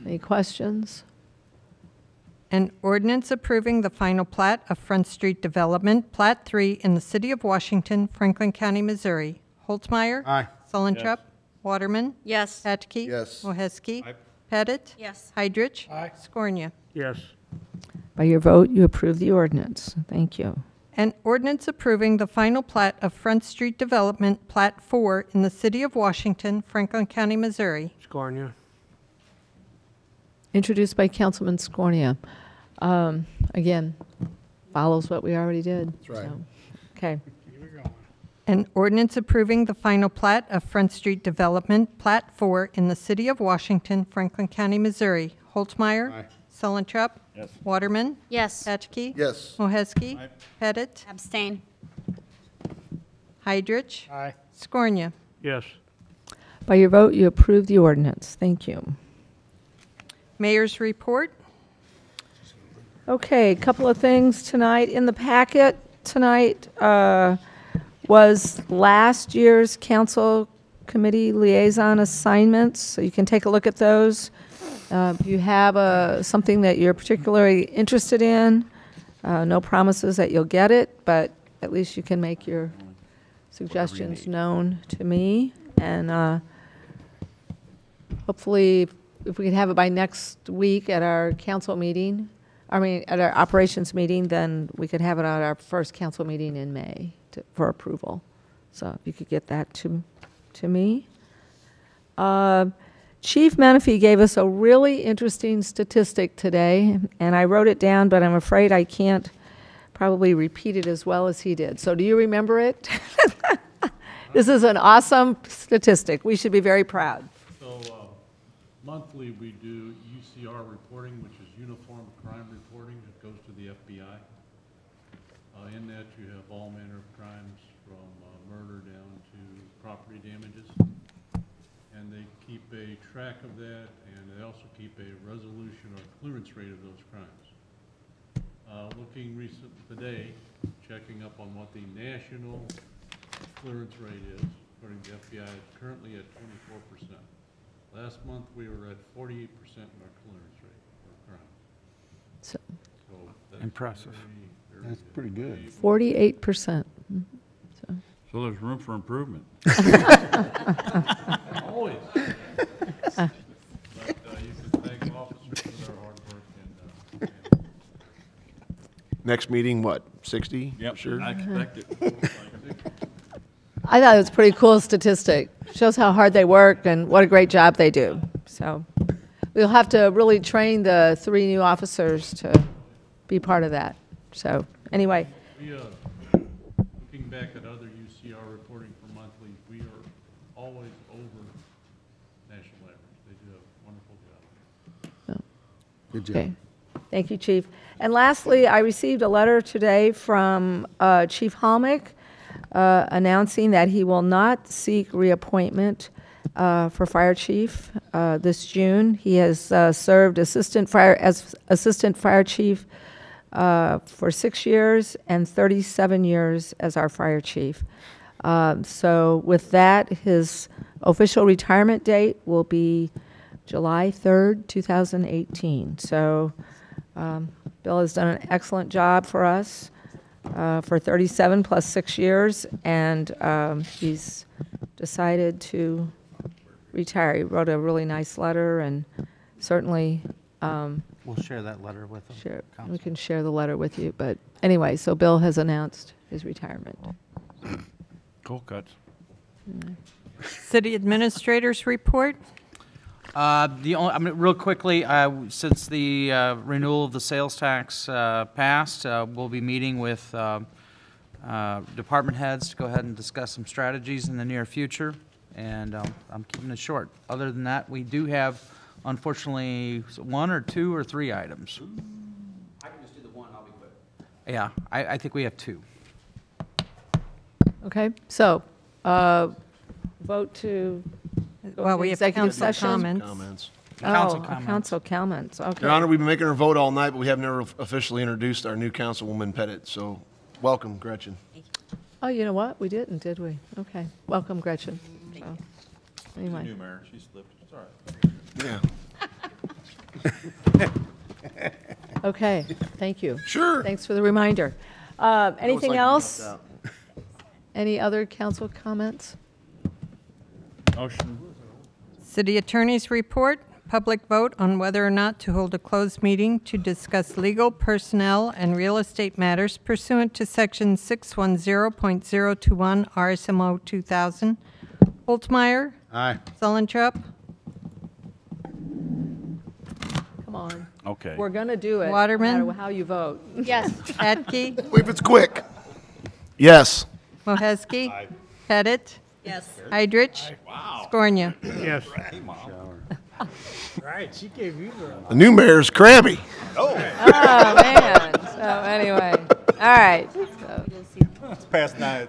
Any questions? An ordinance approving the final plat of Front Street Development, Plat 3 in the City of Washington, Franklin County, Missouri. Holtzmeyer? Aye. Sullentrup? Waterman? Yes. Patke? Yes. Moheski? Pettit? Yes. Heidrich? Skornia? Yes. By your vote, you approve the ordinance. Thank you. An ordinance approving the final plat of Front Street Development, Plat 4 in the City of Washington, Franklin County, Missouri. Scornia. Introduced by Councilman Scornia. Again, follows what we already did. That's right. so, Okay. An ordinance approving the final plat of Front Street Development, Plat 4 in the City of Washington, Franklin County, Missouri. Holtzmeyer? Aye. Sullentrup? Yes. Waterman? Yes. Patchke? Yes. Moheski? Pettit? Abstain. Heidrich? Aye. Skornia? Yes. By your vote, you approve the ordinance. Thank you. Mayor's report. Okay, a couple of things tonight. In the packet tonight was last year's council committee liaison assignments, so you can take a look at those. If you have something that you're particularly interested in, no promises that you'll get it, but at least you can make your suggestions known to me. And hopefully, if we could have it by next week at our council meeting, at our operations meeting, then we could have it at our first council meeting in May for approval. So if you could get that to me. Chief Menifee gave us a really interesting statistic today, and I wrote it down, but I'm afraid I can't probably repeat it as well as he did. So do you remember it? This is an awesome statistic. We should be very proud. So monthly we do UCR reporting, which is Uniform Crime Reporting. It goes to the FBI. In that you have all manner of crimes from murder down to property damages. And they keep a track of that, and they also keep a resolution or clearance rate of those crimes. Looking recent today, checking up on what the national clearance rate is, according to FBI, it's currently at 24%. Last month, we were at 48% in our clearance rate for crime. So that's impressive. Very That's pretty good. 48%. So there's room for improvement. Always. But you can thank officers for their hard work and Next meeting, what, 60? Yep, Sure. I expect it. I thought it was a pretty cool statistic. Shows how hard they work and what a great job they do. So we'll have to really train the 3 new officers to be part of that. So anyway. we, looking back at other UCR reporting for monthly, we are always over national average. They do a wonderful job. Good job. Okay. Thank you, Chief. And lastly, I received a letter today from Chief Halmick announcing that he will not seek reappointment for Fire Chief this June. He has served as Assistant Fire Chief for 6 years and 37 years as our Fire Chief. So with that, his official retirement date will be July 3rd, 2018. So Bill has done an excellent job for us for 37 plus 6 years, and he's decided to retire. He wrote a really nice letter, and certainly We'll share that letter with them. we can share the letter with you. But anyway, so Bill has announced his retirement. Cool cuts. City Administrator's report. Real quickly, since the renewal of the sales tax passed, we'll be meeting with department heads to go ahead and discuss some strategies in the near future, and I'm keeping it short. Other than that, we do have, unfortunately, 1 or 2 or 3 items. I can just do the one, I'll be quick. Yeah, I think we have 2. Okay, so vote to go Well, into we have executive council session. comments. Council Oh, comments. council comments, okay. Your Honor, we've been making her vote all night, but we have never officially introduced our new councilwoman Pettit. So welcome, Gretchen. Oh, you know what? We didn't, did we? Okay. Welcome, Gretchen. So, anyway. New mayor, she slipped. It's all right. Yeah. Okay, thank you. Sure. Thanks for the reminder. Anything else? Any other council comments? Motion. City Attorney's report. Public vote on whether or not to hold a closed meeting to discuss legal, personnel, and real estate matters pursuant to Section 610.021 RSMO 2000. Holtmeyer. Aye. Zollentrop. Come on. Okay. We're going to do it. Waterman? No matter how you vote. Yes. Atke. If it's quick. Yes. Mohesky. Pettit. Yes. Heidrich. Scornia. Yes. Right, she gave you the. The new mayor's crabby. Oh, man. So anyway, all right. So, It's past 9.